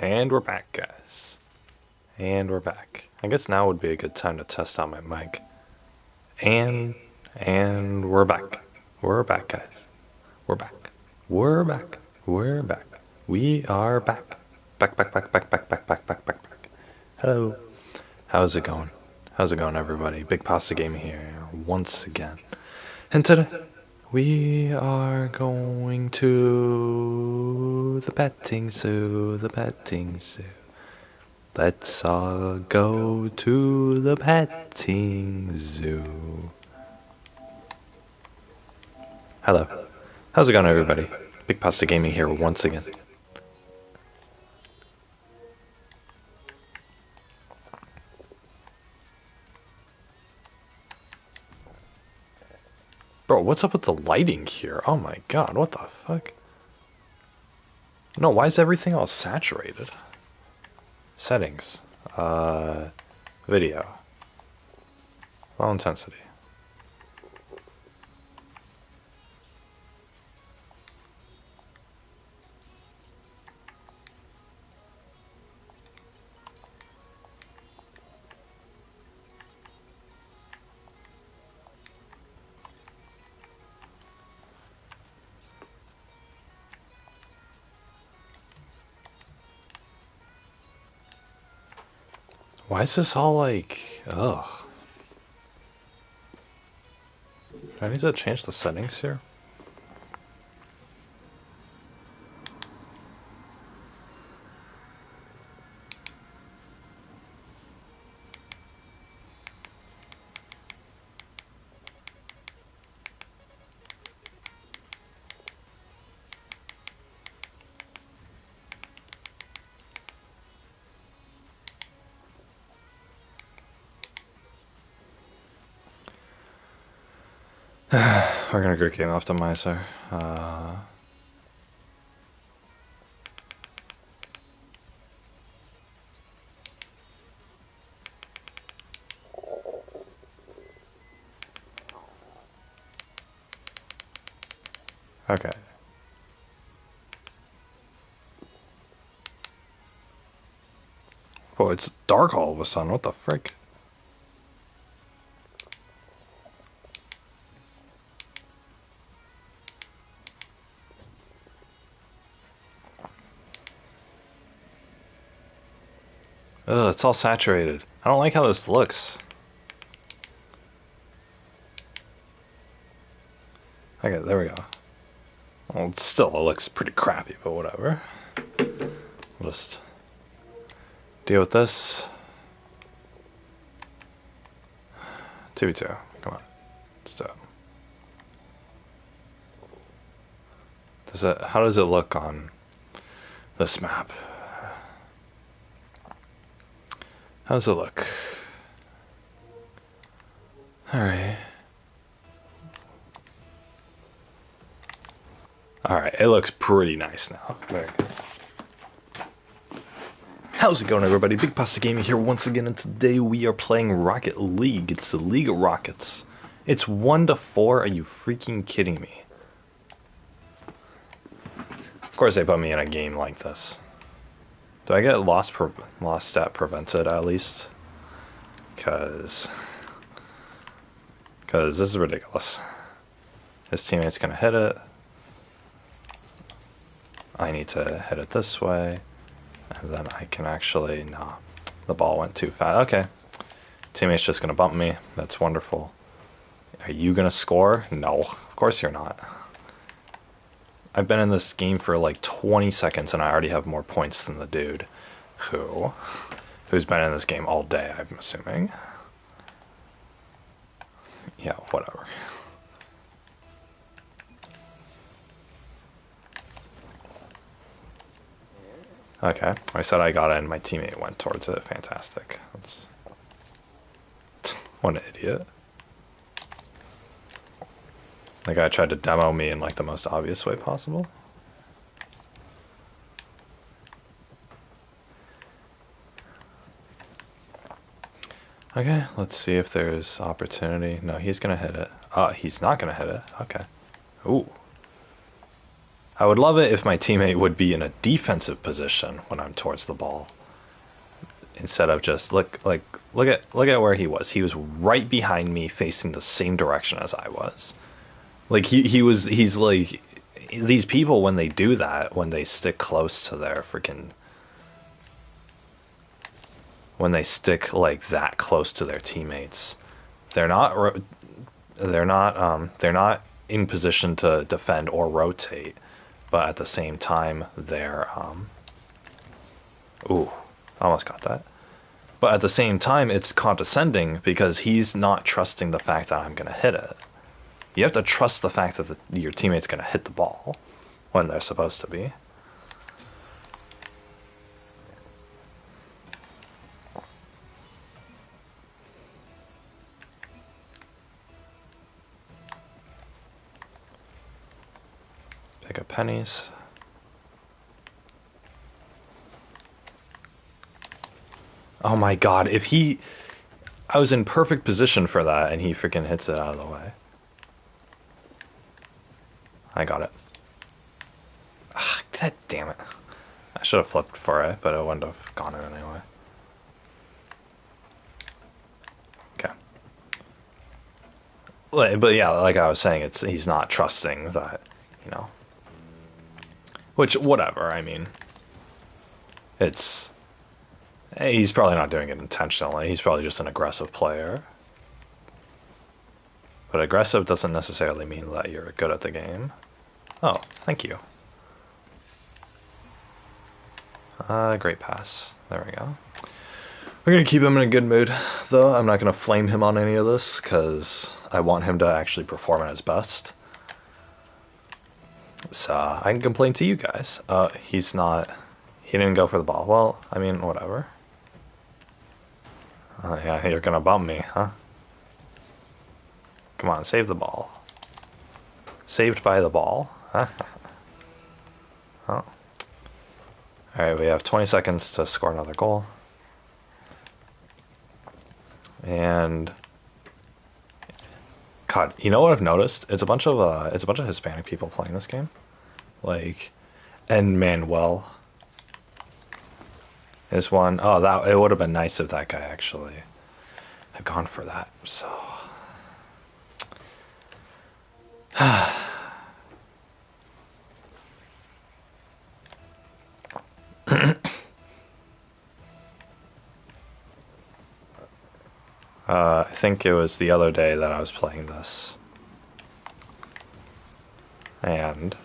And we're back, guys. And we're back. I guess now would be a good time to test out my mic. And we're back. We're back, guys. We're back. We're back. We're back. We are back. Back. Hello. How's it going? How's it going, everybody? Big Pasta Gaming here once again. And today we are going to the petting zoo. Let's all go to the petting zoo. Hello. How's it going, everybody? Big Pasta Gaming here once again. Bro, what's up with the lighting here? Oh my god, what the fuck? No, why is everything all saturated? Settings. Video. Low intensity. Why is this all like, ugh. Do I need to change the settings here? We're gonna go Game Optimizer. Okay. Oh, it's dark all of a sudden. What the frick? Ugh, it's all saturated. I don't like how this looks. Okay, there we go. Well, it still looks pretty crappy, but whatever. We'll just deal with this. 2v2. Come on. Let's do it. How does it look on this map? How does it look? Alright. Alright, it looks pretty nice now. Very good. How's it going, everybody? Big Pasta Gaming here once again, and today we are playing Rocket League. It's the League of Rockets. It's 1-4. Are you freaking kidding me? Of course they put me in a game like this. Do I get lost stat prevented at least? Because this is ridiculous. His teammate's gonna hit it. I need to hit it this way. And then I can actually, no, the ball went too fast. Okay. Teammate's just gonna bump me. That's wonderful. Are you gonna score? No, of course you're not. I've been in this game for like 20 seconds and I already have more points than the dude who's been in this game all day, I'm assuming. Yeah, whatever. Okay, I said I got it and my teammate went towards it. Fantastic. That's... What an idiot. The guy tried to demo me in like the most obvious way possible. Okay, let's see if there's opportunity. No, he's gonna hit it. He's not gonna hit it. Okay. Ooh. I would love it if my teammate would be in a defensive position when I'm towards the ball, instead of just look at where he was. He was right behind me, facing the same direction as I was. Like he's like these people when they do that, when they stick close to their freaking when they stick like that close to their teammates, they're not they're not in position to defend or rotate, but at the same time they're ooh, almost got that. But at the same time, it's condescending because he's not trusting the fact that I'm going to hit it. You have to trust the fact that your teammate's going to hit the ball when they're supposed to be. Pick up pennies. Oh my god, if he... I was in perfect position for that, and he freaking hits it out of the way. I got it. Ah, god damn it. I should have flipped for it, but I wouldn't have gone it anyway. Okay. But yeah, like I was saying, he's not trusting that, you know. Which, whatever, I mean. He's probably not doing it intentionally. He's probably just an aggressive player. But aggressive doesn't necessarily mean that you're good at the game. Oh, thank you. Great pass. There we go. We're going to keep him in a good mood, though. I'm not going to flame him on any of this, because I want him to actually perform at his best. So, I can complain to you guys. He's not... He didn't go for the ball. Well, I mean, whatever. Yeah, you're going to bump me, huh? Come on, save the ball. Saved by the ball. Huh? Oh. Alright, we have 20 seconds to score another goal. And God, you know what I've noticed? It's a bunch of Hispanic people playing this game. Like, and Manuel is one. Oh, that it would have been nice if that guy actually had gone for that. So I think it was the other day that I was playing this, and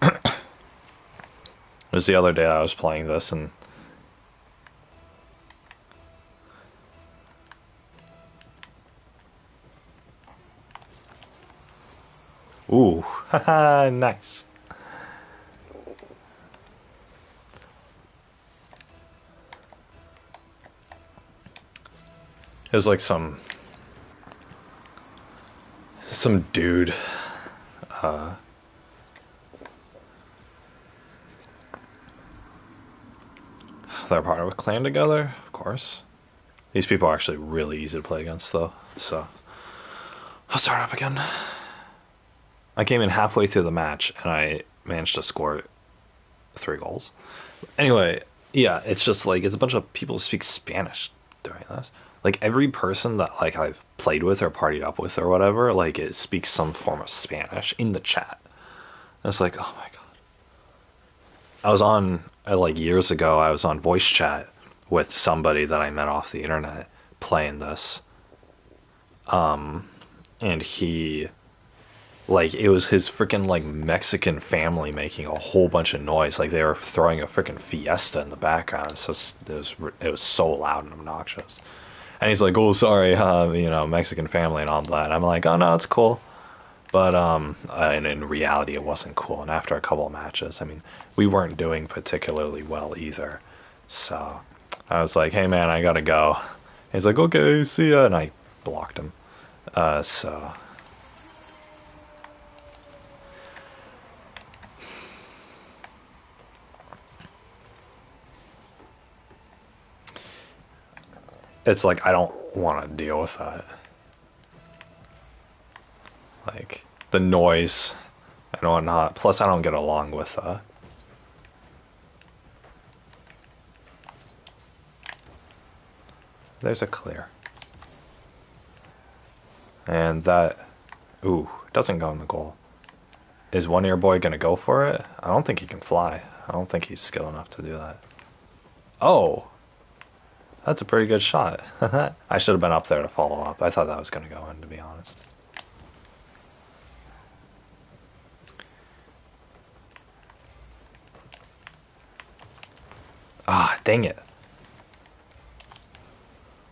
it was the other day I was playing this, and ooh, haha, nice. It was like some dude. They're part of a clan together, of course. These people are actually really easy to play against, though. So I'll start up again. I came in halfway through the match, and I managed to score 3 goals. Anyway, yeah, it's just like it's a bunch of people who speak Spanish during this. Like every person that like I've played with or partied up with or whatever, like it speaks some form of Spanish in the chat. And it's like, oh my god. I was on like years ago. I was on voice chat with somebody that I met off the internet playing this, and he like it was his freaking like Mexican family making a whole bunch of noise, like they were throwing a freaking fiesta in the background. So it was so loud and obnoxious. And he's like, "Oh, sorry, you know, Mexican family and all that." I'm like, "Oh no, it's cool." But and in reality, it wasn't cool. And after a couple of matches, I mean, we weren't doing particularly well either. So I was like, "Hey man, I gotta go." He's like, "Okay, see ya," and I blocked him. So it's like I don't want to deal with that. Like, the noise and whatnot. Plus, I don't get along with, there's a clear. And that... Ooh, doesn't go in the goal. Is One Ear Boy gonna go for it? I don't think he can fly. I don't think he's skilled enough to do that. Oh! That's a pretty good shot. I should have been up there to follow up. I thought that was gonna go in, to be honest. Ah, dang it.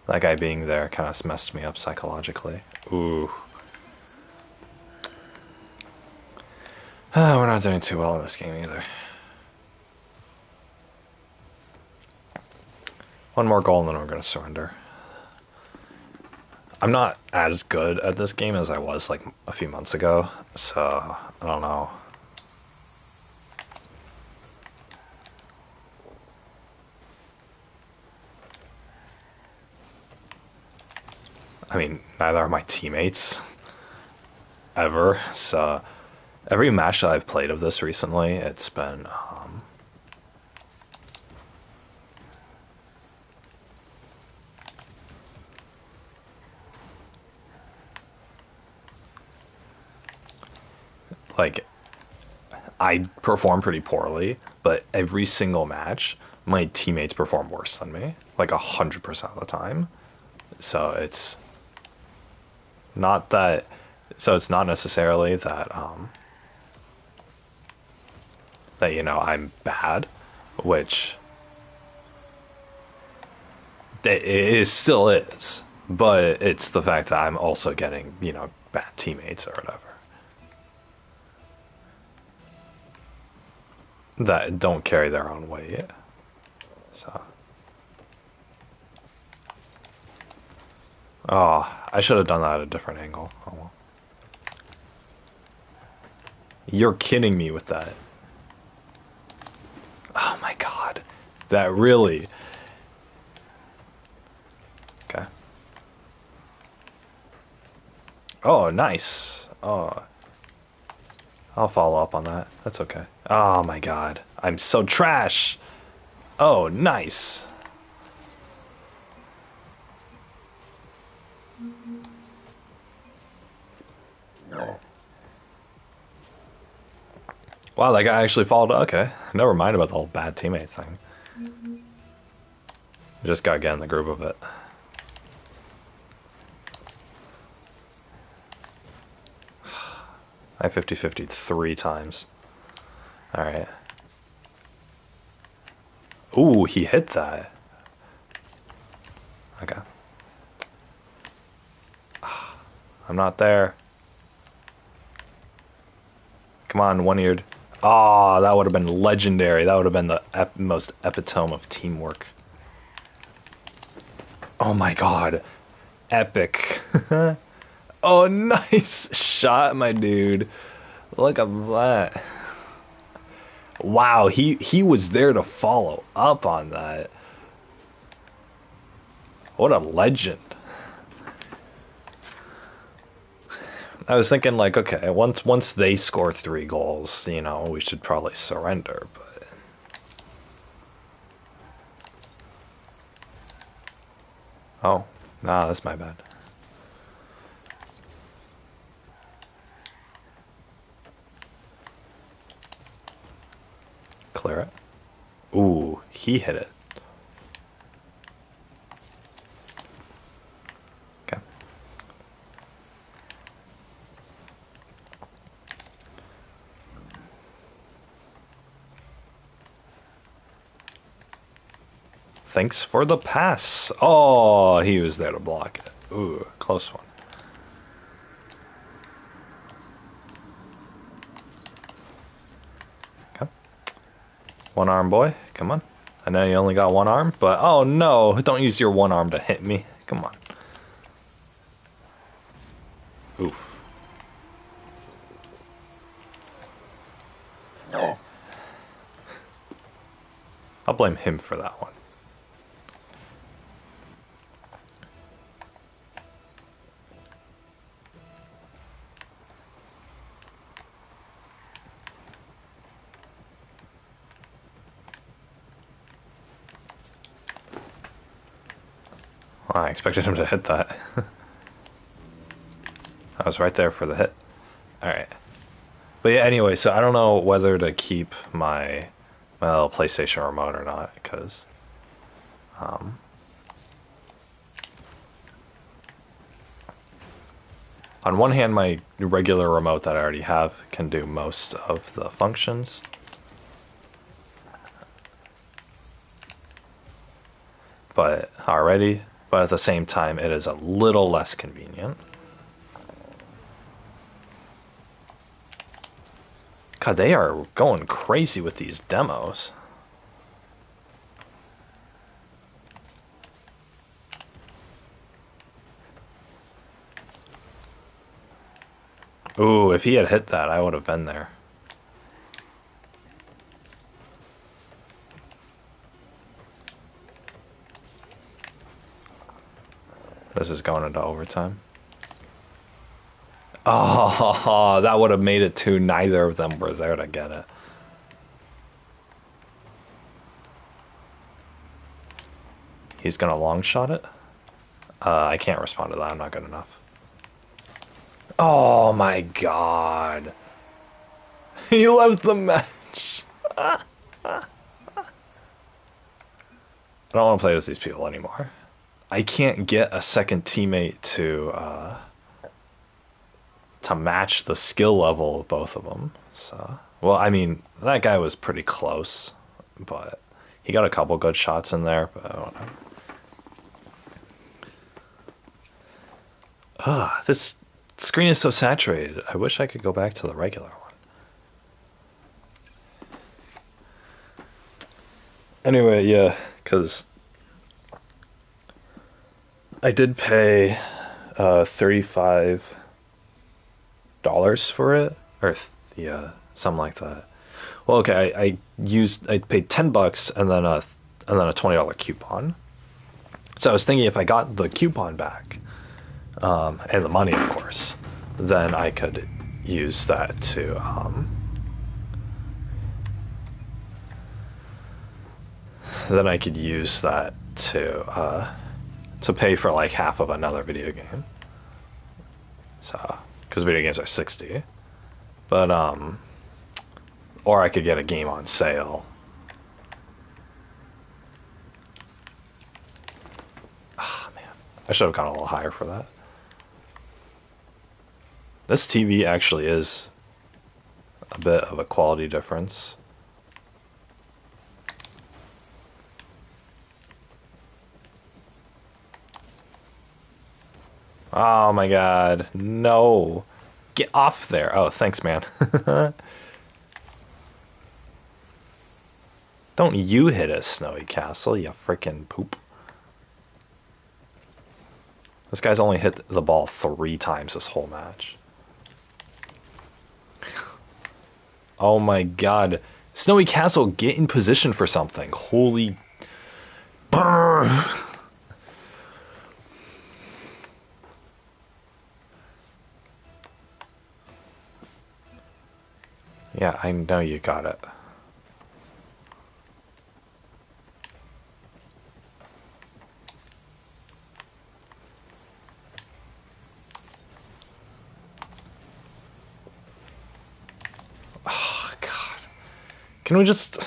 That guy being there kind of messed me up psychologically. Ooh. We're not doing too well in this game either. One more goal and then we're going to surrender. I'm not as good at this game as I was like a few months ago, so I don't know. I mean, neither are my teammates ever, so every match that I've played of this recently, it's been like I perform pretty poorly, but every single match, my teammates perform worse than me, like 100% of the time. So it's not that. So it's not necessarily that that I'm bad, which it still is, but it's the fact that I'm also getting bad teammates or whatever that don't carry their own weight. So, oh, I should have done that at a different angle. Oh well. You're kidding me with that. Oh my god. That really. Okay. Oh, nice. Oh. I'll follow up on that. That's okay. Oh my god. I'm so trash. Oh, nice. Wow, that guy actually followed. Okay. Never mind about the whole bad teammate thing. Just gotta get in the groove of it. I 50-50 3 times. Alright. Ooh, he hit that. Okay. I'm not there. Come on, one-eared. Ah, that would have been legendary. That would have been the most epitome of teamwork. Oh my god. Epic. Oh, nice shot, my dude. Look at that. Wow, he was there to follow up on that. What a legend. I was thinking like, okay, once they score 3 goals, we should probably surrender, but oh, nah, that's my bad. Clear it. Ooh, he hit it. Okay. Thanks for the pass. Oh, he was there to block it. Ooh, close one. Okay. One arm boy, come on. I know you only got one arm, but oh no, don't use your one arm to hit me. Come on. Oof. I'll blame him for that one. Well, I expected him to hit that. I was right there for the hit. Alright. But yeah, anyway, so I don't know whether to keep my little PlayStation remote or not, because on one hand, my regular remote that I already have can do most of the functions. But at the same time, it is a little less convenient. God, they are going crazy with these demos. Ooh, if he had hit that, I would have been there. This is going into overtime. Oh, that would have made it to neither of them were there to get it. He's gonna long shot it? I can't respond to that. I'm not good enough. Oh my god. He left the match. I don't want to play with these people anymore. I can't get a second teammate to match the skill level of both of them. So, well, I mean, that guy was pretty close, but he got a couple good shots in there. But I don't know. This screen is so saturated. I wish I could go back to the regular one. Anyway, yeah, because I did pay $35 for it, or yeah, something like that. Well, okay, I paid $10 and then a $20 coupon. So I was thinking if I got the coupon back, and the money, of course, then I could use that to pay for like half of another video game. So, because video games are 60, but or I could get a game on sale. Ah, man, I should have gone a little higher for that. This TV actually is a bit of a quality difference. Oh my god, no. Get off there. Oh, thanks, man. Don't you hit a Snowy Castle, you freaking poop. This guy's only hit the ball 3 times this whole match. Oh my god. Snowy Castle, get in position for something. Holy... Brr. Yeah, I know you got it. Oh, God. Can we just...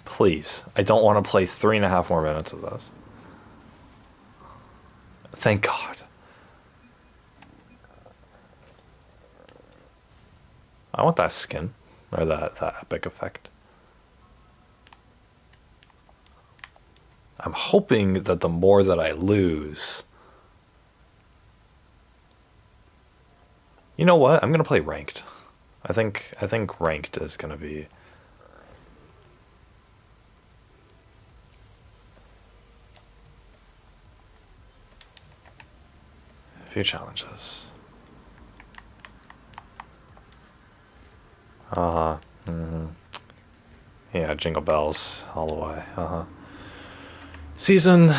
Please. I don't want to play 3.5 more minutes of this. Thank God. I want that skin. Or that epic effect. I'm hoping that the more that I lose... You know what? I'm gonna play ranked. I think ranked is gonna be... a few challenges. Uh-huh. Mm-hmm. Yeah, Jingle Bells all the way. Uh-huh. Season...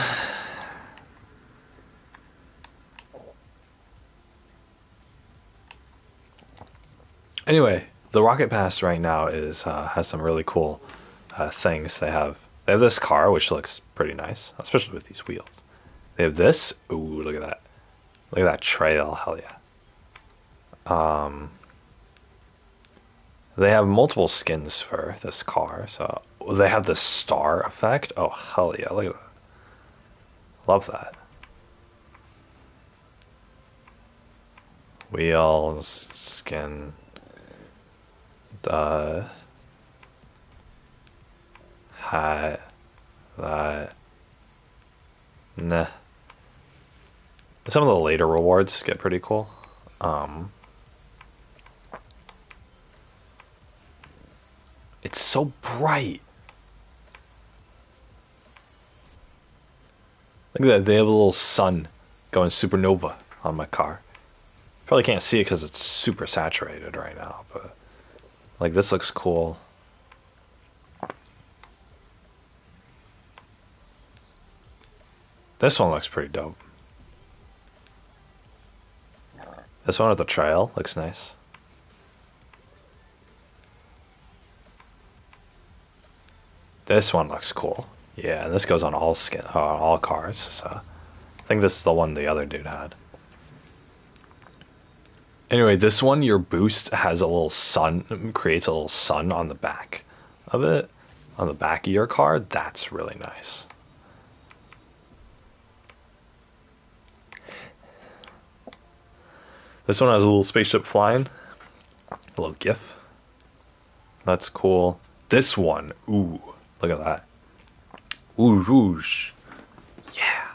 Anyway, the Rocket Pass right now is has some really cool things. They have They have this car, which looks pretty nice, especially with these wheels. They have this. Ooh, look at that. Look at that trail. Hell yeah. They have multiple skins for this car. So they have the star effect. Oh, hell yeah. Look at that. Love that. Wheels, skin. Hat. That. Nah. Some of the later rewards get pretty cool. It's so bright. Look at that. They have a little sun going supernova on my car. Probably can't see it because it's super saturated right now, but like this looks cool. This one looks pretty dope. This one with the trail looks nice. This one looks cool. Yeah, and this goes on all cars. So I think this is the one the other dude had. Anyway, this one, your boost has a little sun, creates a little sun on the back of it, on the back of your car. That's really nice. This one has a little spaceship flying, a little GIF. That's cool. This one, ooh, look at that. Ooh, rouge. Yeah.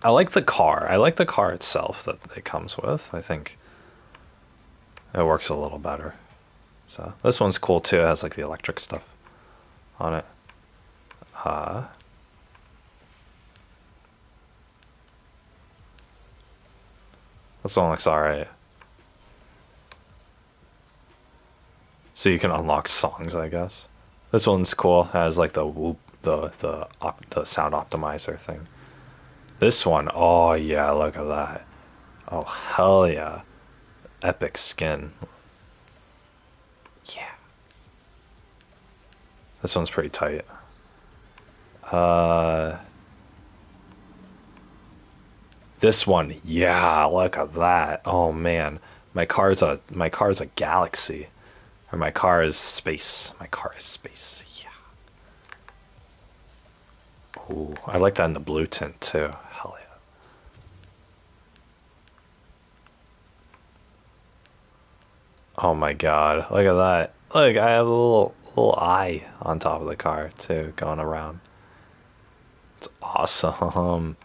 I like the car. I like the car itself that it comes with. I think it works a little better. So this one's cool too. It has like the electric stuff on it. This one looks alright. So you can unlock songs, I guess. This one's cool. It has like the whoop, the sound optimizer thing. This one, oh yeah, look at that. Oh hell yeah. Epic skin. Yeah. This one's pretty tight. This one, yeah, look at that. Oh man. My car's a galaxy. Or my car is space. My car is space. Yeah. Ooh, I like that in the blue tint too. Hell yeah. Oh my god. Look at that. Look, I have a little eye on top of the car too, going around. It's awesome.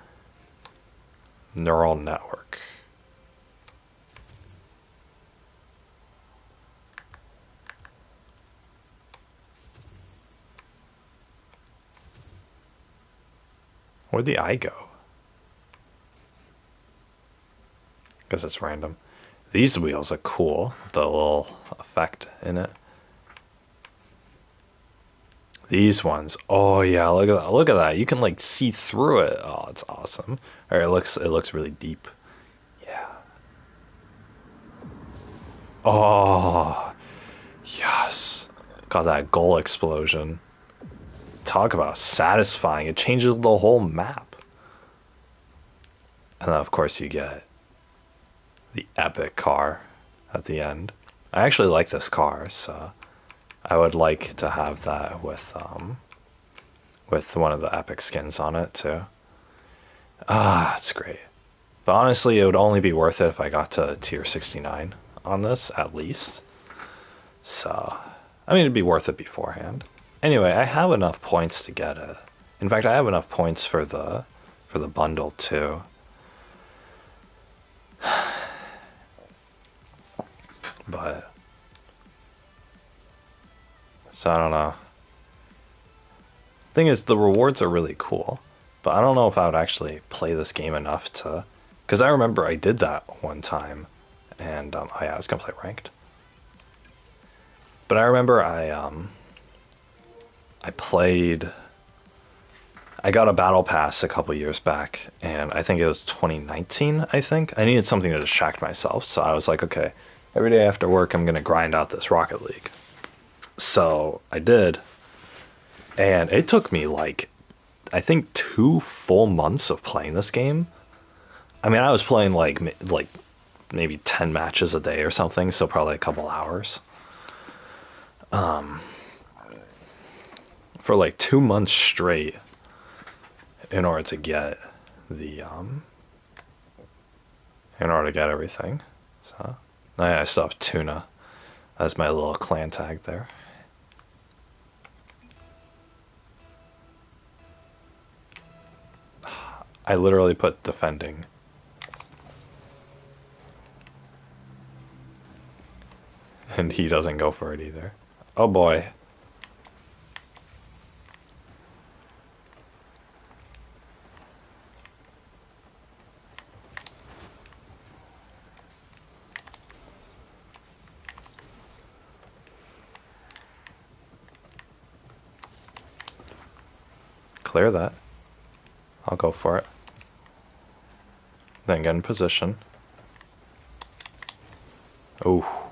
Neural network. Where'd the eye go? Guess it's random. These wheels are cool. The little effect in it. These ones. Oh yeah, look at that. Look at that. You can like see through it. Oh, it's awesome. Or it looks really deep. Yeah. Oh, yes. Got that goal explosion. Talk about satisfying. It changes the whole map. And then of course you get the epic car at the end. I actually like this car, so I would like to have that with one of the epic skins on it too. Ah, it's great. But honestly, it would only be worth it if I got to tier 69 on this at least. So, I mean, it'd be worth it beforehand. Anyway, I have enough points to get it. In fact, I have enough points for the bundle too. But so I don't know. Thing is, the rewards are really cool, but I don't know if I would actually play this game enough to. Because I remember I did that one time, and oh yeah, I was gonna play ranked. But I remember I played. I got a battle pass a couple years back, and I think it was 2019. I think I needed something to distract myself, so I was like, okay, every day after work, I'm gonna grind out this Rocket League. So I did, And it took me like, I think 2 full months of playing this game. I mean, I was playing like maybe 10 matches a day or something, so probably a couple hours. For like 2 months straight in order to get the in order to get everything. So I still have Tuna as my little clan tag there. I literally put defending. And he doesn't go for it either. Oh boy. Clear that. I'll go for it. Then get in position. Oh.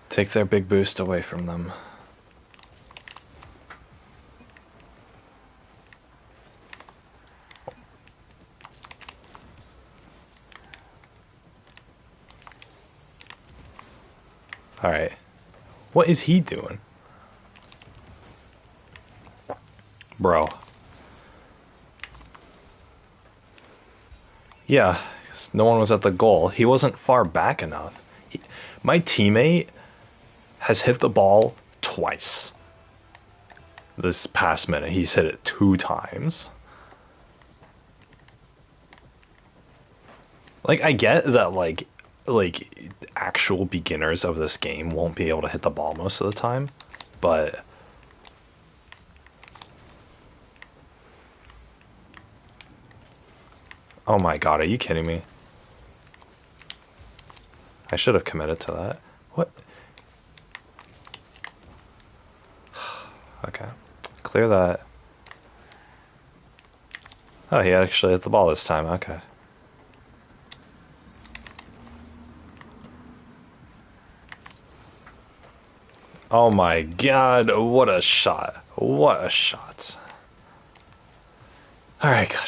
Take their big boost away from them. Alright. What is he doing? Bro. Yeah, no one was at the goal. He wasn't far back enough. My teammate has hit the ball twice. This past minute, he's hit it 2 times. Like, I get that, like actual beginners of this game won't be able to hit the ball most of the time, but oh my god, are you kidding me? I should have committed to that. What? Okay. Clear that. Oh, he actually hit the ball this time. Okay. Oh my god, what a shot. What a shot. Alright, good.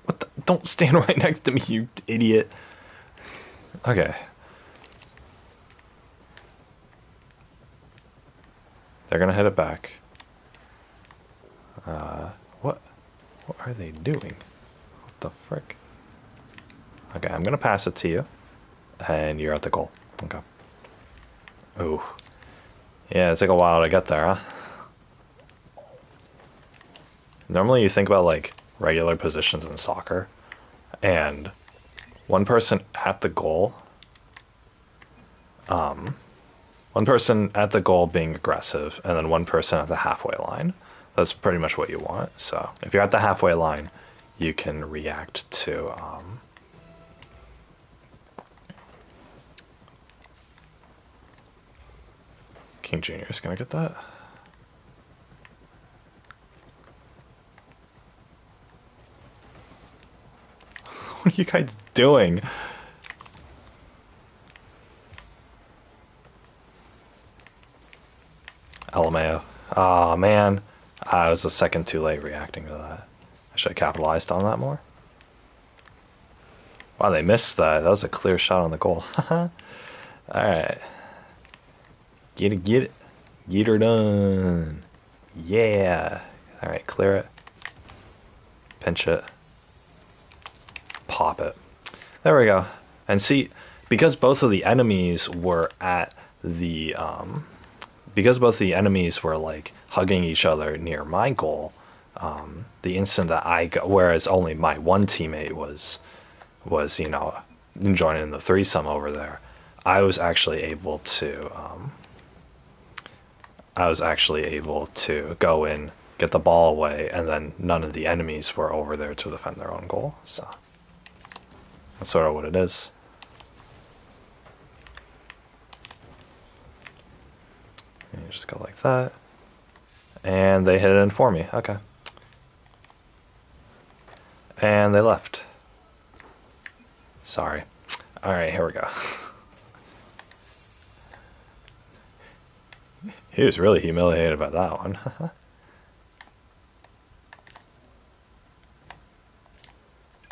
What the? Don't stand right next to me, you idiot. Okay. They're gonna hit it back. What? What are they doing? What the frick? Okay, I'm gonna pass it to you. And you're at the goal. Okay. Ooh. Yeah, it took a while to get there, huh? Normally you think about, like, regular positions in soccer, and one person at the goal, one person at the goal being aggressive, and then one person at the halfway line. That's pretty much what you want. So if you're at the halfway line, you can react to King Jr. is gonna get that. What are you guys doing? LMAO. Oh man, I was a second too late reacting to that. I should have capitalized on that more. Wow, they missed that. That was a clear shot on the goal. Alright. Get it, get it. Get her done. Yeah. Alright, clear it. Pinch it. Pop it. There we go. And see, because both of the enemies were at the because both the enemies were like hugging each other near my goal, the instant that I got, whereas only my one teammate was you know, joining the threesome over there, I was actually able to go in, get the ball away, and then none of the enemies were over there to defend their own goal. So that's sort of what it is. And you just go like that. And they hit it in for me. Okay. And they left. Sorry. Alright, here we go. He was really humiliated about that one.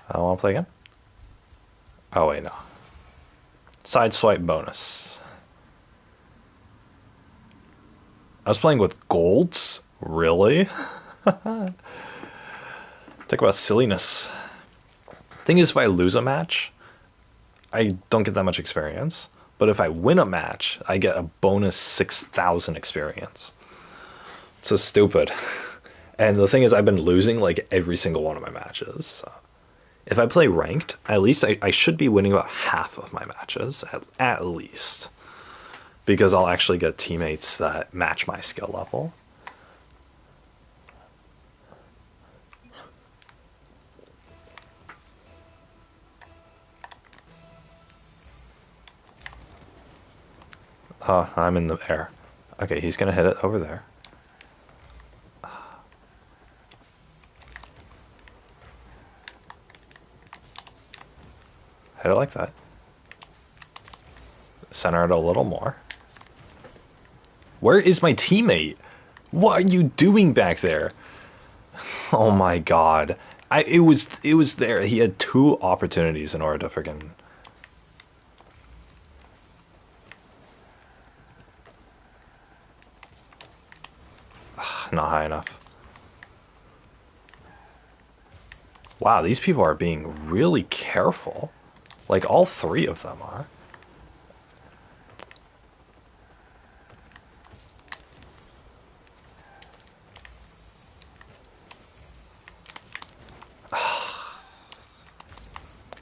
I want to play again? Oh, wait, no. Side swipe bonus. I was playing with golds? Really? Talk about silliness. Thing is, if I lose a match, I don't get that much experience. But if I win a match, I get a bonus 6,000 experience. It's so stupid. And the thing is, I've been losing like every single one of my matches. So if I play ranked, at least I should be winning about half of my matches, at least. Because I'll actually get teammates that match my skill level. Oh, I'm in the air. Okay, he's gonna hit it over there. Hit it like that. Center it a little more. Where is my teammate? What are you doing back there? Oh my god. It was there. He had 2 opportunities in order to freaking... Not high enough. Wow, these people are being really careful. Like, all 3 of them are.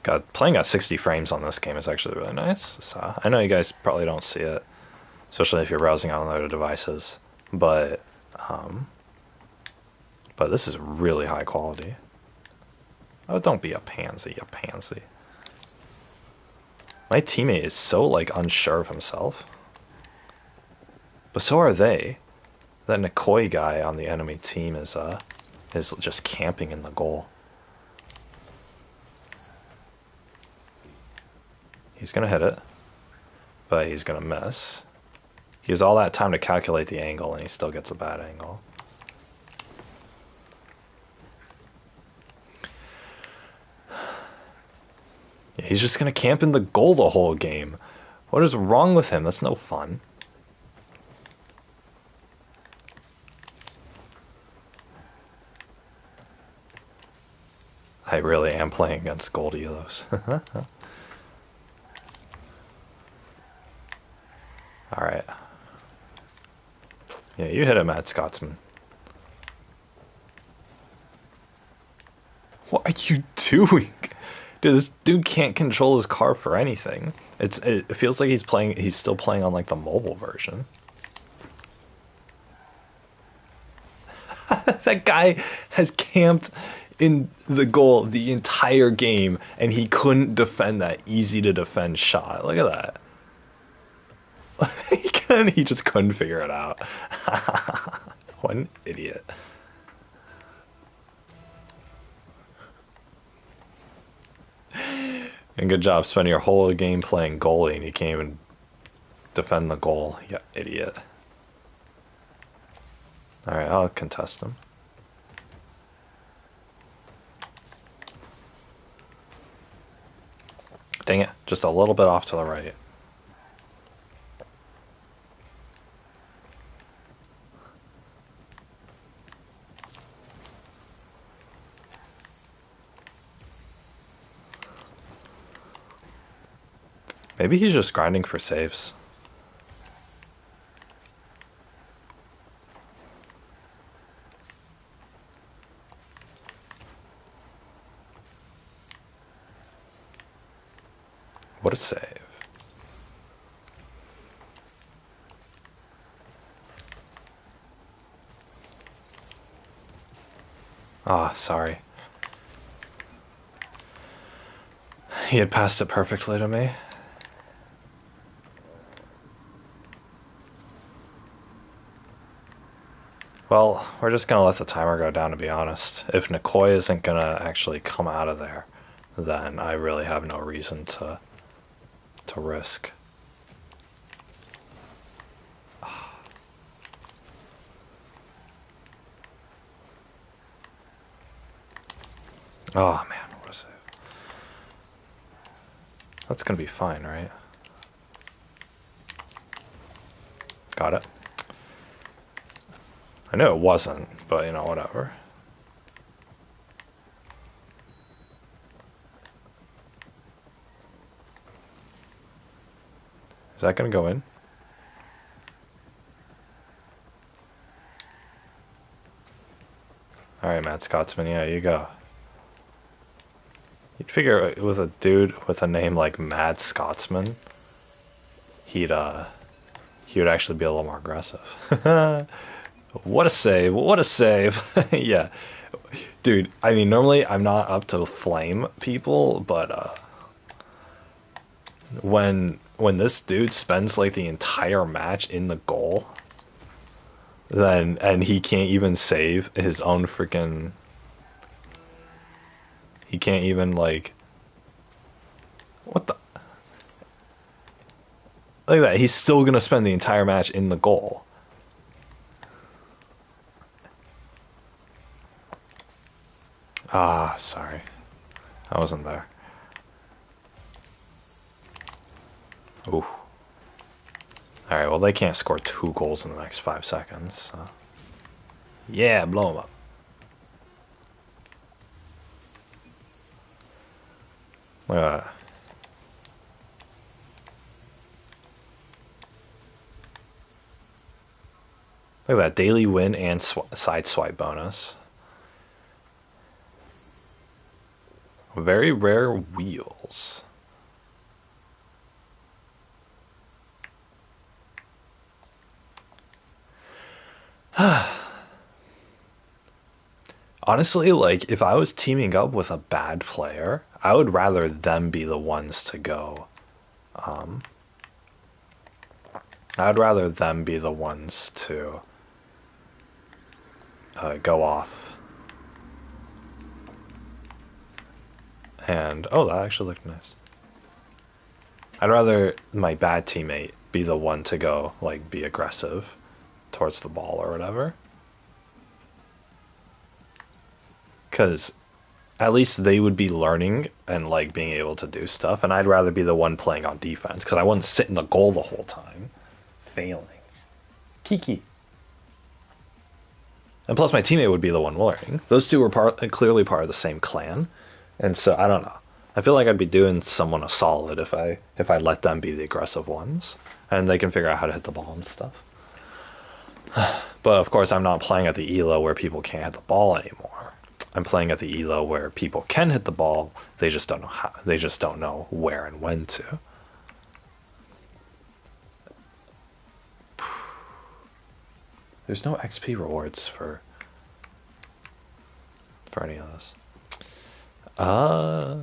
God, playing at 60 frames on this game is actually really nice. So I know you guys probably don't see it, especially if you're browsing on other devices. Um, but this is really high quality. Oh, don't be a pansy, you pansy. My teammate is so, like, unsure of himself. But so are they. That Nikoi guy on the enemy team is just camping in the goal. He's gonna hit it, but he's gonna miss. He has all that time to calculate the angle, and he still gets a bad angle. Yeah, he's just gonna camp in the goal the whole game. What is wrong with him? That's no fun. I really am playing against gold elos. Alright. Yeah, you hit him, Matt Scotsman. What are you doing? Dude, this dude can't control his car for anything. It feels like he's still playing on like the mobile version. That guy has camped in the goal the entire game and he couldn't defend that easy to defend shot. Look at that. He just couldn't figure it out. What an idiot. And good job spending your whole game playing goalie and you can't even defend the goal. You idiot. Alright, I'll contest him. Dang it, just a little bit off to the right. Maybe he's just grinding for saves. What a save. Ah, sorry. He had passed it perfectly to me. Well, we're just gonna let the timer go down, to be honest. If Nikoi isn't gonna actually come out of there, then I really have no reason to risk. Oh man, what a save. That's gonna be fine, right? Got it. I knew it wasn't, but you know, whatever. Is that gonna go in? Alright, Matt Scotsman, yeah, you go. You'd figure it was a dude with a name like Mad Scotsman. He would actually be a little more aggressive. What a save! What a save! Yeah, dude. I mean, normally I'm not up to flame people, but when this dude spends like the entire match in the goal, then and he can't even save his own freaking. He can't even like. What the? Like that. He's still gonna spend the entire match in the goal. Ah, sorry. I wasn't there. Ooh. Alright, well, they can't score 2 goals in the next 5 seconds. So. Yeah, blow them up. Look at that. Look at that. Daily win and side swipe bonus. Very rare wheels. Honestly, like, if I was teaming up with a bad player, I would rather them be the ones to go. Um, I'd rather them be the ones to go off. And, oh, that actually looked nice. I'd rather my bad teammate be the one to go, like, be aggressive towards the ball or whatever. Because at least they would be learning and, like, being able to do stuff. And I'd rather be the one playing on defense because I wouldn't sit in the goal the whole time, failing. Kiki. And plus, my teammate would be the one learning. Those two were clearly part of the same clan. And so, I don't know. I feel like I'd be doing someone a solid if I let them be the aggressive ones, and they can figure out how to hit the ball and stuff. But of course, I'm not playing at the elo where people can't hit the ball anymore. I'm playing at the elo where people can hit the ball. They just don't know how. They just don't know where and when to. There's no XP rewards for any of this. Uh.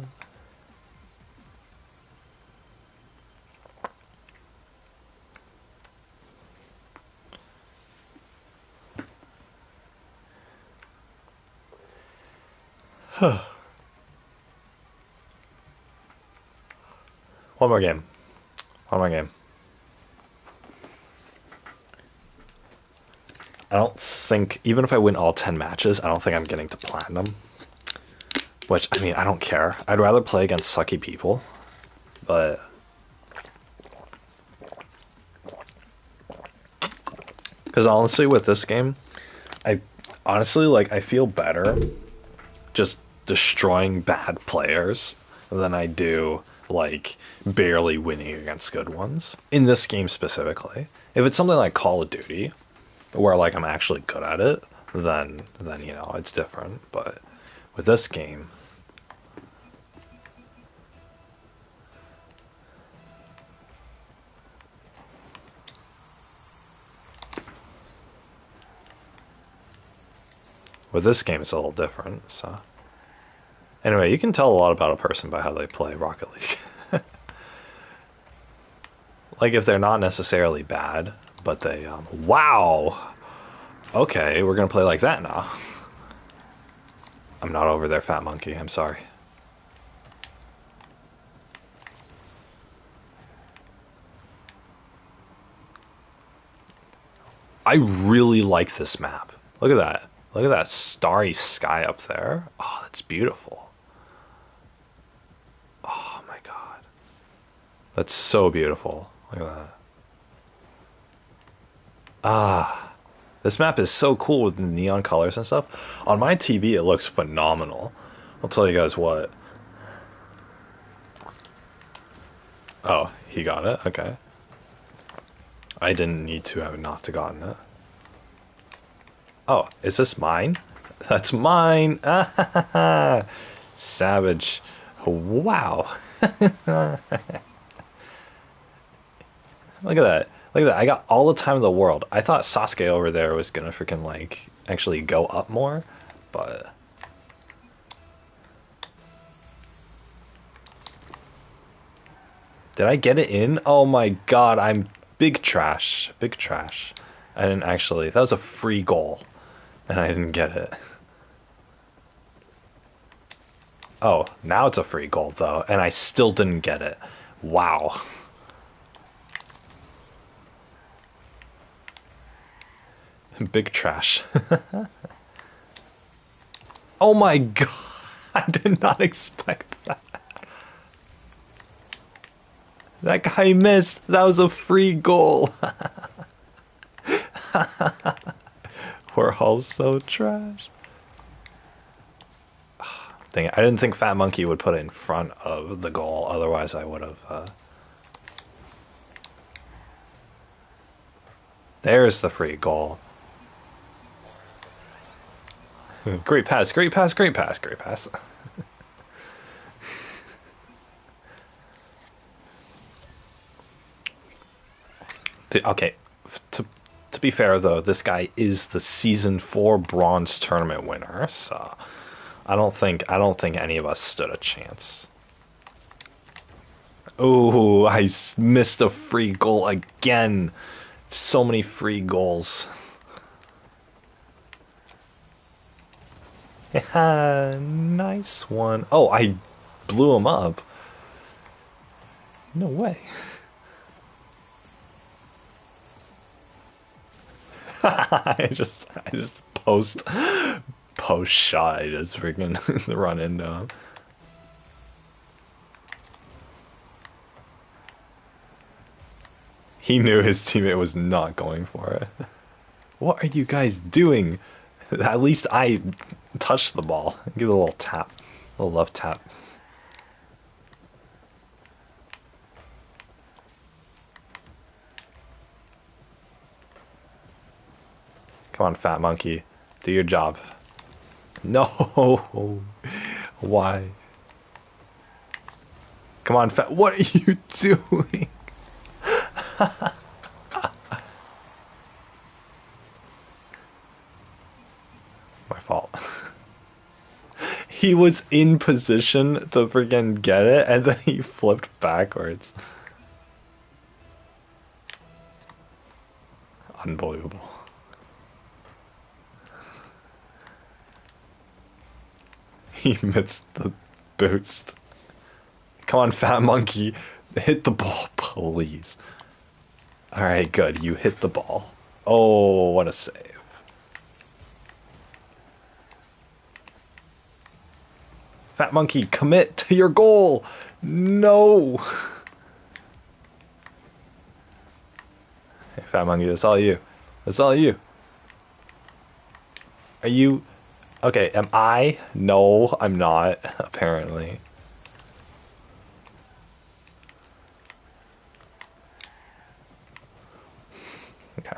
One more game. One more game. I don't think, even if I win all 10 matches, I don't think I'm getting to platinum. Which, I mean, I don't care. I'd rather play against sucky people. But because honestly, with this game, I honestly, like, I feel better just destroying bad players than I do, like, barely winning against good ones. In this game specifically. If it's something like Call of Duty, where, like, I'm actually good at it, then you know, it's different. But with this game, it's a little different. So anyway, you can tell a lot about a person by how they play Rocket League. Like, if they're not necessarily bad, but they wow, Okay, we're gonna play like that now. I'm not over there, fat monkey. I'm sorry. I really like this map. Look at that. Look at that starry sky up there. Oh, that's beautiful. Oh my god. That's so beautiful. Look at that. Ah, this map is so cool with the neon colors and stuff. On my TV, it looks phenomenal. I'll tell you guys what. Oh, he got it? Okay. I didn't need to have not to gotten it. Oh, is this mine? That's mine! Ah, savage. Wow. Look at that. Look at that. I got all the time in the world. I thought Sasuke over there was gonna freaking like actually go up more, but did I get it in? Oh my god, I'm big trash. Big trash. I didn't actually. That was a free goal, and I didn't get it. Oh, now it's a free goal though, and I still didn't get it. Wow. Big trash. Oh my god. I did not expect that. That guy missed. That was a free goal. We're all so trash. Dang it. I didn't think Fat Monkey would put it in front of the goal. Otherwise, I would have. There's the free goal. Great pass, great pass, great pass, great pass. Okay, to to be fair though, this guy is the season 4 bronze tournament winner, so I don't think any of us stood a chance. Oh, missed a free goal again. So many free goals. Yeah, nice one. Oh, I blew him up. No way. I just post shot. I just freaking run into him. He knew his teammate was not going for it. What are you guys doing? At least I touched the ball. Give it a little tap, a little love tap. Come on, fat monkey, do your job. No, why? Come on, fat. What are you doing? My fault. He was in position to freaking get it, and then he flipped backwards. Unbelievable. He missed the boost. Come on, fat monkey. Hit the ball, please. Alright, good. You hit the ball. Oh, what a save. Fat monkey, commit to your goal. No. Hey, fat monkey, that's all you. That's all you. Are you... Okay, am I? No, I'm not, apparently. Okay.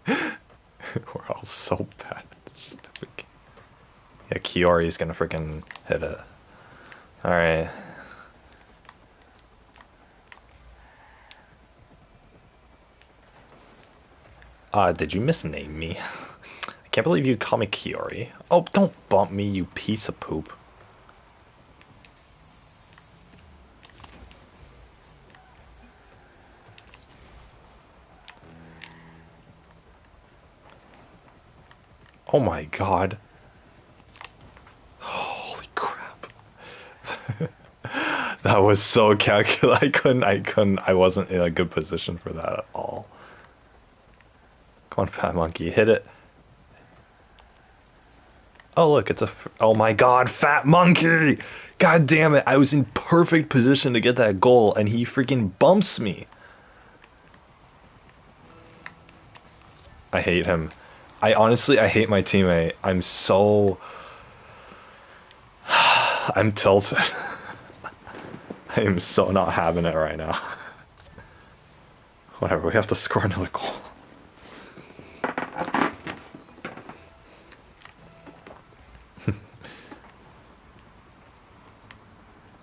We're all so bad at this stupid game. Yeah, Kiori's gonna freaking hit it. Alright. Did you misname me? I can't believe you call me Kiori. Oh, don't bump me, you piece of poop. Oh my god. Holy crap. That was so calculated. I wasn't in a good position for that at all. Come on, Fat Monkey, hit it. Oh, look, oh my god, Fat Monkey! God damn it, I was in perfect position to get that goal, and he freaking bumps me. I hate him. I hate my teammate. I'm tilted. I am so not having it right now. Whatever, we have to score another goal.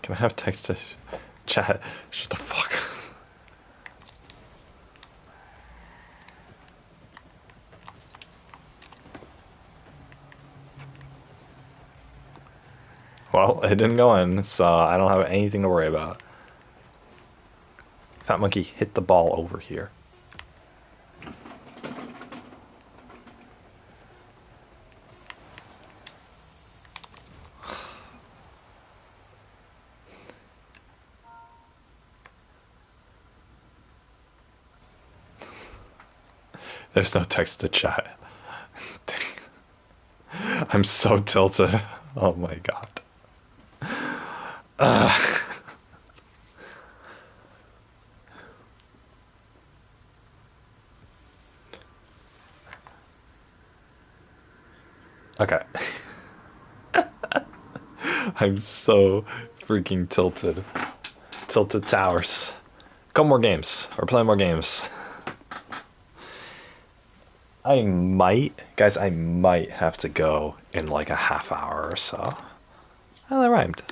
Can I have text to chat? Shut the fuck up. Well, it didn't go in, so I don't have anything to worry about. Fat Monkey, hit the ball over here. There's no text to chat. I'm so tilted. Oh my god. Okay. I'm so freaking tilted. Tilted Towers. Couple more games. Or play more games. I might have to go in like a half hour or so. Oh, that rhymed.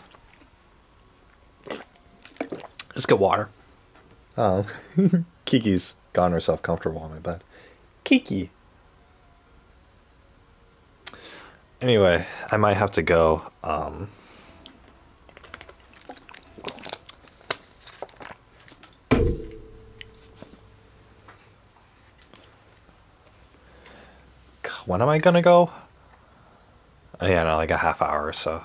Just get water. Oh. Kiki's gotten herself comfortable on my bed. Kiki. Anyway, I might have to go. When am I gonna go? Oh, yeah, no, like a half hour or so.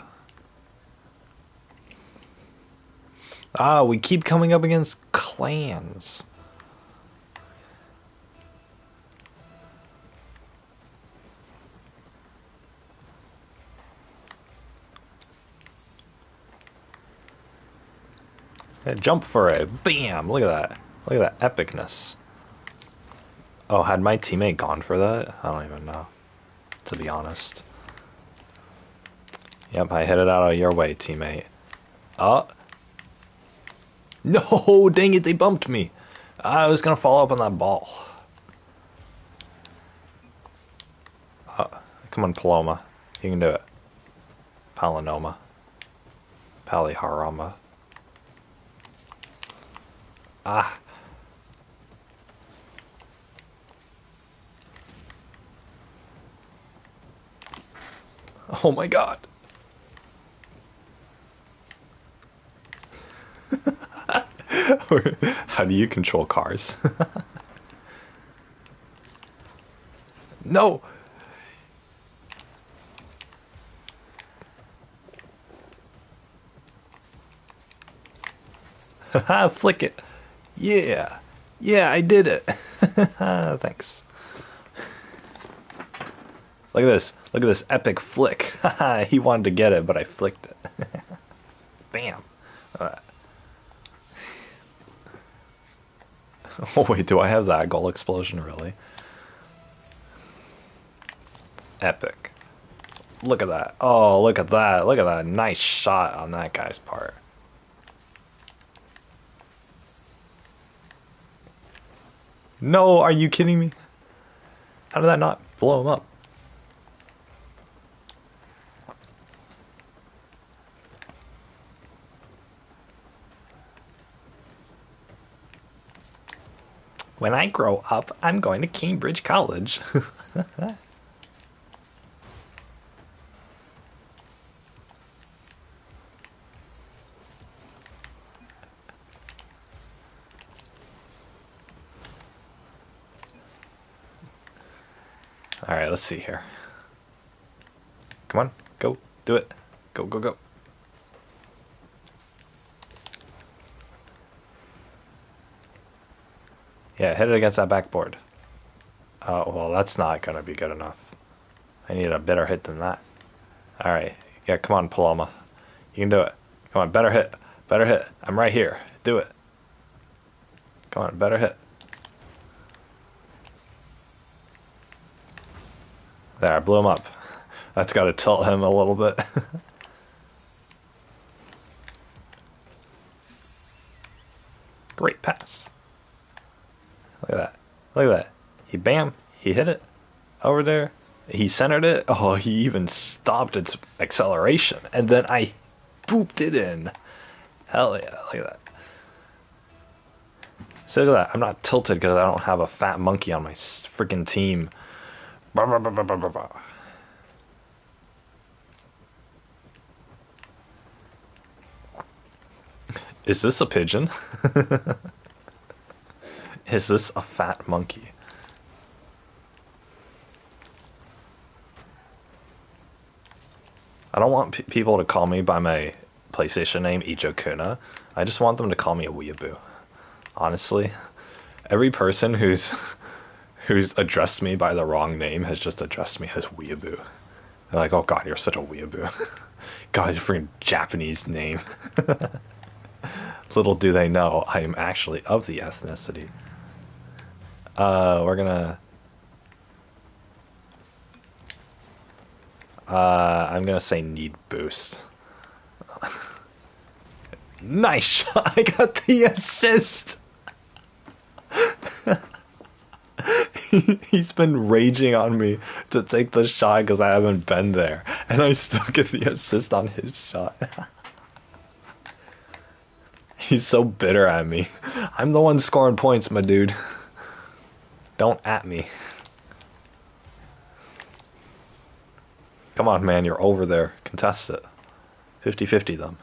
Ah, we keep coming up against clans. Yeah, jump for it. Bam! Look at that. Look at that epicness. Oh, had my teammate gone for that? I don't even know, to be honest. Yep, I hit it out of your way, teammate. Oh. No, dang it, they bumped me. I was gonna follow up on that ball. Come on, Paloma. You can do it. Palinoma. Paliharama. Ah. Oh my god. How do you control cars? No! Haha, flick it. Yeah. Yeah, I did it. Thanks. Look at this. Look at this epic flick. Haha, he wanted to get it, but I flicked it. Bam. Oh wait, do I have that goal explosion really? Epic. Look at that. Oh, look at that. Look at that. Nice shot on that guy's part. No, are you kidding me? How did that not blow him up? When I grow up, I'm going to Cambridge College. Alright, let's see here. Come on, go, do it. Go, go, go. Yeah, hit it against that backboard. Oh, well, that's not going to be good enough. I need a better hit than that. Alright. Yeah, come on, Paloma. You can do it. Come on, better hit. Better hit. I'm right here. Do it. Come on, better hit. There, I blew him up. That's got to tilt him a little bit. Great pass. Look at that. Look at that. He bam. He hit it. Over there. He centered it. Oh, he even stopped its acceleration. And then I booped it in. Hell yeah. Look at that. So look at that. I'm not tilted because I don't have a fat monkey on my freaking team. Bah, bah, bah, bah, bah, bah. Is this a pigeon? Is this a fat monkey? I don't want people to call me by my PlayStation name, Ichokuna. I just want them to call me a weeaboo. Honestly, every person who's addressed me by the wrong name has just addressed me as weeaboo. They're like, "Oh God, you're such a weeaboo." God, your freaking Japanese name. Little do they know, I am actually of the ethnicity. We're gonna. I'm gonna say need boost. Nice shot! I got the assist! He's been raging on me to take the shot because I haven't been there. And I still get the assist on his shot. He's so bitter at me. I'm the one scoring points, my dude. Don't at me. Come on, man, you're over there. Contest it. 50-50 them.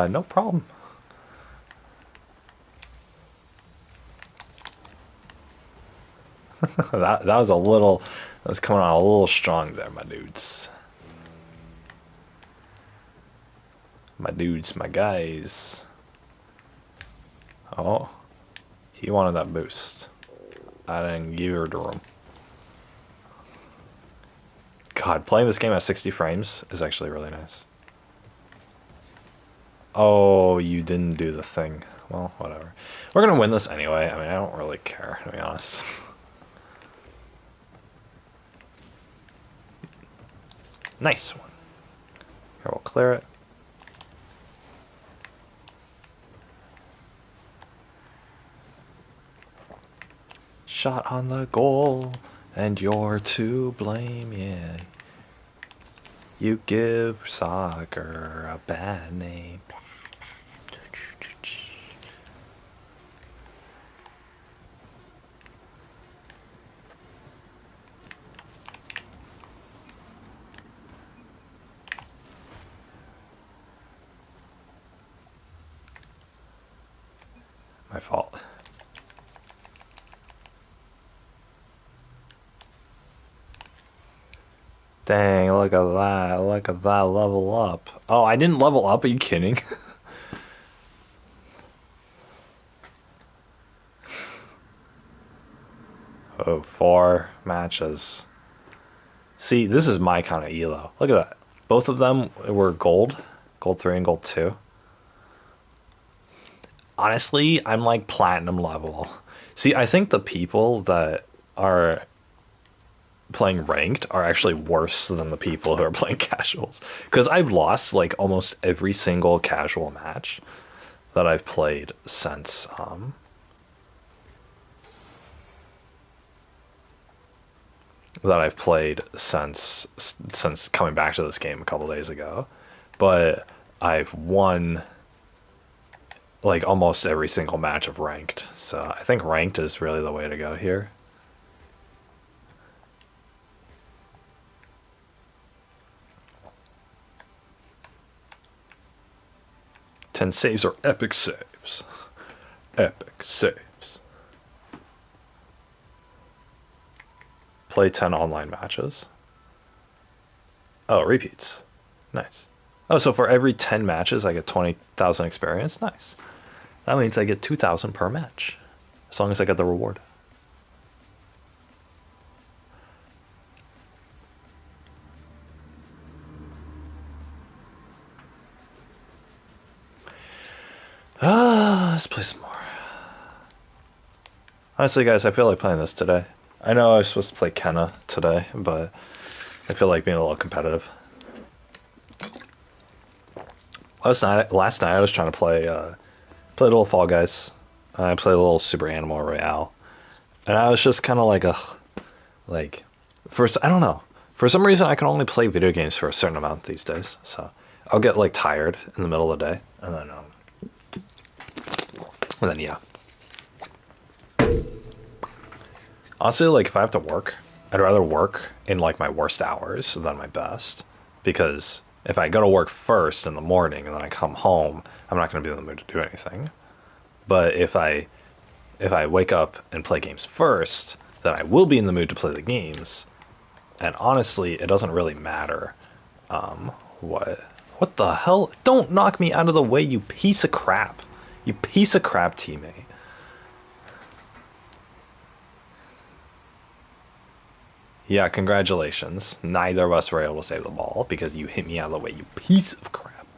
No problem. that was a little, that was coming on a little strong there, my dudes. My dudes, my guys. Oh, he wanted that boost. I didn't give her to him. God, playing this game at 60 frames is actually really nice. Oh, you didn't do the thing. Well, whatever. We're gonna win this anyway. I mean, I don't really care, to be honest. Nice one. Here, we'll clear it. Shot on the goal, and you're to blame, yeah. You give soccer a bad name. My fault. Dang, look at that. Look at that level up. Oh, I didn't level up? Are you kidding? Oh, 4 matches. See, this is my kind of elo. Look at that. Both of them were gold. Gold 3 and gold 2. Honestly, I'm like platinum level. See, I think the people that are playing ranked are actually worse than the people who are playing casuals. Because I've lost like almost every single casual match that I've played since since coming back to this game a couple days ago. But I've won like almost every single match of ranked. So I think ranked is really the way to go here. 10 saves or epic saves. Epic saves. Play 10 online matches. Oh, repeats. Nice. Oh, so for every 10 matches, I get 20,000 experience? Nice. That means I get 2,000 per match. As long as I get the reward. Let's play some more. Honestly, guys, I feel like playing this today. I know I was supposed to play Kenna today, but I feel like being a little competitive. Last night I was trying to play a little Fall Guys. I played a little Super Animal Royale, and I was just kind of like, like, first I don't know. For some reason, I can only play video games for a certain amount these days. So I'll get like tired in the middle of the day, and then yeah. Honestly, like if I have to work, I'd rather work in like my worst hours than my best, because if I go to work first in the morning and then I come home, I'm not going to be in the mood to do anything. But if I wake up and play games first, then I will be in the mood to play the games. And honestly, it doesn't really matter. What the hell? Don't knock me out of the way, you piece of crap. You piece of crap teammate. Yeah, congratulations. Neither of us were able to save the ball because you hit me out of the way, you piece of crap.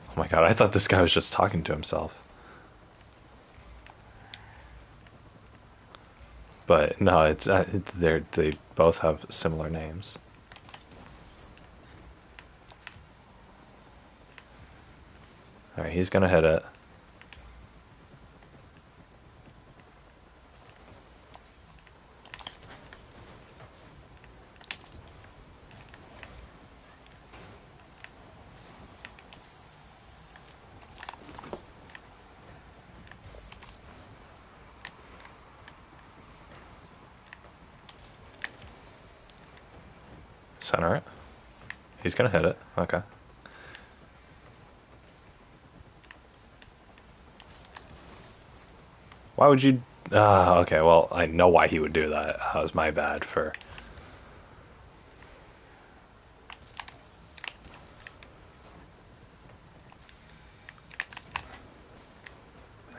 Oh my god, I thought this guy was just talking to himself. But no, they both have similar names. All right, he's gonna hit it. Center it. He's gonna hit it. Okay. Why would you? Okay, well, I know why he would do that. That was my bad for.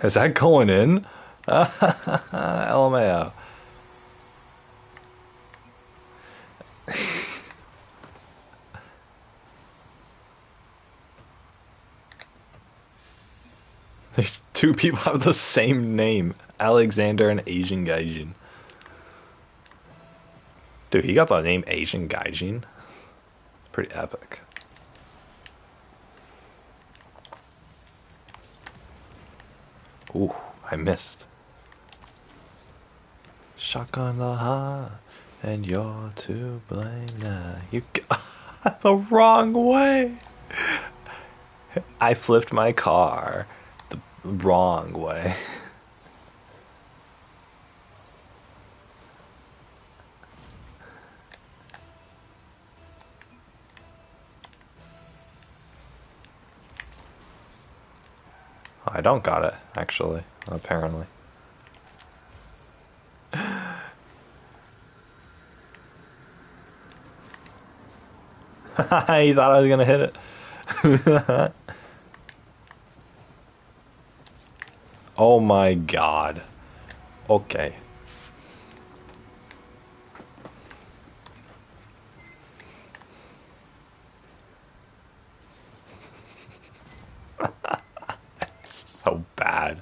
Is that going in? LMAO. These two people have the same name. Alexander and Asian Gaijin. Dude, he got the name Asian Gaijin. Pretty epic. Ooh, I missed. Shotgun the heart, and you're to blame now. You got the wrong way. I flipped my car the wrong way. I don't got it, actually, apparently. He thought I was gonna hit it. Oh my god. Okay. So bad.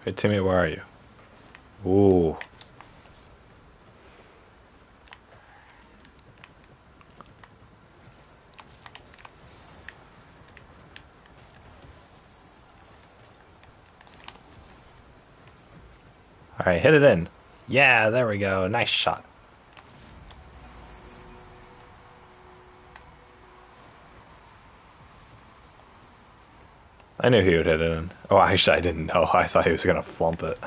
Hey, Timmy, where are you? Ooh. Alright, hit it in. Yeah, there we go. Nice shot. I knew he would hit it in. Oh, actually, I didn't know. I thought he was gonna flump it.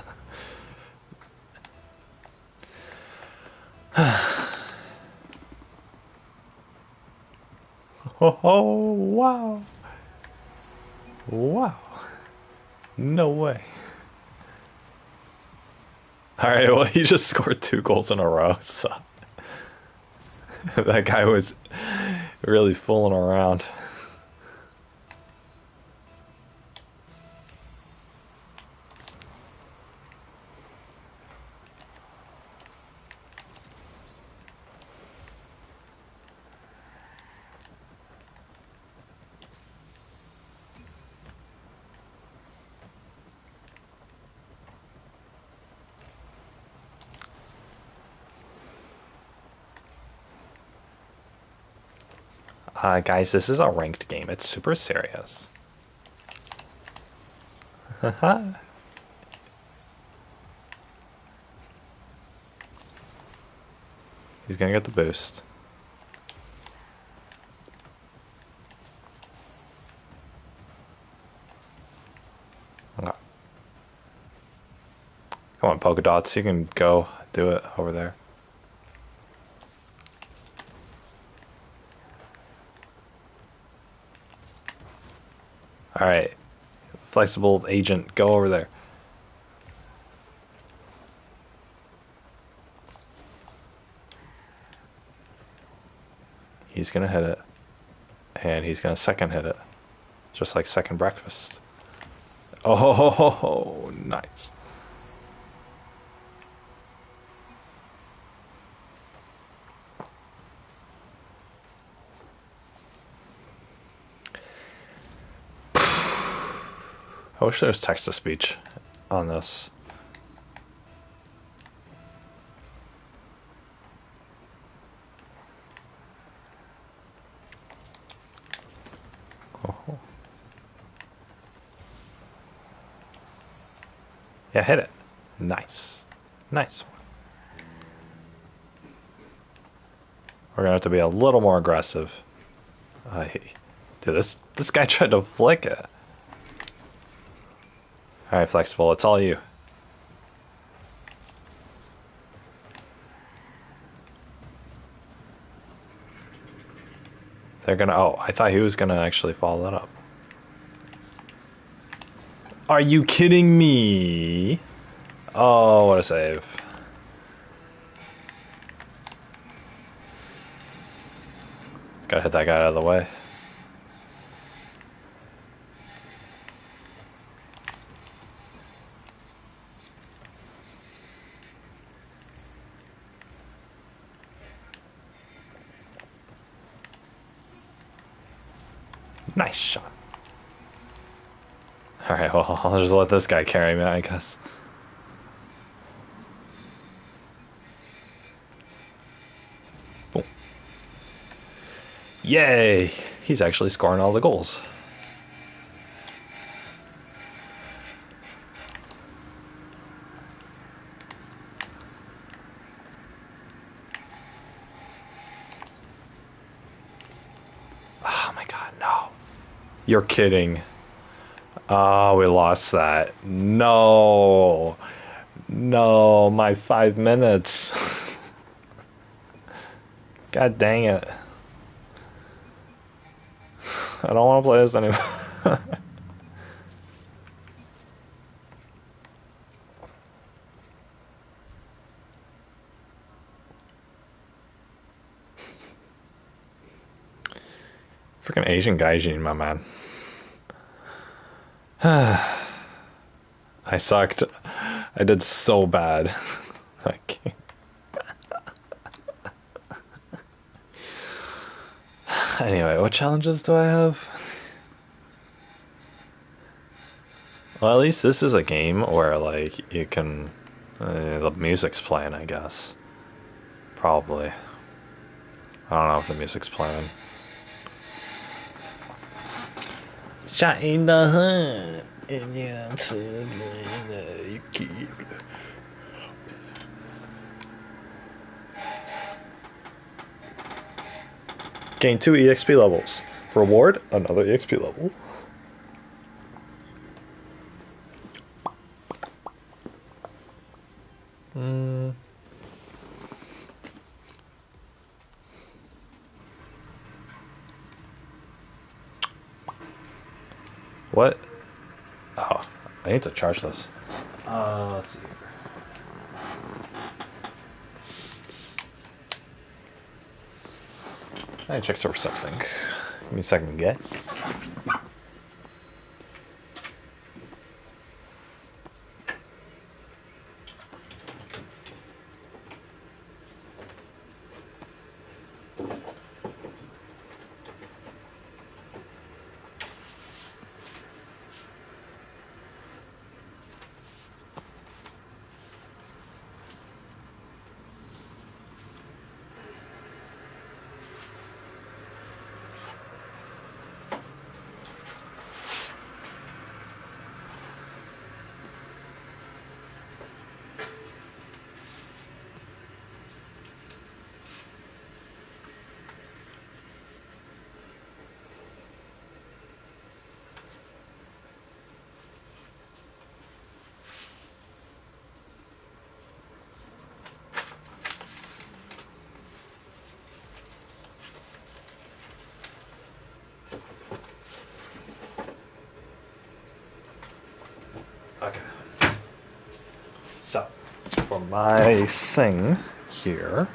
Oh, wow. Wow. No way. Alright, well, he just scored 2 goals in a row, so that guy was really fooling around. Guys, this is a ranked game. It's super serious. He's gonna get the boost. Okay. Come on, polka dots. You can go do it over there. Alright. Flexible agent, go over there. He's gonna hit it. And he's gonna second hit it. Just like second breakfast. Oh, nice. I wish there was text to speech on this. Oh. Yeah, hit it. Nice. Nice one. We're gonna have to be a little more aggressive. Dude, this guy tried to flick it. Alright, Flexible, it's all you. They're gonna... Oh, I thought he was gonna actually follow that up. Are you kidding me? Oh, what a save. Gotta hit that guy out of the way. Nice shot. Alright, well, I'll just let this guy carry me, I guess. Boom. Yay! He's actually scoring all the goals. Oh my god, no. You're kidding. Oh, we lost that. No. No, my 5 minutes. God dang it. I don't want to play this anymore. Freaking Asian Gaijin, my man. I sucked. I did so bad. Like, anyway, what challenges do I have? Well, at least this is a game where, like, you can... the music's playing, I guess. Probably. I don't know if the music's playing. Shot in the hunt. Gain 2 EXP levels. Reward, another EXP level. What? Oh, I need to charge this. Let's see. I need to check for something. Give me a second, guess. Okay. So, for my thing here.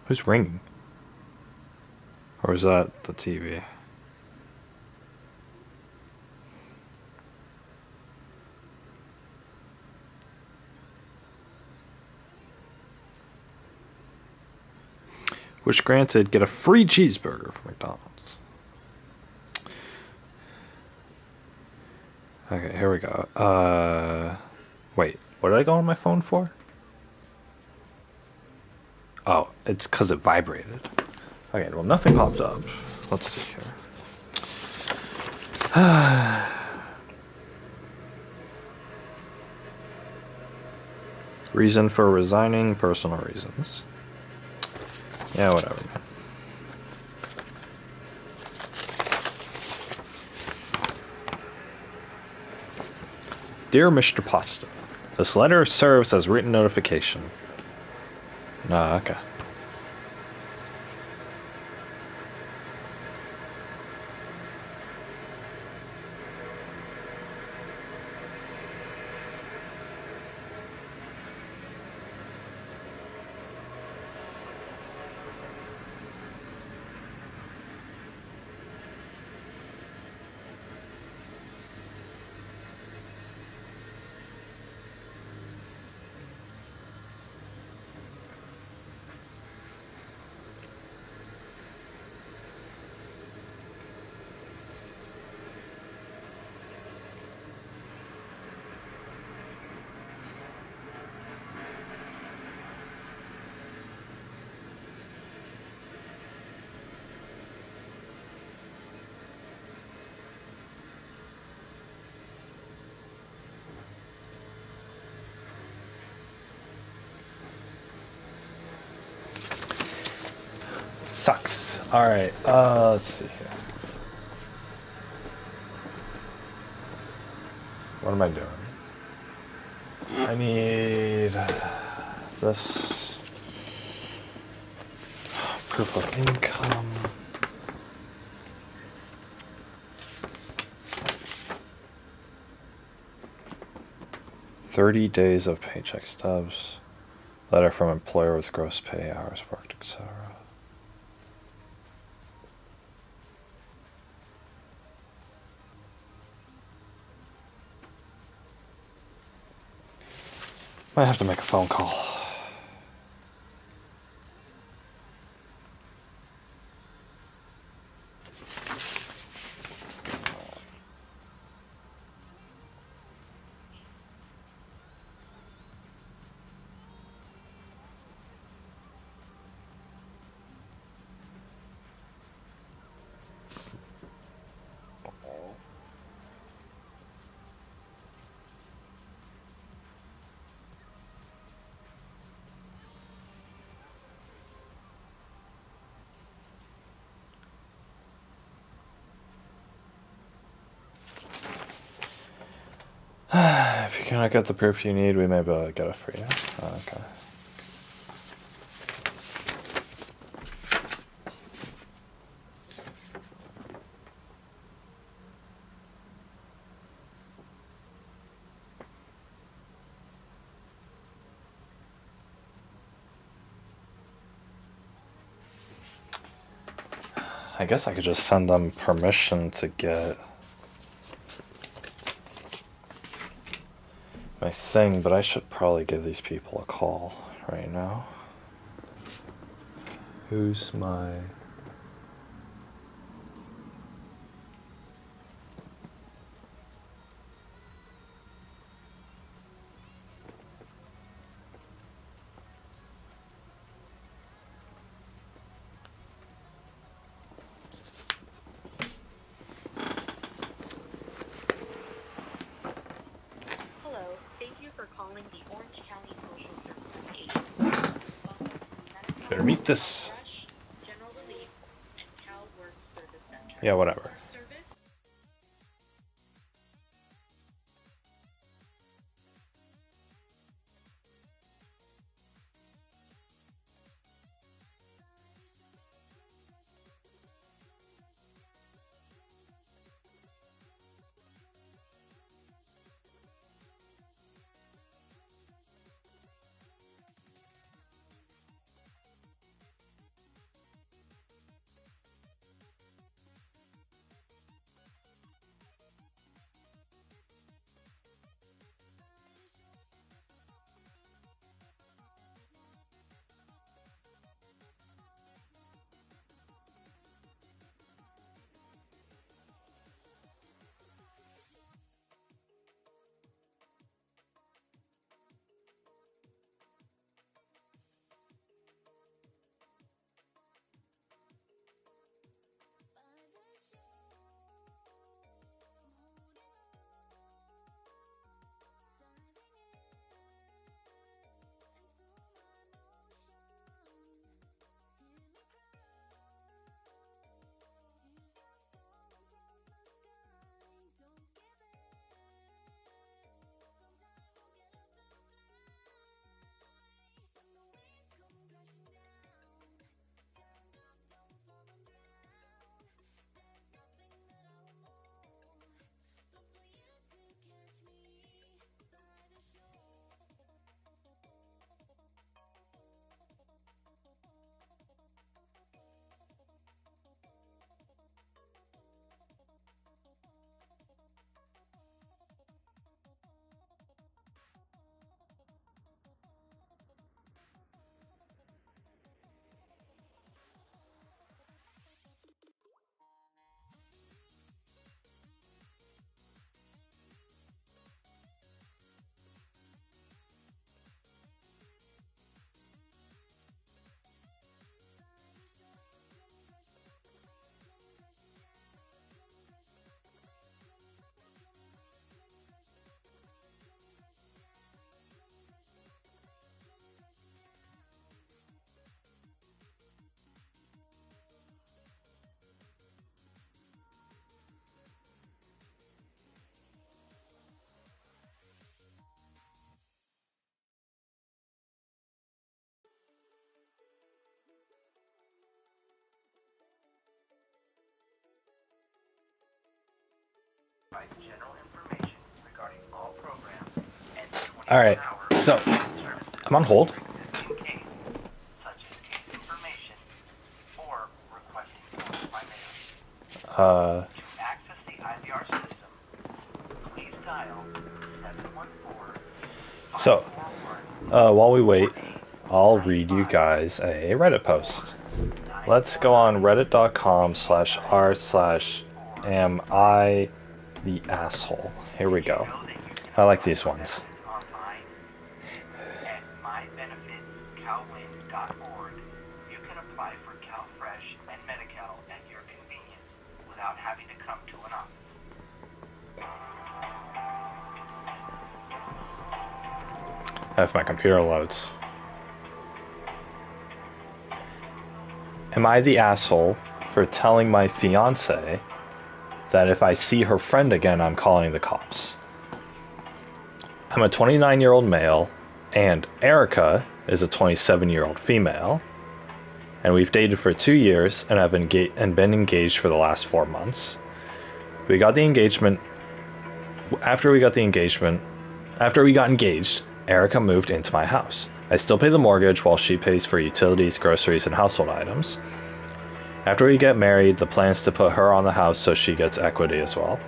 Who's ringing? Or is that the TV? Which granted, get a free cheeseburger from McDonald's. Okay, here we go. Wait, what did I go on my phone for? Oh, it's because it vibrated. Okay, well, nothing popped up. Let's see here. Reason for resigning, personal reasons. Yeah, whatever, man. Dear Mr. Pasta, this letter serves as written notification. Ah, okay. Sucks. Alright, let's see here. What am I doing? I need this proof of income. $30 days of paycheck stubs. Letter from employer with gross pay, hours worked, etc. Might have to make a phone call. can I get the proof you need? We may be able to get it for you. Oh, okay. I guess I could just send them permission to get my thing, but I should probably give these people a call right now. Who's my... Better meet this. Yeah, whatever. Alright, so I'm on hold. So, while we wait, I'll read you guys a Reddit post. Let's go on reddit.com/r/am I the asshole. Here we go. I like these ones. If my computer loads. Am I the asshole for telling my fiance that if I see her friend again, I'm calling the cops? I'm a 29-year-old male, and Erica is a 27-year-old female, and we've dated for 2 years and have been engaged for the last 4 months. We got the engagement. After we got engaged, Erica moved into my house. I still pay the mortgage while she pays for utilities, groceries, and household items. After we get married, the plan is to put her on the house so she gets equity as well.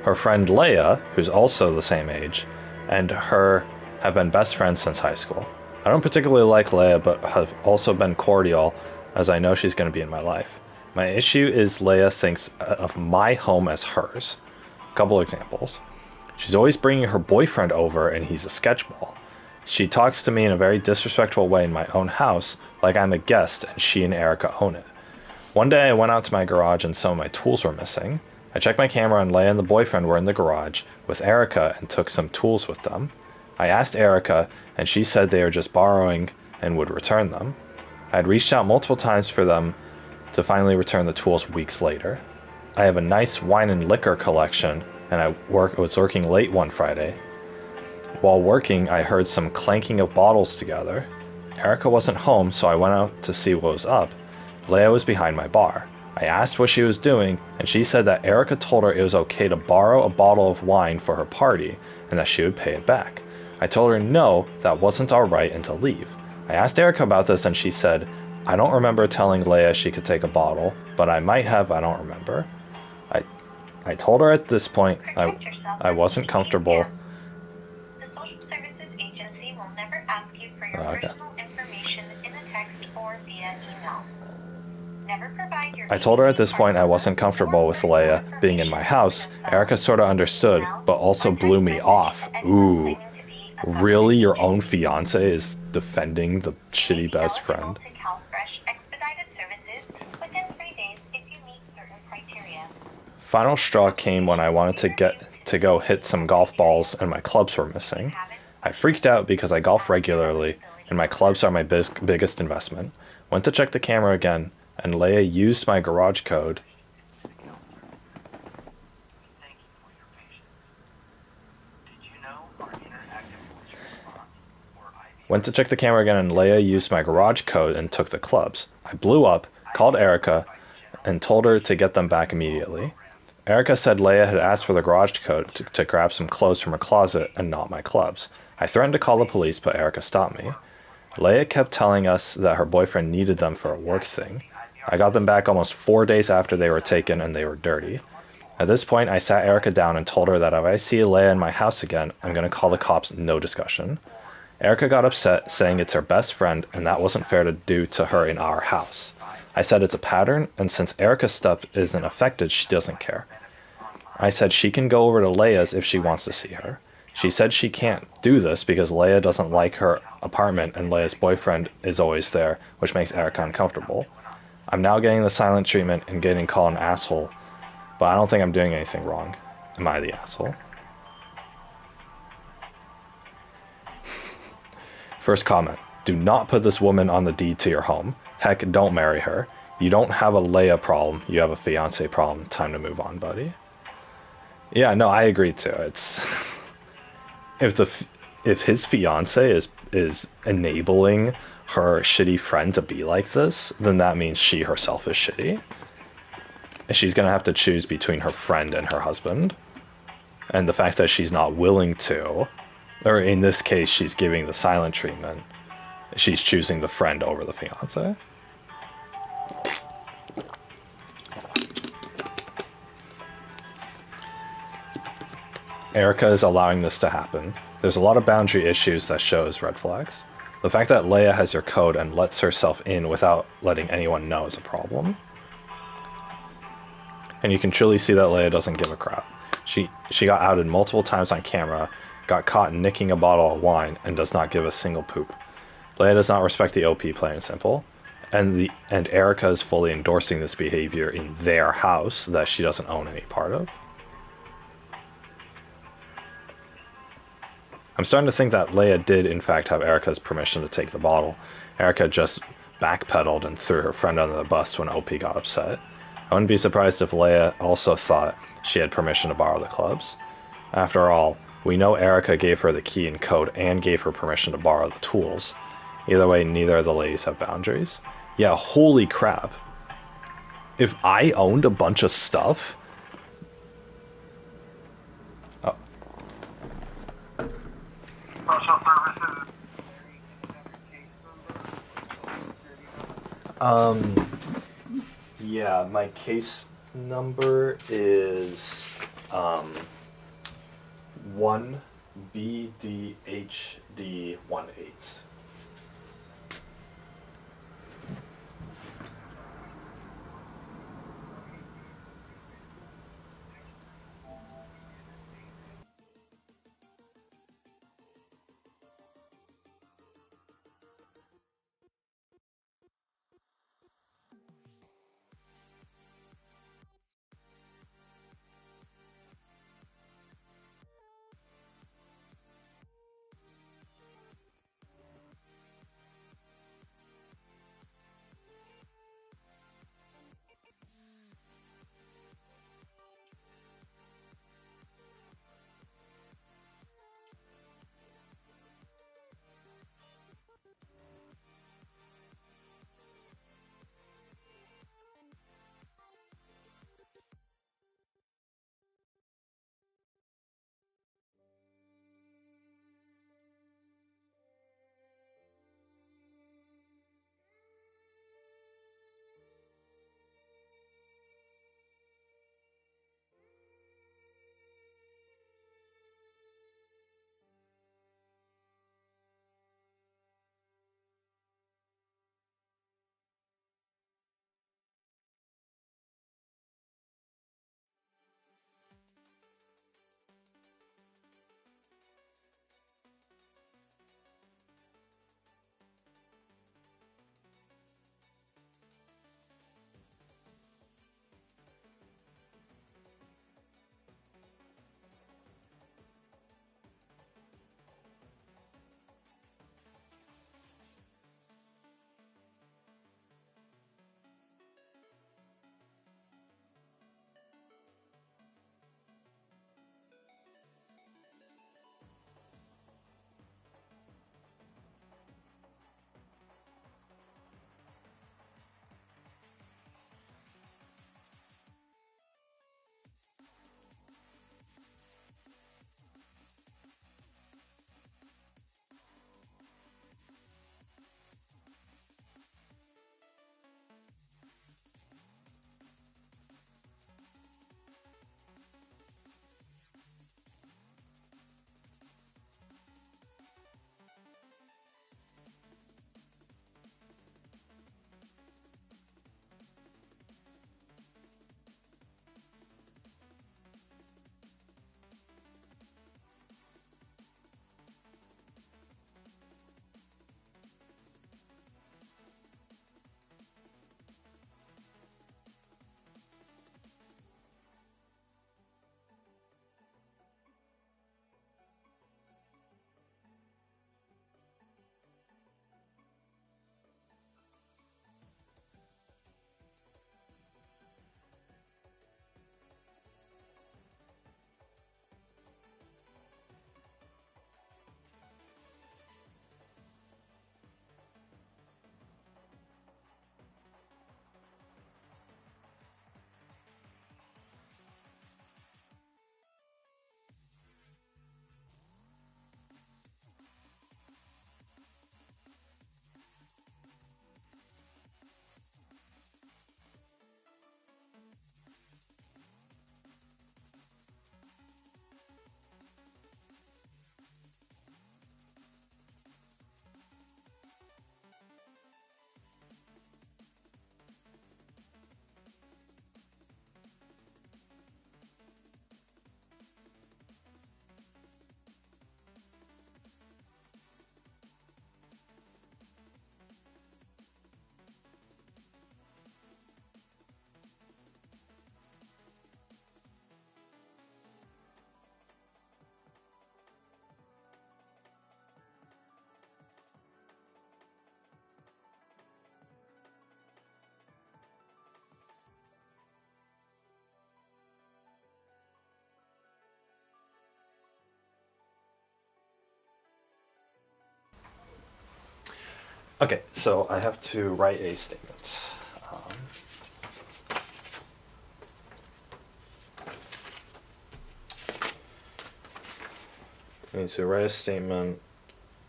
Her friend Leia, who's also the same age, and her have been best friends since high school. I don't particularly like Leia, but have also been cordial, as I know she's going to be in my life. My issue is Leia thinks of my home as hers. A couple examples. She's always bringing her boyfriend over, and he's a sketchball. She talks to me in a very disrespectful way in my own house, like I'm a guest and she and Erica own it. One day I went out to my garage and some of my tools were missing. I checked my camera and Leia and the boyfriend were in the garage with Erica and took some tools with them. I asked Erica, and she said they were just borrowing and would return them. I had reached out multiple times for them to finally return the tools weeks later. I have a nice wine and liquor collection, and I was working late one Friday. While working, I heard some clanking of bottles together. Erica wasn't home, so I went out to see what was up. Leia was behind my bar. I asked what she was doing, and she said that Erica told her it was okay to borrow a bottle of wine for her party, and that she would pay it back. I told her no, that wasn't alright, and to leave. I asked Erica about this, and she said, I don't remember telling Leia she could take a bottle, but I might have, I don't remember. I told her at this point I wasn't comfortable. The Social Services Agency will never ask you for your personal information in a text or via email. Never provide your. I told her at this point I wasn't comfortable with Leia being in my house. Erica sort of understood, but also blew me off. Ooh, really? Your own fiance is defending the shitty best friend? Final straw came when I wanted to go hit some golf balls and my clubs were missing. I freaked out because I golf regularly and my clubs are my biggest investment. Went to check the camera again, and Leia used my garage code. Went to check the camera again, and Leia used my garage code and took the clubs. I blew up, called Erica, and told her to get them back immediately. Erica said Leia had asked for the garage code to grab some clothes from her closet and not my clubs. I threatened to call the police, but Erica stopped me. Leia kept telling us that her boyfriend needed them for a work thing. I got them back almost 4 days after they were taken, and they were dirty. At this point, I sat Erica down and told her that if I see Leia in my house again, I'm going to call the cops, no discussion. Erica got upset, saying it's her best friend, and that wasn't fair to do to her in our house. I said it's a pattern, and since Erica's stuff isn't affected, she doesn't care. I said she can go over to Leia's if she wants to see her. She said she can't do this because Leia doesn't like her apartment and Leia's boyfriend is always there, which makes Erica uncomfortable. I'm now getting the silent treatment and getting called an asshole, but I don't think I'm doing anything wrong. Am I the asshole? First comment. Do not put this woman on the deed to your home. Heck, don't marry her. You don't have a Leia problem, you have a fiance problem. Time to move on, buddy. Yeah, no, I agree too. It's if his fiance is enabling her shitty friend to be like this, then that means she herself is shitty. And she's gonna have to choose between her friend and her husband. And the fact that she's not willing to, or in this case, she's giving the silent treatment, she's choosing the friend over the fiance. Erica is allowing this to happen. There's a lot of boundary issues that shows red flags. The fact that Leia has your code and lets herself in without letting anyone know is a problem. And you can truly see that Leia doesn't give a crap. She got outed multiple times on camera, got caught nicking a bottle of wine, and does not give a single poop. Leia does not respect the OP, plain and simple. And Erica is fully endorsing this behavior in their house that she doesn't own any part of. I'm starting to think that Leia did in fact have Erica's permission to take the bottle. Erica just backpedaled and threw her friend under the bus when OP got upset. I wouldn't be surprised if Leia also thought she had permission to borrow the clubs. After all, We know Erica gave her the key and code and gave her permission to borrow the tools. Either way, neither of the ladies have boundaries. Yeah, holy crap. If I owned a bunch of stuff... Oh. Special services. Yeah, my case number is 1BDHD18. Okay, so I have to write a statement. I need to write a statement,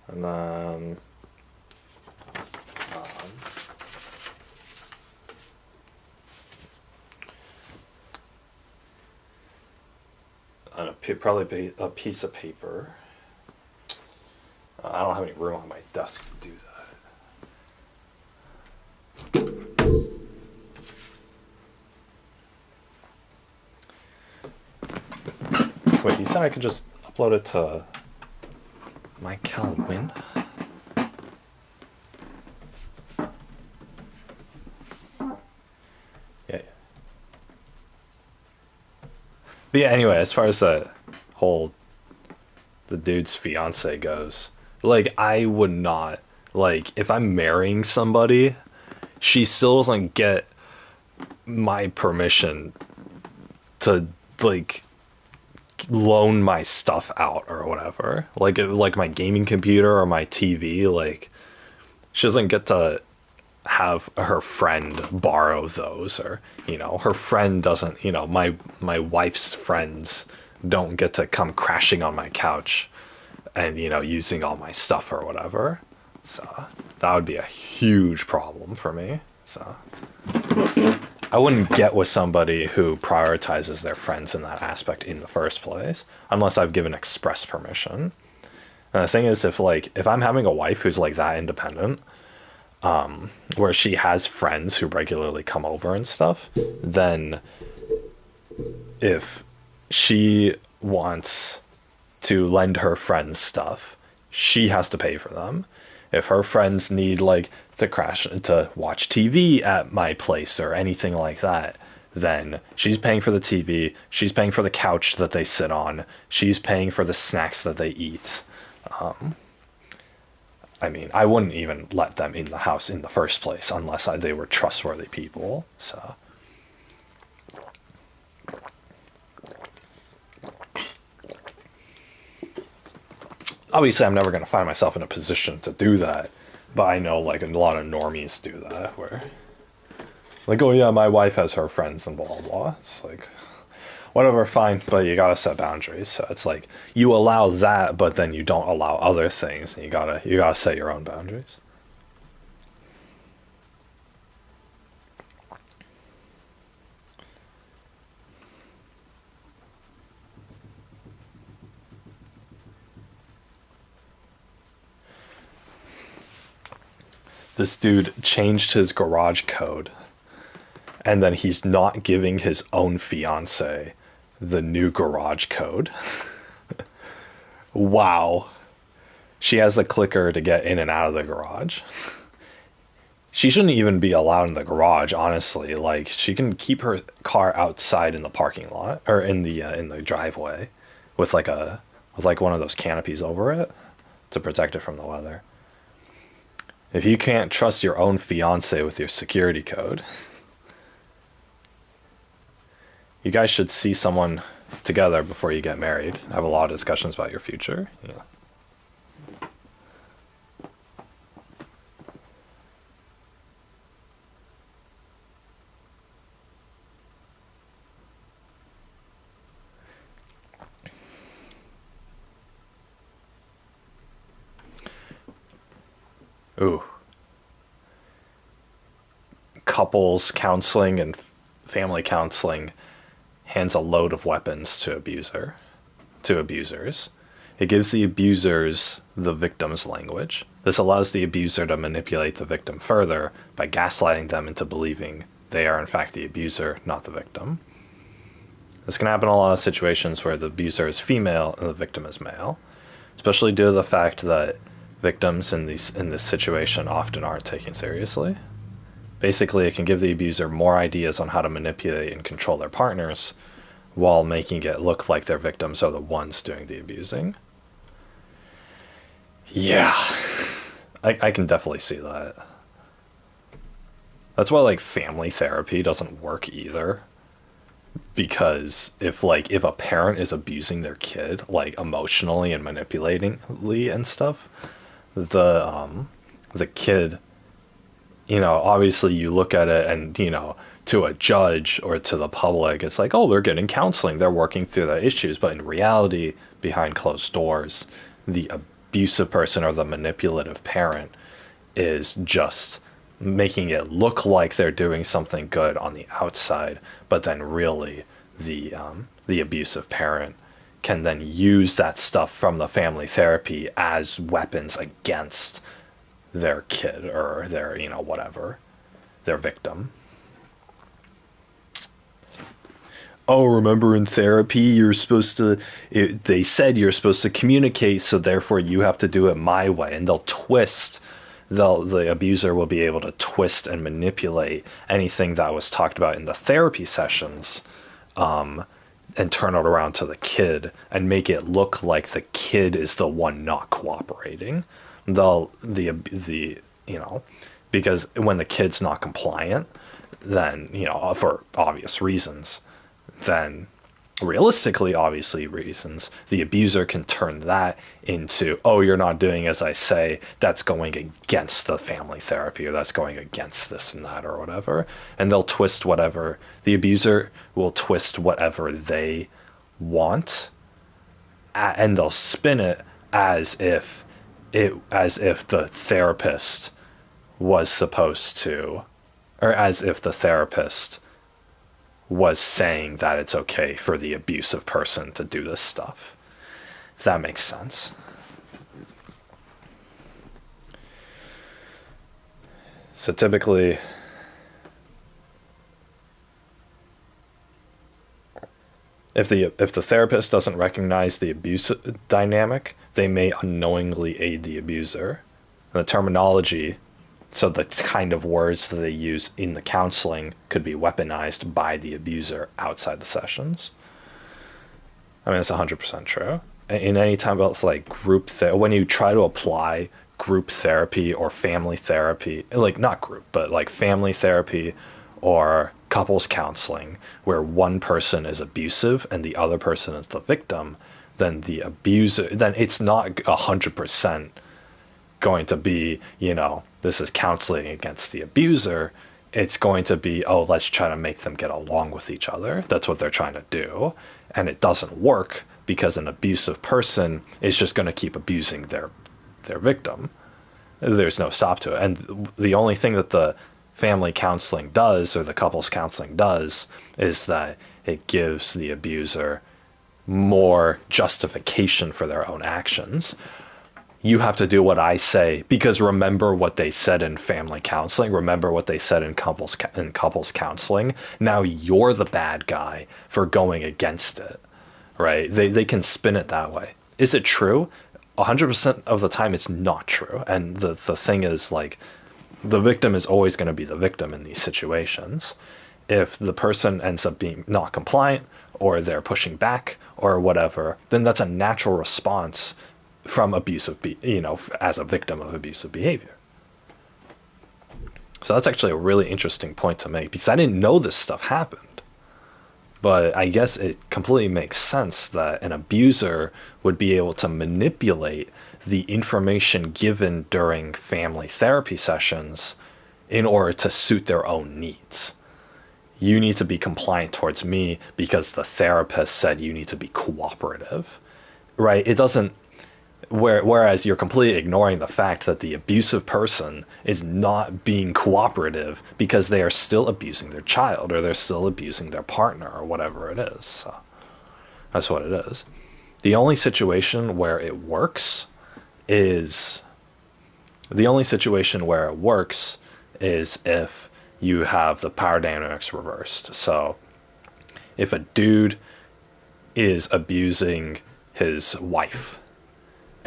and then probably a piece of paper. I don't have any room on my desk to do that. Wait, you said I could just upload it to my Calwin? Yeah. But yeah, anyway, as far as the dude's fiance goes, like, I would not, like, if I'm marrying somebody, she still doesn't get my permission to, like, loan my stuff out or whatever. Like my gaming computer or my TV, like, she doesn't get to have her friend borrow those, or her friend doesn't, my wife's friends don't get to come crashing on my couch and using all my stuff or whatever. So that would be a huge problem for me. So I wouldn't get with somebody who prioritizes their friends in that aspect in the first place unless I've given express permission. And the thing is, if I'm having a wife who's like that independent, where she has friends who regularly come over and stuff, then if she wants to lend her friends stuff, she has to pay for them. If her friends need, like, to watch TV at my place or anything like that, then she's paying for the TV, she's paying for the couch that they sit on, she's paying for the snacks that they eat. I mean, I wouldn't even let them in the house in the first place unless they were trustworthy people. So obviously, I'm never going to find myself in a position to do that, but I know, like, a lot of normies do that, where, like, oh yeah, my wife has her friends and blah blah blah. It's like, whatever, fine, but you gotta set boundaries. So it's like, you allow that, but then you don't allow other things, and you gotta set your own boundaries. This dude changed his garage code, and then he's not giving his own fiance the new garage code. Wow. She has a clicker to get in and out of the garage. She shouldn't even be allowed in the garage, honestly. Like, she can keep her car outside in the parking lot or in the driveway with like one of those canopies over it to protect it from the weather. If you can't trust your own fiance with your security code, you guys should see someone together before you get married. Have a lot of discussions about your future. Yeah. Ooh. Couples counseling and family counseling hands a load of weapons to abusers. It gives the abusers the victim's language. This allows the abuser to manipulate the victim further by gaslighting them into believing they are in fact the abuser, not the victim. This can happen in a lot of situations where the abuser is female and the victim is male, especially due to the fact that victims in this situation often aren't taken seriously. Basically, it can give the abuser more ideas on how to manipulate and control their partners while making it look like their victims are the ones doing the abusing. Yeah, I can definitely see that. That's why, like, family therapy doesn't work either. Because if a parent is abusing their kid, like, emotionally and manipulatingly and stuff, the the kid, obviously you look at it and, to a judge or to the public, it's like, oh, they're getting counseling, they're working through the issues. But in reality, behind closed doors, the abusive person or the manipulative parent is just making it look like they're doing something good on the outside, but then really the abusive parent can then use that stuff from the family therapy as weapons against their kid or their, whatever, their victim. Oh, remember in therapy, they said you're supposed to communicate, so therefore you have to do it my way. And the abuser will be able to twist and manipulate anything that was talked about in the therapy sessions, and turn it around to the kid and make it look like the kid is the one not cooperating. Because when the kid's not compliant, then, for obvious reasons, then realistically, obviously reasons, the abuser can turn that into, oh, you're not doing as I say, that's going against the family therapy, or that's going against this and that or whatever. And they'll twist whatever, the abuser will twist whatever they want, and they'll spin it as if the therapist was supposed to, or as if the therapist was saying that it's okay for the abusive person to do this stuff. If that makes sense. So typically, if the therapist doesn't recognize the abuse dynamic, they may unknowingly aid the abuser. And the terminology, so the kind of words that they use in the counseling, could be weaponized by the abuser outside the sessions. I mean, it's 100% true. In any time about like when you try to apply group therapy or family therapy, like not group, but like family therapy or couples counseling, where one person is abusive and the other person is the victim, then it's not 100% going to be, this is counseling against the abuser. It's going to be, oh, let's try to make them get along with each other. That's what they're trying to do. And it doesn't work because an abusive person is just going to keep abusing their victim. There's no stop to it. And the only thing that the family counseling does, or the couples counseling does, is that it gives the abuser more justification for their own actions. You have to do what I say, because remember what they said in family counseling, remember what they said in couples counseling. Now you're the bad guy for going against it, right? They can spin it that way. Is it true? 100% of the time it's not true. And the thing is, like, the victim is always going to be the victim in these situations. If the person ends up being not compliant, or they're pushing back or whatever, then that's a natural response from as a victim of abusive behavior. So that's actually a really interesting point to make, because I didn't know this stuff happened. But I guess it completely makes sense that an abuser would be able to manipulate the information given during family therapy sessions in order to suit their own needs. You need to be compliant towards me because the therapist said you need to be cooperative, right? It doesn't, whereas you're completely ignoring the fact that the abusive person is not being cooperative because they are still abusing their child, or they're still abusing their partner, or whatever it is. So that's what it is. The only situation where it works is if you have the power dynamics reversed. So if a dude is abusing his wife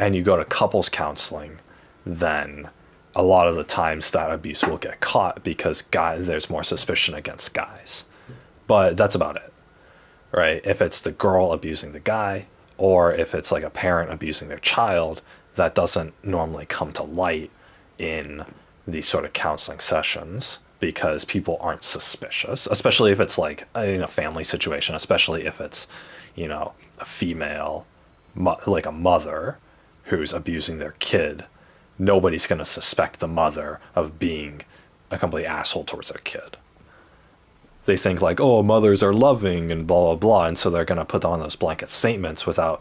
and you go to couples counseling, then a lot of the times that abuse will get caught because there's more suspicion against guys. But that's about it, right? If it's the girl abusing the guy, or if it's like a parent abusing their child, that doesn't normally come to light in these sort of counseling sessions, because people aren't suspicious, especially if it's like in a family situation, especially if it's, a female, like a mother who's abusing their kid. nobody's going to suspect the mother of being a complete asshole towards their kid. They think like, oh, mothers are loving and blah blah blah, and so they're going to put on those blanket statements without,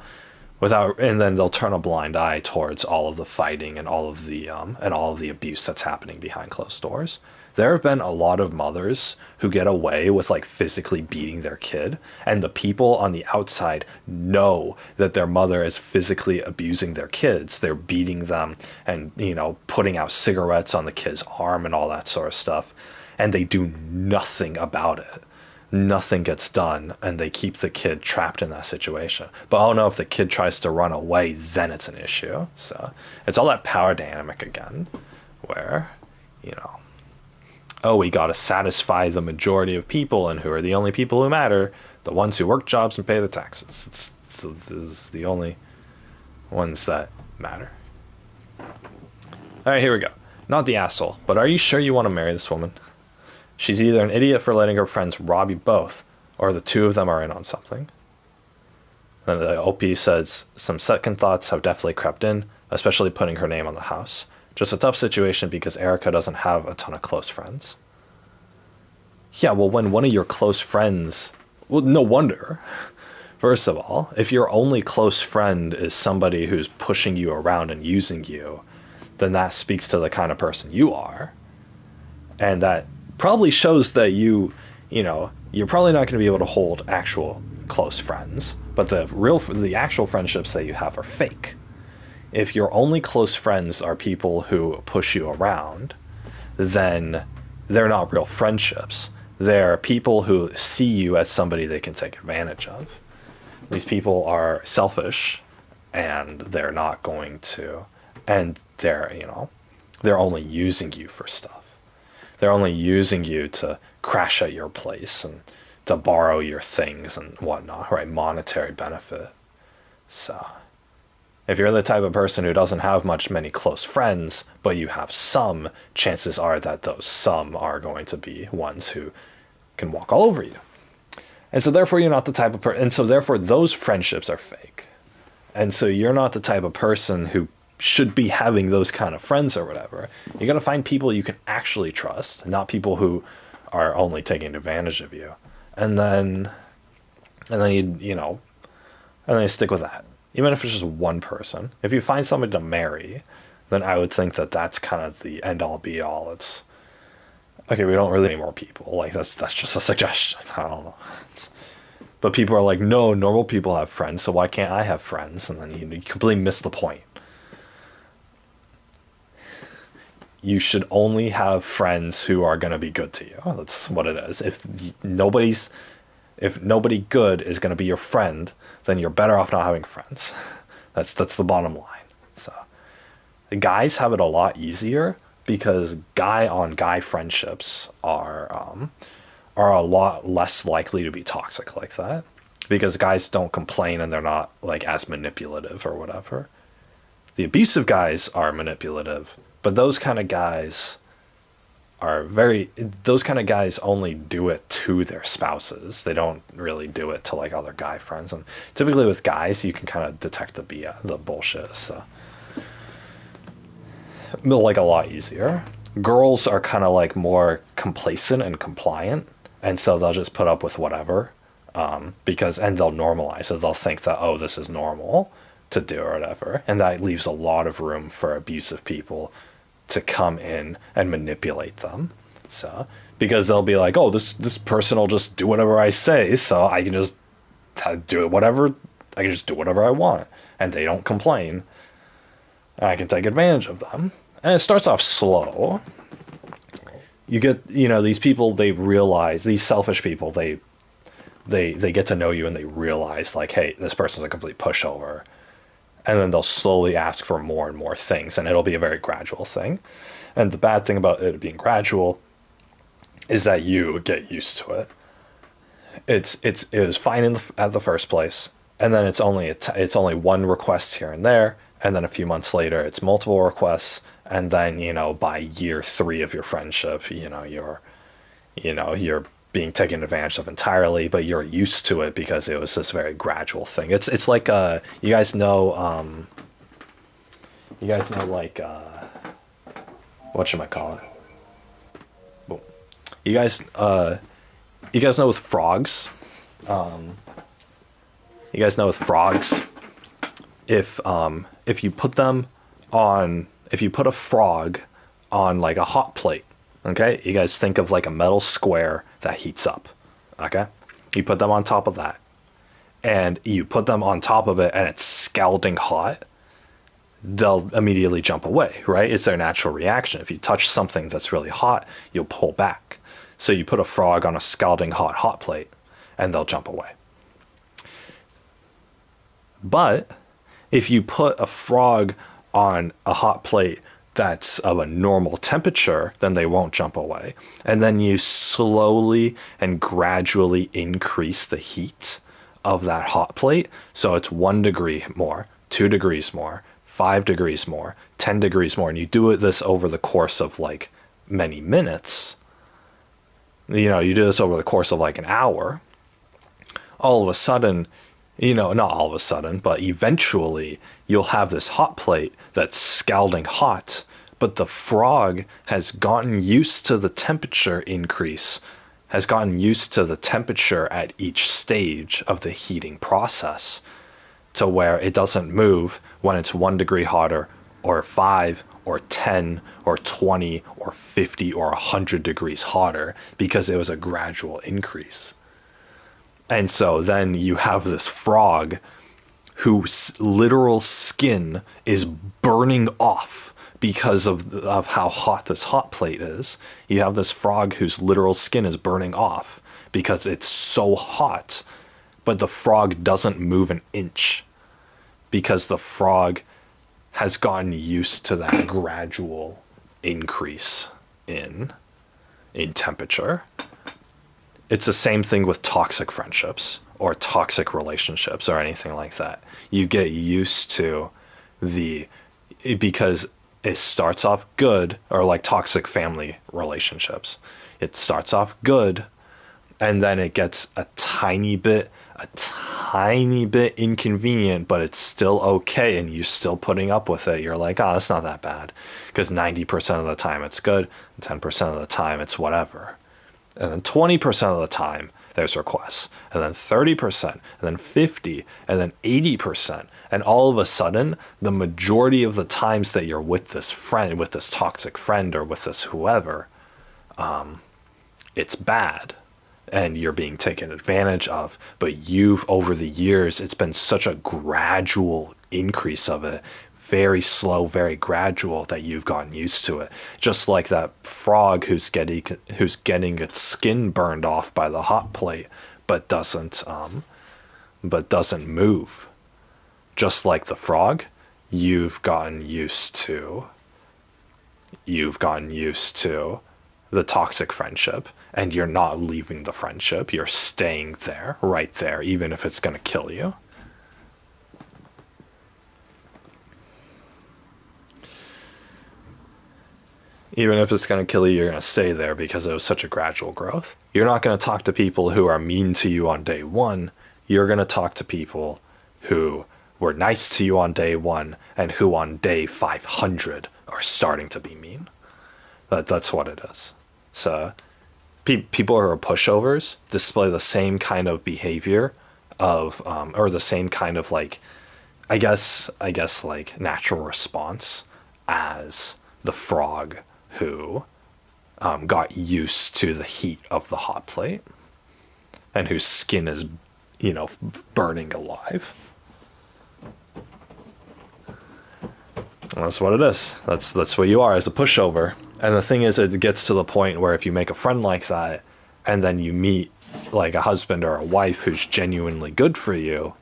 and then they'll turn a blind eye towards all of the fighting and all of the abuse that's happening behind closed doors. There have been a lot of mothers who get away with like physically beating their kid, and the people on the outside know that their mother is physically abusing their kids. They're beating them and, putting out cigarettes on the kid's arm and all that sort of stuff, and they do nothing about it. Nothing gets done, and they keep the kid trapped in that situation. But I don't know, if the kid tries to run away, then it's an issue. So it's all that power dynamic again, where, oh, we got to satisfy the majority of people, and who are the only people who matter? The ones who work jobs and pay the taxes. It's the only ones that matter. All right, here we go. Not the asshole, but are you sure you want to marry this woman? She's either an idiot for letting her friends rob you both, or the two of them are in on something. Then the OP says, some second thoughts have definitely crept in, especially putting her name on the house. Just a tough situation because Erica doesn't have a ton of close friends. Yeah, well, when one of your close friends... Well, no wonder. First of all, if your only close friend is somebody who's pushing you around and using you, then that speaks to the kind of person you are. And that probably shows that you're probably not going to be able to hold actual close friends, but the actual friendships that you have are fake. If your only close friends are people who push you around, then they're not real friendships. They're people who see you as somebody they can take advantage of. These people are selfish, and they're not going to, and they're only using you for stuff. They're only using you to crash at your place and to borrow your things and whatnot, right? Monetary benefit. So, if you're the type of person who doesn't have many close friends, but you have some, chances are that those some are going to be ones who can walk all over you. And so therefore you're not the type of person, and so therefore those friendships are fake. And so you're not the type of person who should be having those kind of friends or whatever. You got to find people you can actually trust, not people who are only taking advantage of you. And then you stick with that. Even if it's just one person. If you find somebody to marry, then I would think that that's kind of the end all be all. It's okay, we don't really need more people. Like that's just a suggestion. I don't know. But people are like, no, normal people have friends, so why can't I have friends? And then you completely miss the point. You should only have friends who are going to be good to you. That's what it is. If nobody good is going to be your friend, then you're better off not having friends. That's the bottom line. So, the guys have it a lot easier because guy-on-guy friendships are a lot less likely to be toxic like that, because guys don't complain and they're not like as manipulative or whatever. The abusive guys are manipulative, but those kind of guys only do it to their spouses. They don't really do it to like other guy friends. And typically with guys, you can kind of detect the bullshit. So, like a lot easier. Girls are kind of like more complacent and compliant, and so they'll just put up with whatever, and they'll normalize it. They'll think that, oh, this is normal to do or whatever, and that leaves a lot of room for abusive people to come in and manipulate them. So, because they'll be like, oh, this person will just do whatever I say, so I can just do whatever I want, and they don't complain, and I can take advantage of them. And it starts off slow. You get, these people, they realize, these selfish people, they get to know you and they realize like, hey, this person's a complete pushover. And then they'll slowly ask for more and more things, and it'll be a very gradual thing. And the bad thing about it being gradual is that you get used to it. It was fine at the first place, and then it's only one request here and there, and then a few months later it's multiple requests, and then by year 3 of your friendship, you're being taken advantage of entirely, but you're used to it because it was this very gradual thing. It's like you guys know You guys know, like, whatchamacallit? Boom. You guys know with frogs, you guys know with frogs, if you put them on, if you put a frog on like a hot plate, okay? You guys think of like a metal square that heats up, okay? You put them on top of that, and you put them on top of it, and it's scalding hot. They'll immediately jump away, right? It's their natural reaction. If you touch something that's really hot, you'll pull back. So you put a frog on a scalding hot plate, and they'll jump away. But if you put a frog on a hot plate that's of a normal temperature, then they won't jump away. And then you slowly and gradually increase the heat of that hot plate. So it's 1 degree more, 2 degrees more, 5 degrees more, 10 degrees more. And you do this over the course of like many minutes. You know, you do this over the course of like an hour. All of a sudden, you know, not all of a sudden, but eventually you'll have this hot plate that's scalding hot, but the frog has gotten used to the temperature increase, has gotten used to the temperature at each stage of the heating process, to where it doesn't move when it's 1 degree hotter, or 5, or 10, or 20, or 50, or 100 degrees hotter, because it was a gradual increase. And so then you have this frog whose literal skin is burning off because of how hot this hot plate is. You have this frog whose literal skin is burning off because it's so hot, but the frog doesn't move an inch because the frog has gotten used to that gradual increase in temperature. It's the same thing with toxic friendships or toxic relationships or anything like that. You get used to because it starts off good, or like toxic family relationships. It starts off good, and then it gets a tiny bit inconvenient, but it's still okay, and you're still putting up with it. You're like, oh, that's not that bad, because 90% of the time it's good, and 10% of the time it's whatever. And then 20% of the time there's requests, and then 30%, and then 50%, and then 80%. And all of a sudden, the majority of the times that you're with this friend, with this toxic friend, or with this whoever, it's bad. And you're being taken advantage of. But over the years, it's been such a gradual increase of it. Very slow, very gradual, that you've gotten used to it. Just like that frog who's getting its skin burned off by the hot plate, but doesn't move. Just like the frog, you've gotten used to the toxic friendship, and you're not leaving the friendship. You're staying there, right there, even if it's going to kill you. Even if it's going to kill you, you're going to stay there because it was such a gradual growth. You're not going to talk to people who are mean to you on day one. You're going to talk to people who were nice to you on day one and who on day 500 are starting to be mean. That's what it is. So people who are pushovers display the same kind of behavior or the same kind of like, I guess like natural response as the frog who got used to the heat of the hot plate and whose skin is, burning alive. And that's what it is. That's what you are as a pushover. And the thing is, it gets to the point where if you make a friend like that, and then you meet like a husband or a wife who's genuinely good for you,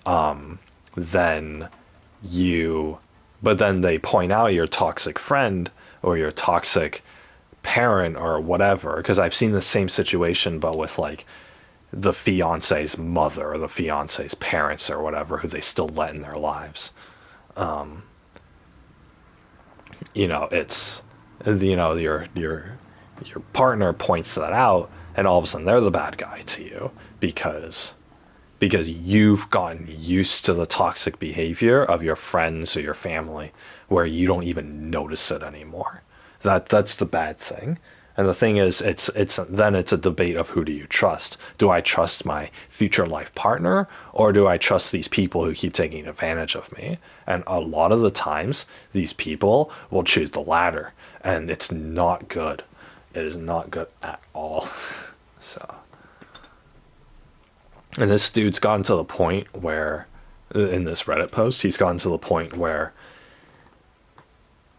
then they point out your toxic friend or your toxic parent or whatever. Because I've seen the same situation, but with like the fiance's mother or the fiance's parents or whatever, who they still let in their lives. It's, your partner points that out, and all of a sudden they're the bad guy to you because because you've gotten used to the toxic behavior of your friends or your family where you don't even notice it anymore. That's the bad thing. And the thing is, it's a debate of who do you trust? Do I trust my future life partner, or do I trust these people who keep taking advantage of me? And a lot of the times, these people will choose the latter, and it's not good. It is not good at all. So, and this dude's gotten to the point where, in this Reddit post, he's gotten to the point where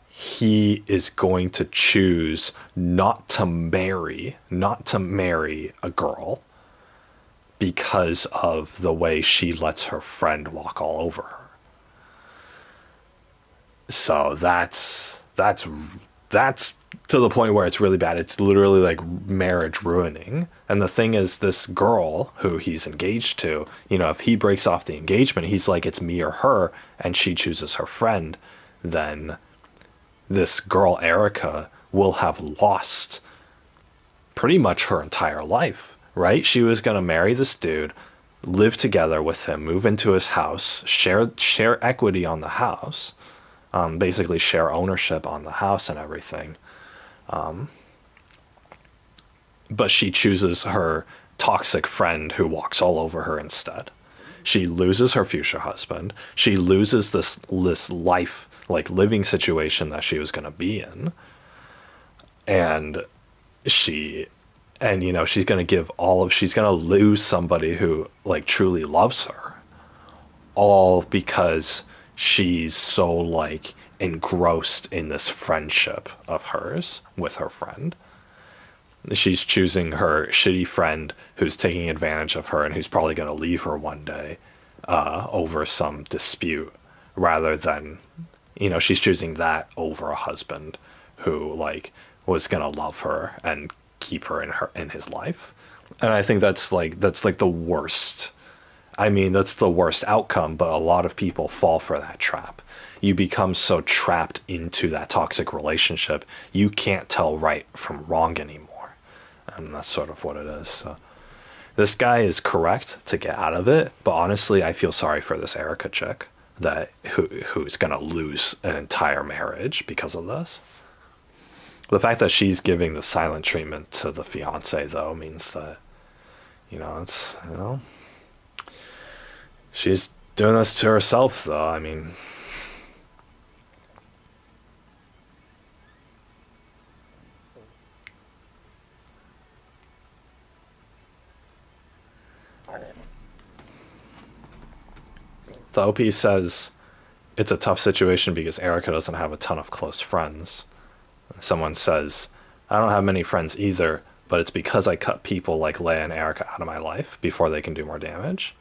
he is going to choose not to marry a girl because of the way she lets her friend walk all over her. So that's to the point where it's really bad. It's literally like marriage ruining. And the thing is, this girl who he's engaged to, if he breaks off the engagement, he's like, it's me or her, and she chooses her friend, then this girl, Erica, will have lost pretty much her entire life, right? She was going to marry this dude, live together with him, move into his house, share equity on the house, basically share ownership on the house and everything. But she chooses her toxic friend who walks all over her instead. She loses her future husband. She loses this life, like living situation that she was going to be in. And she's going to she's going to lose somebody who like truly loves her, all because she's so like engrossed in this friendship of hers with her friend. She's choosing her shitty friend who's taking advantage of her and who's probably going to leave her one day over some dispute, rather than, she's choosing that over a husband who like was going to love her and keep her in his life. And I think that's like the worst. I mean, that's the worst outcome, but a lot of people fall for that trap. You become so trapped into that toxic relationship, you can't tell right from wrong anymore. And that's sort of what it is. So this guy is correct to get out of it, but honestly, I feel sorry for this Erica chick who's gonna lose an entire marriage because of this. The fact that she's giving the silent treatment to the fiance, though, means that she's doing this to herself, though. I mean, the OP says it's a tough situation because Erica doesn't have a ton of close friends. Someone says, I don't have many friends either, but it's because I cut people like Leia and Erica out of my life before they can do more damage.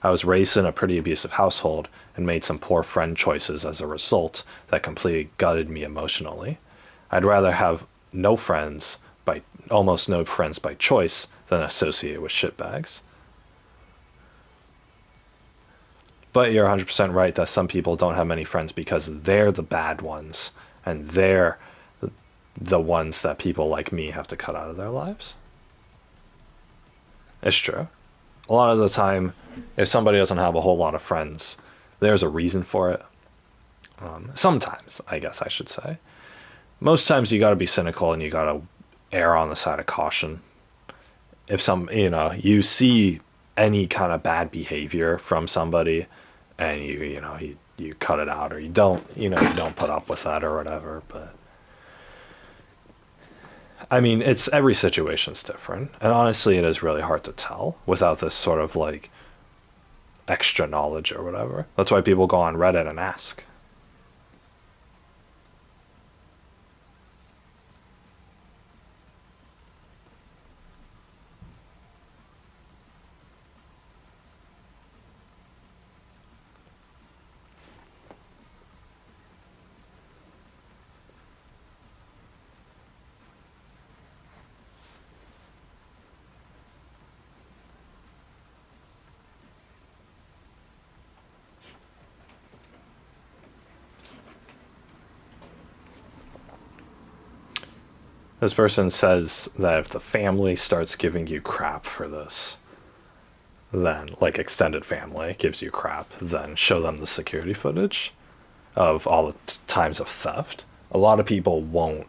I was raised in a pretty abusive household and made some poor friend choices as a result that completely gutted me emotionally. I'd rather have almost no friends by choice than associate with shitbags. But you're 100% right that some people don't have many friends because they're the bad ones, and they're the ones that people like me have to cut out of their lives. It's true. A lot of the time, if somebody doesn't have a whole lot of friends, there's a reason for it. Sometimes, I guess I should say. Most times you gotta be cynical and you gotta err on the side of caution. If you see any kind of bad behavior from somebody, and you cut it out, or you don't put up with that or whatever. But I mean, every situation's different, and honestly, it is really hard to tell without this sort of like extra knowledge or whatever. That's why people go on Reddit and ask. This person says that if the family starts giving you crap for this, then like extended family gives you crap, then show them the security footage of all the times of theft. A lot of people won't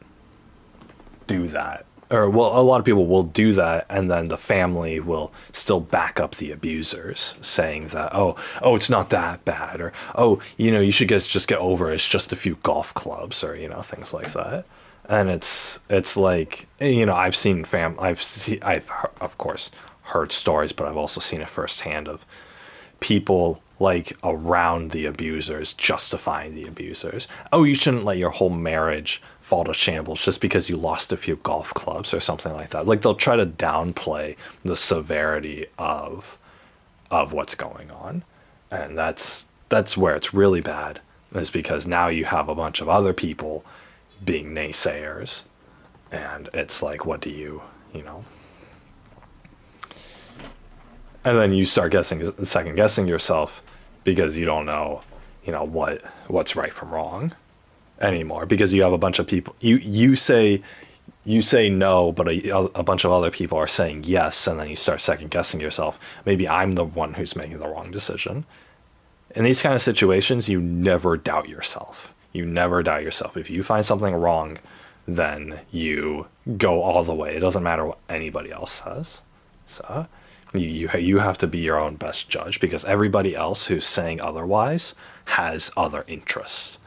do that. Or, well, a lot of people will do that, and then the family will still back up the abusers, saying that, it's not that bad, or, you should just get over it. It's just a few golf clubs, or, things like that. And it's like, I've of course heard stories, but I've also seen it firsthand of people like around the abusers justifying the abusers. Oh, you shouldn't let your whole marriage fall to shambles just because you lost a few golf clubs or something like that. Like they'll try to downplay the severity of what's going on. And that's where it's really bad, is because now you have a bunch of other people being naysayers, and it's like, what do you know? And then you start second guessing yourself, because you don't know, what's right from wrong anymore, because you have a bunch of people, you say no, but a bunch of other people are saying yes, and then you start second guessing yourself. Maybe I'm the one who's making the wrong decision. In these kind of situations, you never doubt yourself. You never doubt yourself. If you find something wrong, then you go all the way. It doesn't matter what anybody else says. So you have to be your own best judge, because everybody else who's saying otherwise has other interests.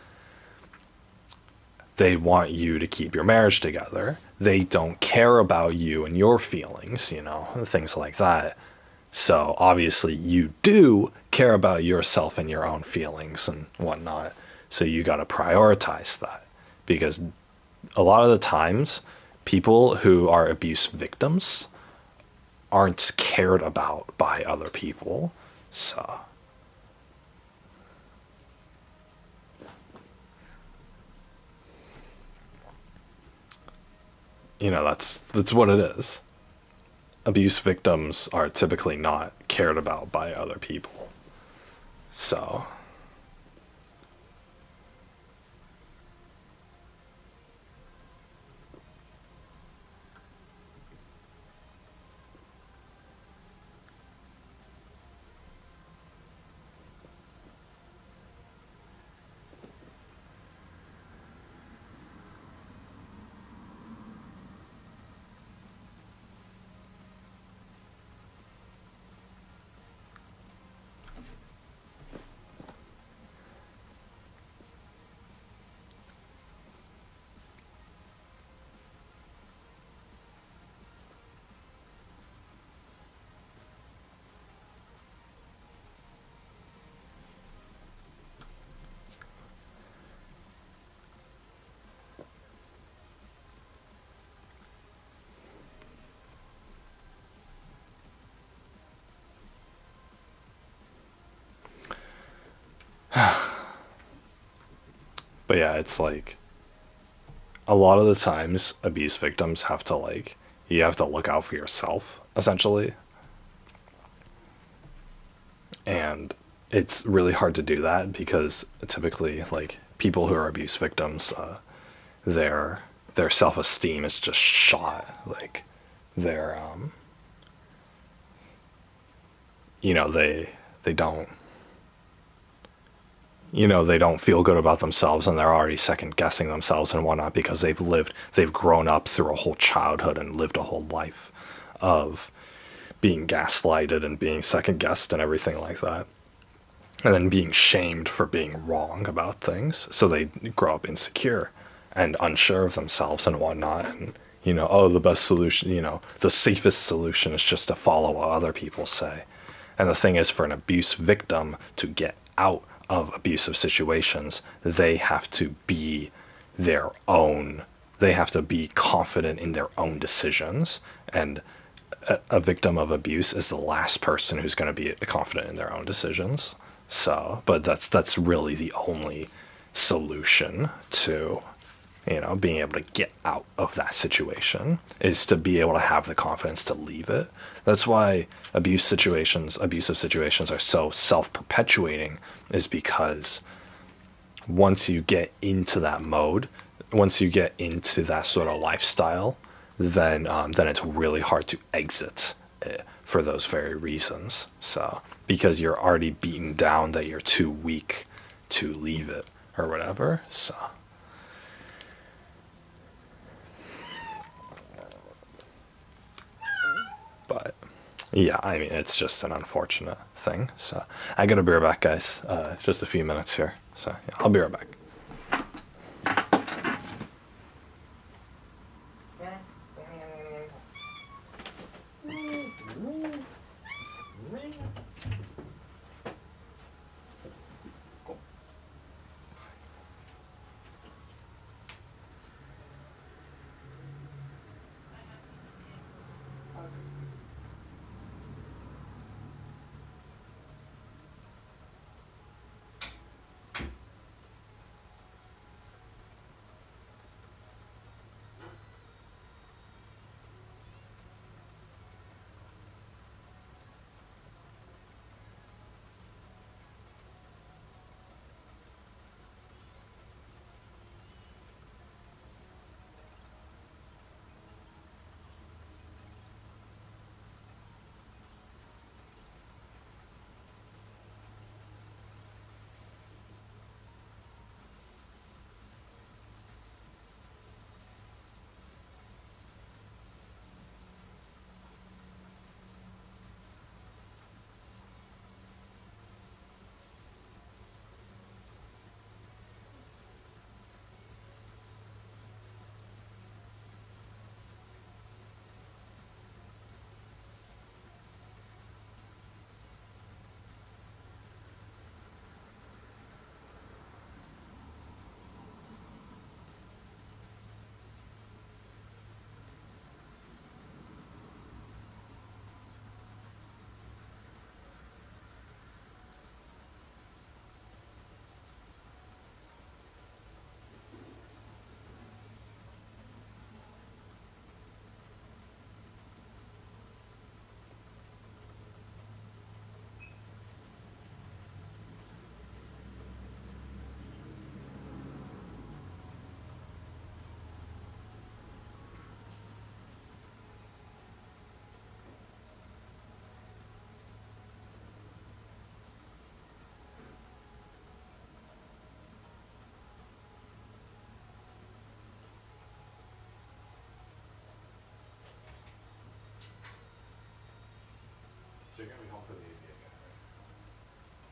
They want you to keep your marriage together. They don't care about you and your feelings, things like that. So obviously you do care about yourself and your own feelings and whatnot. So you got to prioritize that, because a lot of the times people who are abuse victims aren't cared about by other people. So that's what it is. Abuse victims are typically not cared about by other people. So but yeah, it's like a lot of the times abuse victims have to you have to look out for yourself, essentially. And it's really hard to do that, because typically people who are abuse victims, their self-esteem is just shot. Like they're they don't they don't feel good about themselves, and they're already second guessing themselves and whatnot, because they've grown up through a whole childhood and lived a whole life of being gaslighted and being second guessed and everything like that. And then being shamed for being wrong about things. So they grow up insecure and unsure of themselves and whatnot. And, the best solution, the safest solution is just to follow what other people say. And the thing is, for an abuse victim to get out of abusive situations, they have to be they have to be confident in their own decisions. And a victim of abuse is the last person who's going to be confident in their own decisions. So, but that's really the only solution to, being able to get out of that situation, is to be able to have the confidence to leave it. That's why abusive situations are so self-perpetuating, is because once you get into that mode, once you get into that sort of lifestyle, then it's really hard to exit for those very reasons. So, because you're already beaten down that you're too weak to leave it or whatever. So, but yeah, I mean, it's just an unfortunate thing. So, I gotta be right back, guys. Just a few minutes here. So, yeah, I'll be right back. So you're gonna be home for the ABA guy, right?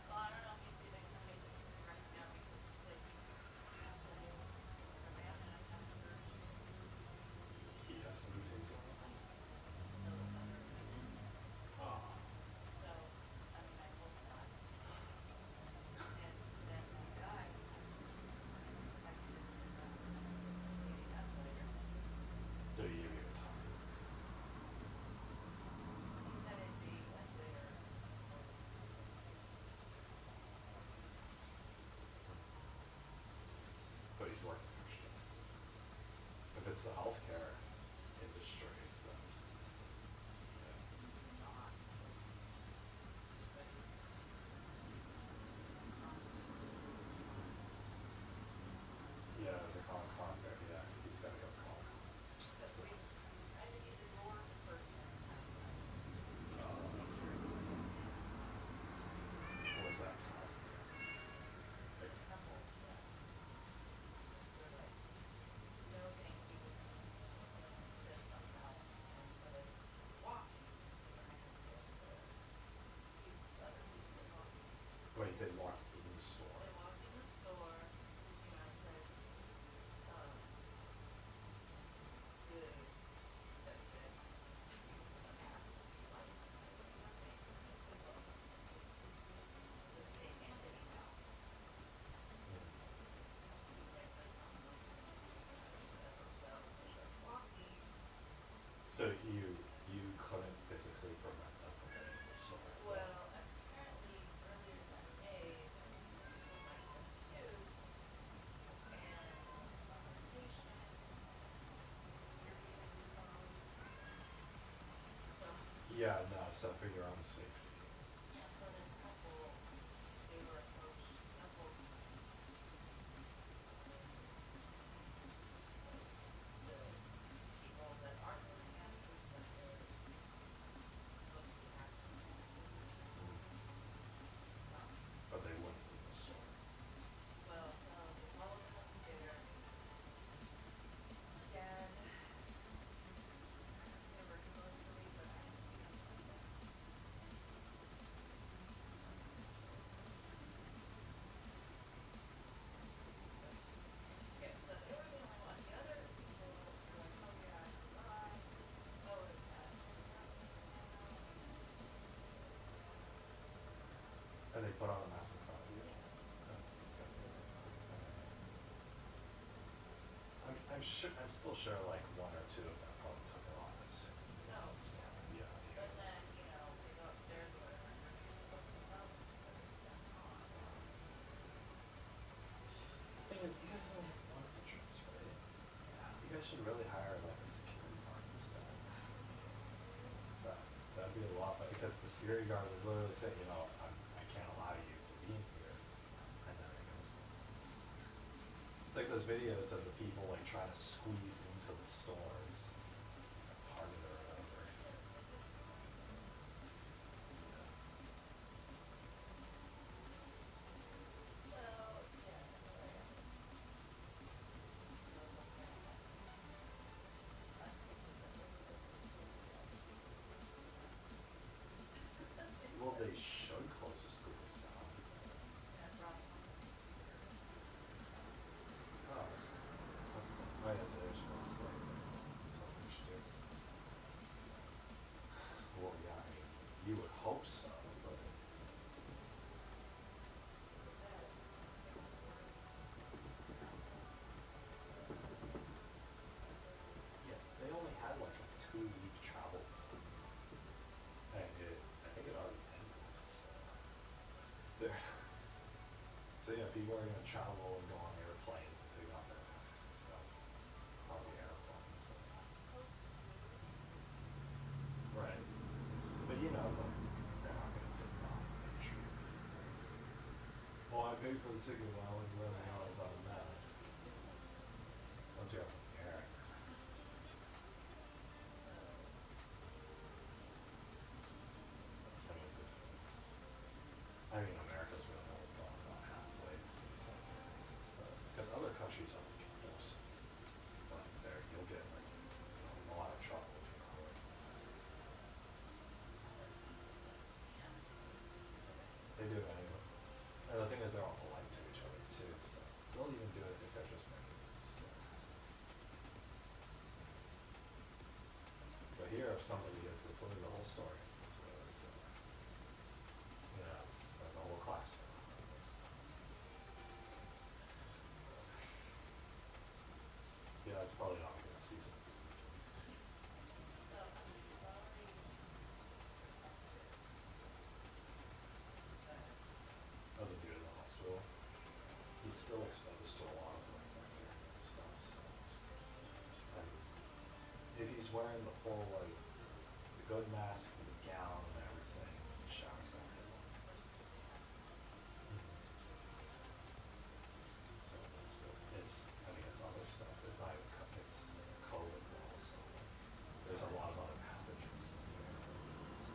Well, I don't know if he's even coming right now because, like, yesterday the mailman I have for He has to do things on that? those other women. Oh. So, I mean, I hope not. And then my guy texted meeting up later. Did he give you a time? He said it'd be like later in the morning. But he's working extra. If it's the healthcare industry, then yeah. He's not, but he's constantly Yeah, they're calling Cloudberry. Yeah, he's got to go call. because So, we tried to get the door person in and hasn't done it. uh, Make sure he cleans the damn what was that time? Like, couple, yeah. We're like, no, thank you. And then he said something about, but if you're walking, you're gonna have to get the other people to walk you. wait, they walk in the store? They walk in the store, you know, I said, um, do they, does it use the app to be like a bank? And they said, well, it's the same entity now. He's like, but not most entities, so as they're walking, So you couldn't physically prevent them from getting in the store. well, apparently earlier that day, people might have too, and if I'm a patient, you're using your phone, so, Yeah, no. So for your own safety. yeah, so this couple, they were approached several times like the people that aren't wearing masks, but they're supposed to I'm still sure like one or two of them probably took it off as soon as they Oh, installed yeah. it. Yeah, yeah. But then, they go upstairs or whatever, and they're being so themselves because it's their car. The thing is, you guys only have one entrance, right? Yeah. You guys should really hire like a security guard instead. That that'd be a lot better because the security guard would literally say, I can't allow you to be in here, and then it goes. It's like those videos of the people like trying to squeeze into the stores, like Target or whatever. Yeah. Well, yeah, in a way, I mean, it feels like they don't have any practices that really go to Christianity. Well, they should close the schools down. And drop them off at the theater and stuff. Oh, that's cool. Oh yeah, today's Wednesday. That's what we should do. Well, yeah, I mean, you would hope so, but Too bad, because my kids are worried. yeah, they only had like a 2-week travel ban, and I think it already ended. So there, so yeah, people are gonna travel and go on airplanes and take off their masks and stuff. Probably airplanes. Supposed to. Right. But like, they're not gonna dip out and make sure people. Oh, I paid for the ticket. Why would you let me Right. out without a mask? Once you're up in the air. So, That makes it. I mean, America's really only gone about halfway with these like mandates and stuff. Because other countries are like enforcing it. Like there, you'll get like, a lot of trouble if you're not wearing a mask or anything like that. So man. they do it anyway. And the thing is, they're all polite to each other too. So they'll even do it if they're just making a silly mistake. But here, if somebody gets to put the whole story into it, so it's like the whole classroom. Yeah, it's probably not a good season. So, I mean, he's already infected. But, Oh, the dude in the hospital. He's still exposed to a lot of like bacteria and stuff. So, and if he's wearing the full like the good mask, the gown, and everything, he showers that good one. Mm-hmm. So that's good. It's other stuff. It's not even it's COVID though. So like, there's a lot of other pathogens in the air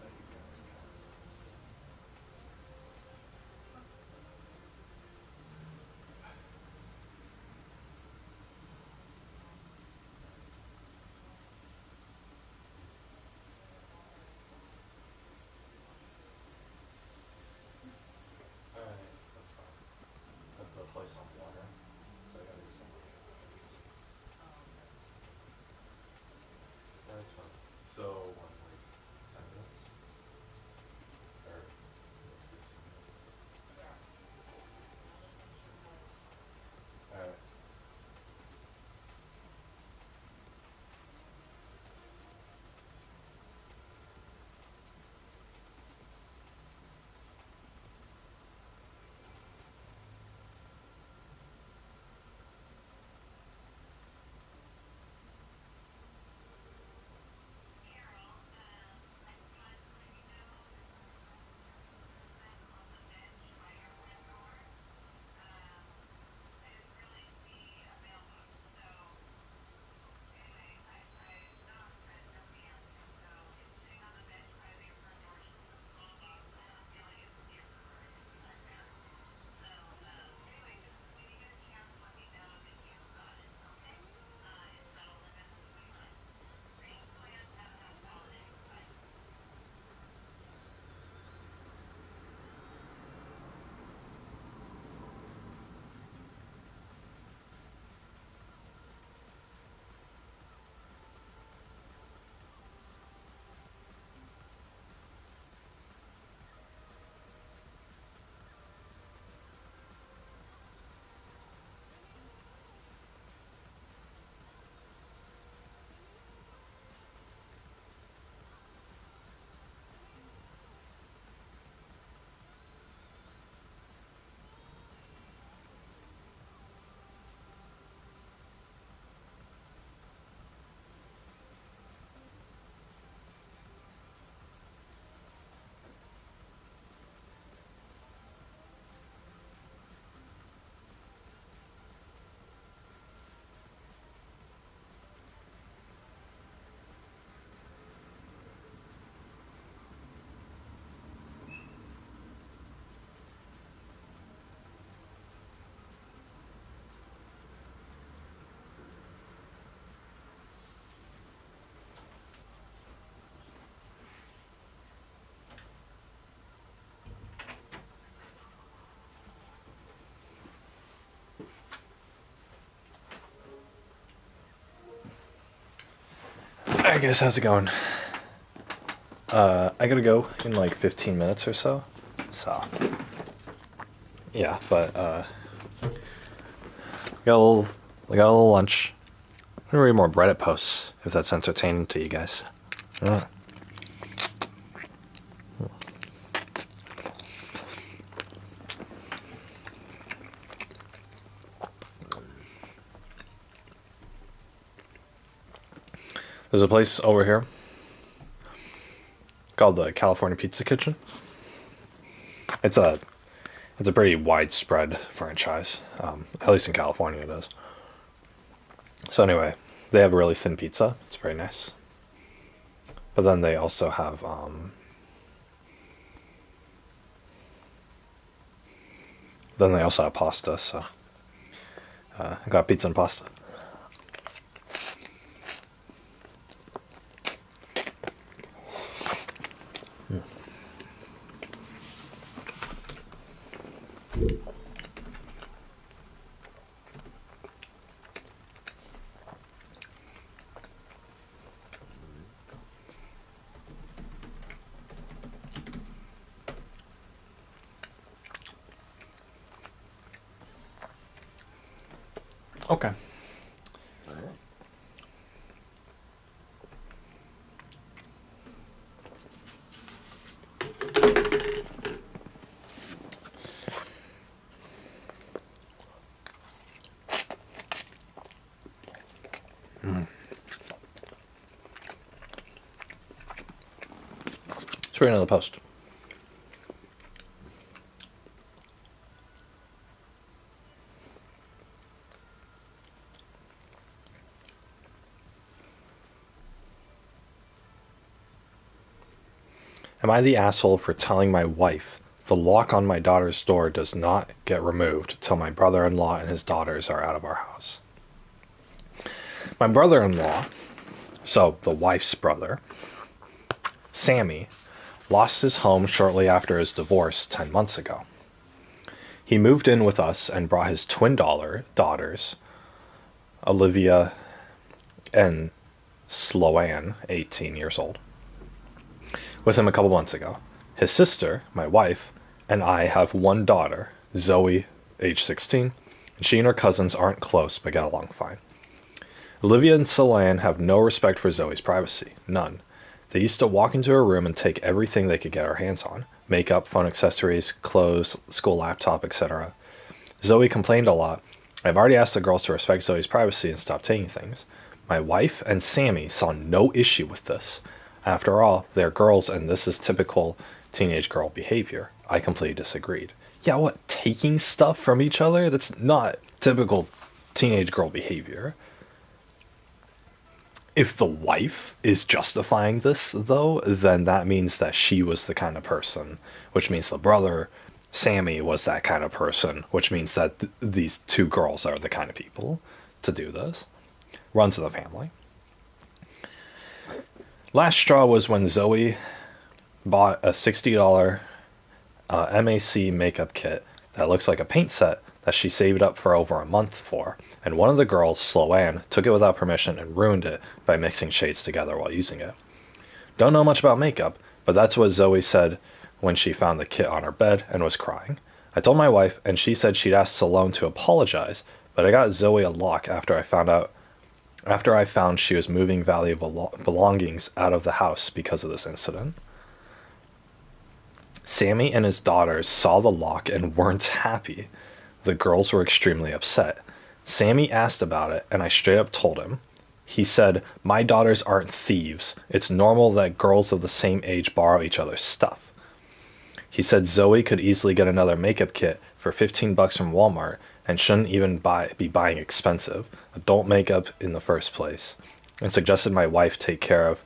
that you get like cancer and stuff. Alright guys, how's it going? I gotta go in like 15 minutes or so. So yeah, but I got a little lunch. I'm gonna read more Reddit posts if that's entertaining to you guys. Yeah. There's a place over here called the California Pizza Kitchen. It's a pretty widespread franchise, at least in California it is. So anyway, they have a really thin pizza. It's very nice. But then they also have pasta. So I got pizza and pasta. Okay. Let's read another post. Am I the asshole for telling my wife the lock on my daughter's door does not get removed till my brother-in-law and his daughters are out of our house? My brother-in-law, so the wife's brother, Sammy, lost his home shortly after his divorce 10 months ago. He moved in with us and brought his twin daughters, Olivia and Sloane, 18 years old, with him a couple months ago. His sister, my wife, and I have one daughter, Zoe, age 16, and she and her cousins aren't close but get along fine. Olivia and Sloane have no respect for Zoe's privacy. None. They used to walk into her room and take everything they could get their hands on. Makeup, phone accessories, clothes, school laptop, etc. Zoe complained a lot. I've already asked the girls to respect Zoe's privacy and stop taking things. My wife and Sammy saw no issue with this. After all, they're girls and this is typical teenage girl behavior. I completely disagreed. Yeah, what? Taking stuff from each other? That's not typical teenage girl behavior. If the wife is justifying this, though, then that means that she was the kind of person, which means the brother, Sammy, was that kind of person, which means that these two girls are the kind of people to do this. Runs in the family. Last straw was when Zoe bought a $60 MAC makeup kit that looks like a paint set that she saved up for over a month for, and one of the girls, Sloane, took it without permission and ruined it by mixing shades together while using it. Don't know much about makeup, but that's what Zoe said when she found the kit on her bed and was crying. I told my wife, and she said she'd asked Sloane to apologize, but I got Zoe a lock after I found she was moving valuable belongings out of the house because of this incident. Sammy and his daughters saw the lock and weren't happy. The girls were extremely upset. Sammy asked about it, and I straight up told him. He said, my daughters aren't thieves. It's normal that girls of the same age borrow each other's stuff. He said Zoe could easily get another makeup kit for $15 from Walmart and shouldn't even be buying expensive adult makeup in the first place, and suggested my wife take care of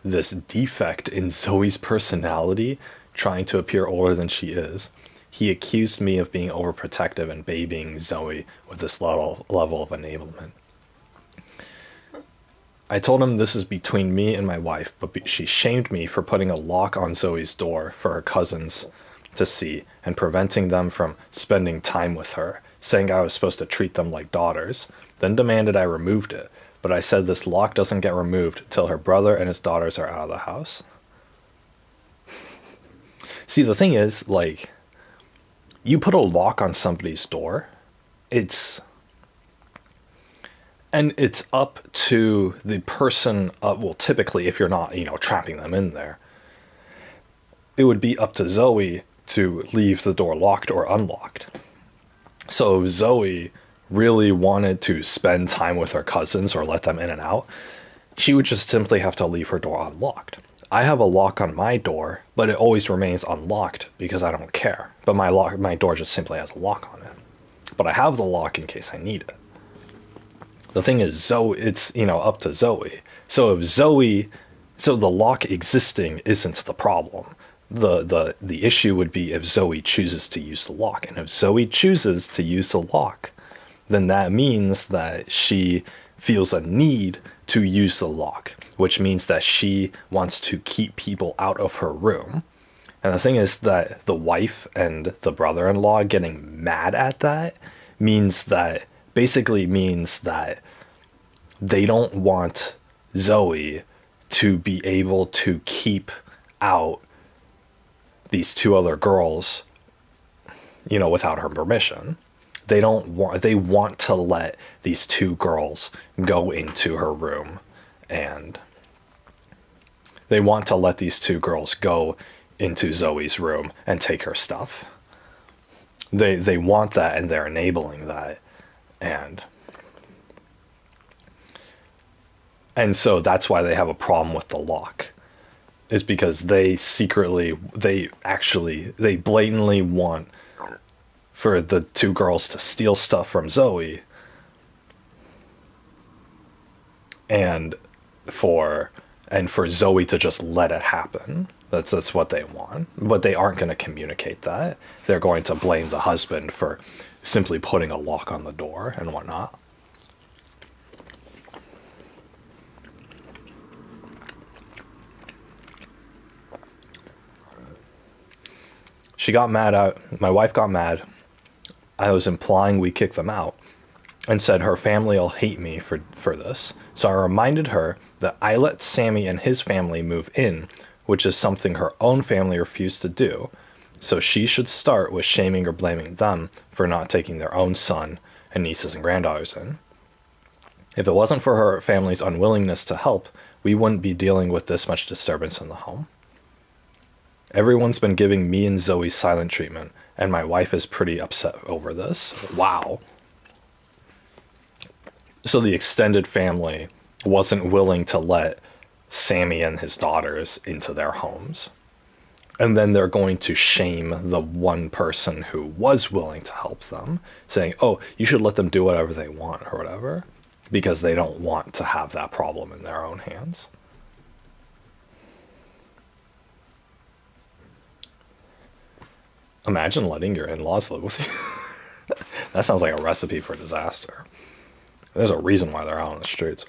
this defect in Zoe's personality, trying to appear older than she is. He accused me of being overprotective and babying Zoe with this level of enablement. I told him this is between me and my wife, but she shamed me for putting a lock on Zoe's door for her cousins to see and preventing them from spending time with her, saying I was supposed to treat them like daughters, then demanded I removed it. but I said this lock doesn't get removed till her brother and his daughters are out of the house. See, the thing is, like, you put a lock on somebody's door, it's up to the person, well, typically, if you're not, trapping them in there, it would be up to Zoe to leave the door locked or unlocked. So if Zoe really wanted to spend time with her cousins or let them in and out, she would just simply have to leave her door unlocked. I have a lock on my door, but it always remains unlocked because I don't care. But my door just simply has a lock on it. But I have the lock in case I need it. The thing is, Zoe, it's, up to Zoe. So the lock existing isn't the problem. The issue would be if Zoe chooses to use the lock. And if Zoe chooses to use the lock, then that means that she feels a need to use the lock, which means that she wants to keep people out of her room. And the thing is that the wife and the brother-in-law getting mad at that basically means that they don't want Zoe to be able to keep out these two other girls, without her permission. They want to let these two girls go into her room, and they want to let these two girls go into Zoe's room and take her stuff. They want that, and they're enabling that. And so that's why they have a problem with the lock, is because they blatantly want for the two girls to steal stuff from Zoe, and for Zoe to just let it happen. That's what they want. But they aren't going to communicate that. They're going to blame the husband for simply putting a lock on the door and whatnot. My wife got mad. I was implying we kick them out, and said her family will hate me for this. So I reminded her that I let Sammy and his family move in, which is something her own family refused to do. So she should start with shaming or blaming them for not taking their own son and nieces and granddaughters in. If it wasn't for her family's unwillingness to help, we wouldn't be dealing with this much disturbance in the home. Everyone's been giving me and Zoe silent treatment, and my wife is pretty upset over this. Wow. So the extended family wasn't willing to let Sammy and his daughters into their homes. And then they're going to shame the one person who was willing to help them, saying, oh, you should let them do whatever they want or whatever, because they don't want to have that problem in their own hands. Imagine letting your in-laws live with you. That sounds like a recipe for disaster. There's a reason why they're out on the streets.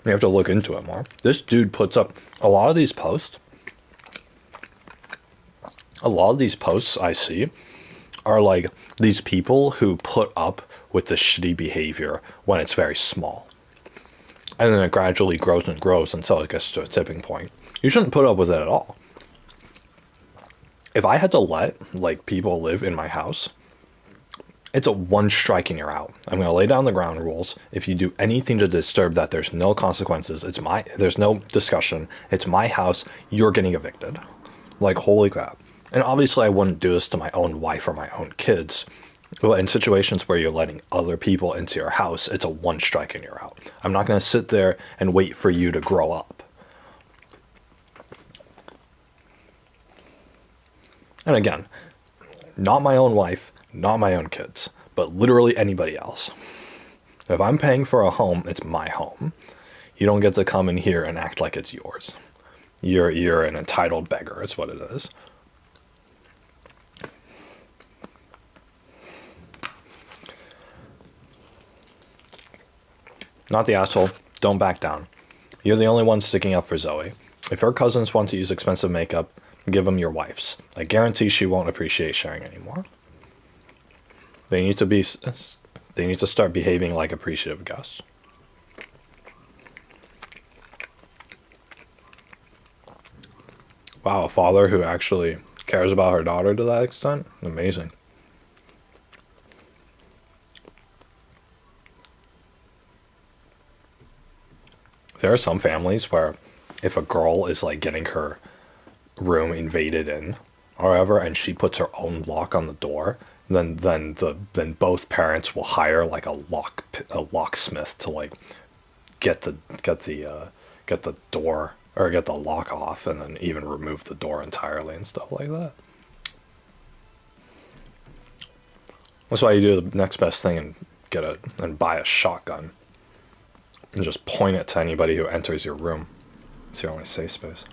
You have to look into it more. This dude puts up a lot of these posts. A lot of these posts I see are like these people who put up with the shitty behavior when it's very small. And then it gradually grows and grows until it gets to a tipping point. You shouldn't put up with it at all. If I had to let, people live in my house, it's a one strike and you're out. I'm going to lay down the ground rules. If you do anything to disturb that, there's no consequences. There's no discussion. It's my house. You're getting evicted. Holy crap. And obviously I wouldn't do this to my own wife or my own kids. But in situations where you're letting other people into your house, it's a one strike and you're out. I'm not going to sit there and wait for you to grow up. And again, not my own wife, not my own kids, but literally anybody else. If I'm paying for a home, it's my home. You don't get to come in here and act like it's yours. You're an entitled beggar, is what it is. Not the asshole. Don't back down. You're the only one sticking up for Zoe. If her cousins want to use expensive makeup, give them your wife's. I guarantee she won't appreciate sharing anymore. They need to be They need to start behaving like appreciative guests. Wow, a father who actually cares about her daughter to that extent? Amazing. There are some families where if a girl is like getting her room invaded in or whatever and she puts her own lock on the door, then both parents will hire like a locksmith to like get the get the get the door or get the lock off and then even remove the door entirely and stuff like that. That's why you do the next best thing and buy a shotgun and just point it to anybody who enters your room. It's your only safe space.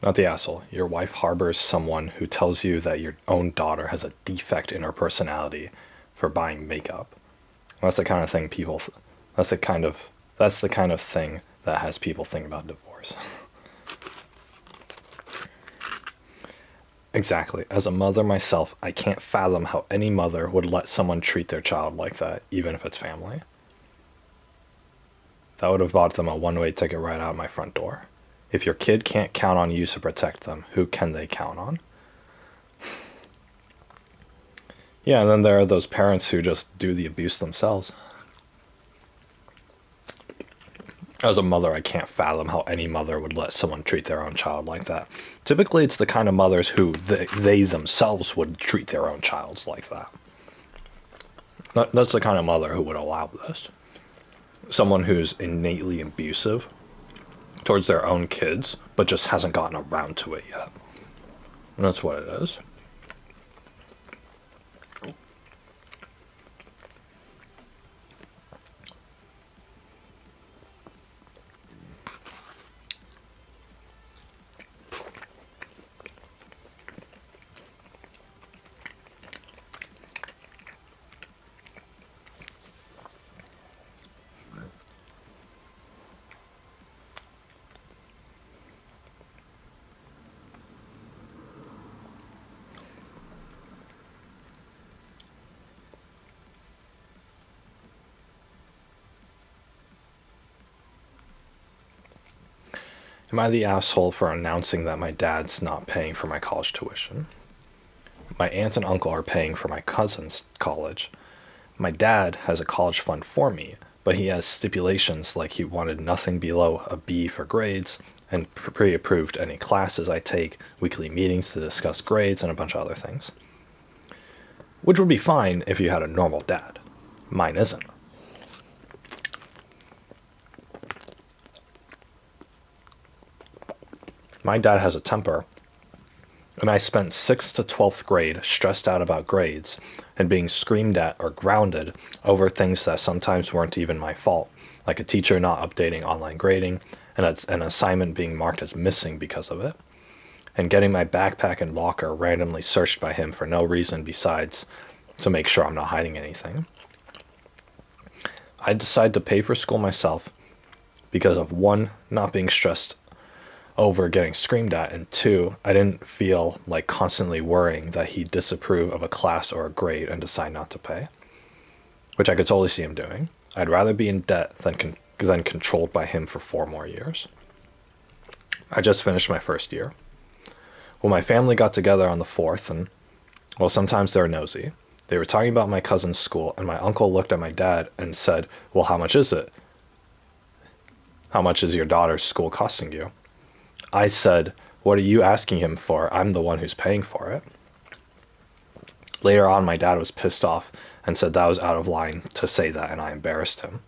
Not the asshole. Your wife harbors someone who tells you that your own daughter has a defect in her personality for buying makeup. That's the kind of thing people. That's the kind of. That's the kind of thing that has people think about divorce. Exactly. As a mother myself, I can't fathom how any mother would let someone treat their child like that, even if it's family. That would have bought them a one-way ticket right out my front door. If your kid can't count on you to protect them, who can they count on? Yeah, and then there are those parents who just do the abuse themselves. As a mother, I can't fathom how any mother would let someone treat their own child like that. Typically, it's the kind of mothers who they themselves would treat their own child like that. That's the kind of mother who would allow this. Someone who's innately abusive towards their own kids, but just hasn't gotten around to it yet. And that's what it is. Am I the asshole for announcing that my dad's not paying for my college tuition? My aunt and uncle are paying for my cousin's college. My dad has a college fund for me, but he has stipulations like he wanted nothing below a B for grades and pre-approved any classes I take, weekly meetings to discuss grades, and a bunch of other things. Which would be fine if you had a normal dad. Mine isn't. My dad has a temper, and I spent 6th to 12th grade stressed out about grades and being screamed at or grounded over things that sometimes weren't even my fault, like a teacher not updating online grading and an assignment being marked as missing because of it, and getting my backpack and locker randomly searched by him for no reason besides to make sure I'm not hiding anything. I decided to pay for school myself because of one, not being stressed over getting screamed at, and two, I didn't feel like constantly worrying that he'd disapprove of a class or a grade and decide not to pay, which I could totally see him doing. I'd rather be in debt than controlled by him for 4 more years. I just finished my first year. Well, my family got together on the 4th, and, well, sometimes they're nosy. They were talking about my cousin's school, and my uncle looked at my dad and said, "Well, how much is it? How much is your daughter's school costing you?" I said, "What are you asking him for? I'm the one who's paying for it." Later on, my dad was pissed off and said that was out of line to say that, and I embarrassed him.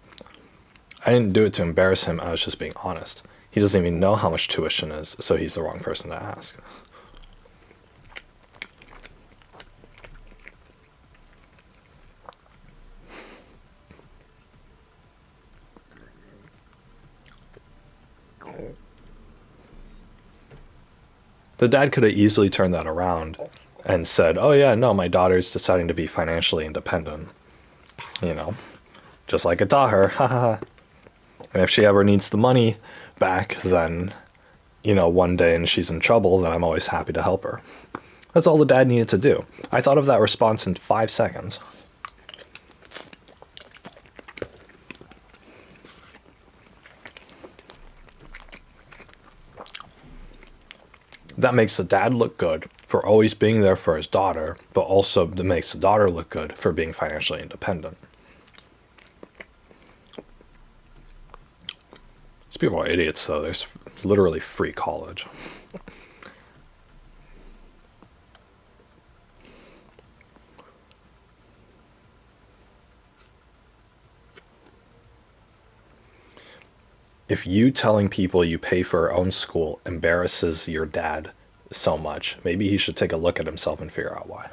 I didn't do it to embarrass him, I was just being honest. He doesn't even know how much tuition is, so he's the wrong person to ask. The dad could have easily turned that around and said, oh yeah, no, my daughter's deciding to be financially independent. You know, just like I taught her. Ha ha ha. And if she ever needs the money back, then, you know, one day and she's in trouble, then I'm always happy to help her. That's all the dad needed to do. I thought of that response in 5 seconds. That makes the dad look good for always being there for his daughter, but also that makes the daughter look good for being financially independent. These people are idiots, though. There's literally free college. If you telling people you pay for your own school embarrasses your dad so much, maybe he should take a look at himself and figure out why.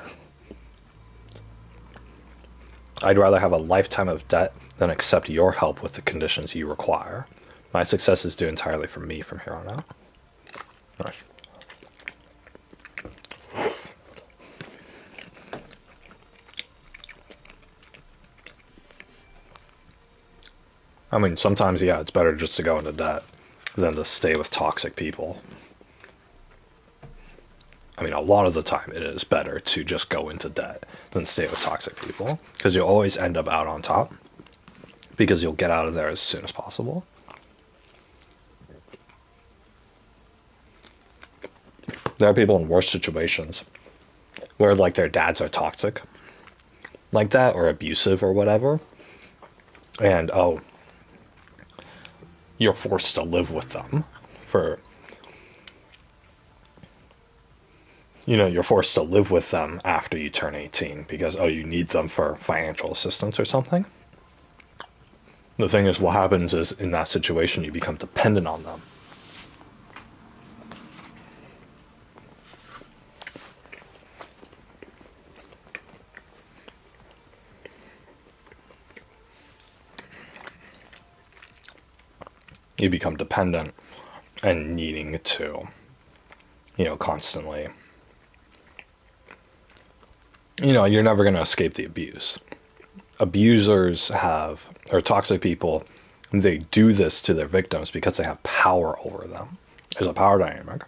I'd rather have a lifetime of debt than accept your help with the conditions you require. My success is due entirely from me from here on out. Nice. I mean, sometimes, yeah, it's better just to go into debt than to stay with toxic people. I mean, a lot of the time it is better to just go into debt than stay with toxic people, because you'll always end up out on top, because you'll get out of there as soon as possible. There are people in worse situations where, like, their dads are toxic like that, or abusive or whatever, and, oh, you're forced to live with them for, you know, you're forced to live with them after you turn 18 because, oh, you need them for financial assistance or something. The thing is, what happens is, in that situation, you become dependent on them. You become dependent and needing to, you know, constantly, you know, you're never going to escape the abuse. Abusers have, or toxic people, they do this to their victims because they have power over them. There's a power dynamic.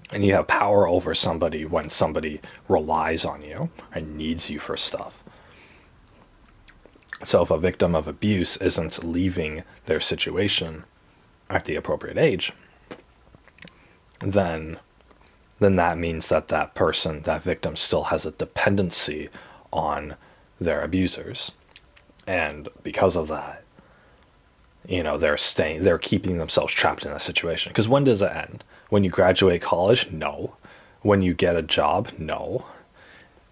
And you have power over somebody when somebody relies on you and needs you for stuff. So if a victim of abuse isn't leaving their situation at the appropriate age, then that means that that person, that victim, still has a dependency on their abusers. And because of that, you know, they're keeping themselves trapped in that situation. Because when does it end? When you graduate college? No. When you get a job? No.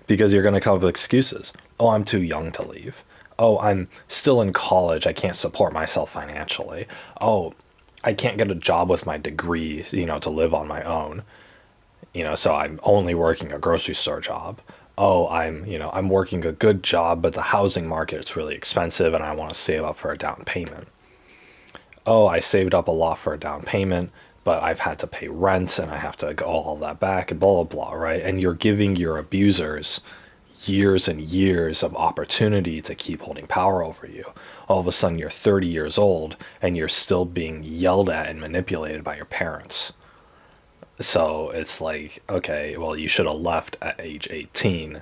Because you're going to come up with excuses. Oh, I'm too young to leave. Oh, I'm still in college. I can't support myself financially. Oh, I can't get a job with my degree, you know, to live on my own. You know, so I'm only working a grocery store job. Oh, I'm working a good job, but the housing market is really expensive and I want to save up for a down payment. Oh, I saved up a lot for a down payment, but I've had to pay rent and I have to go all that back and blah, blah, blah, right? And you're giving your abusers years and years of opportunity to keep holding power over you. All of a sudden, you're 30 years old and you're still being yelled at and manipulated by your parents. So it's like, okay, well, you should have left at age 18,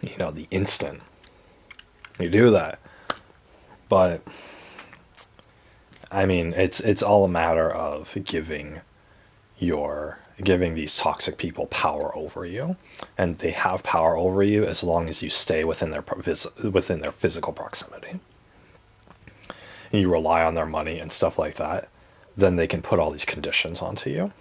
you know, the instant you do that. But I mean, it's all a matter of giving these toxic people power over you, and they have power over you as long as you stay within their physical proximity. And you rely on their money and stuff like that, then they can put all these conditions onto you.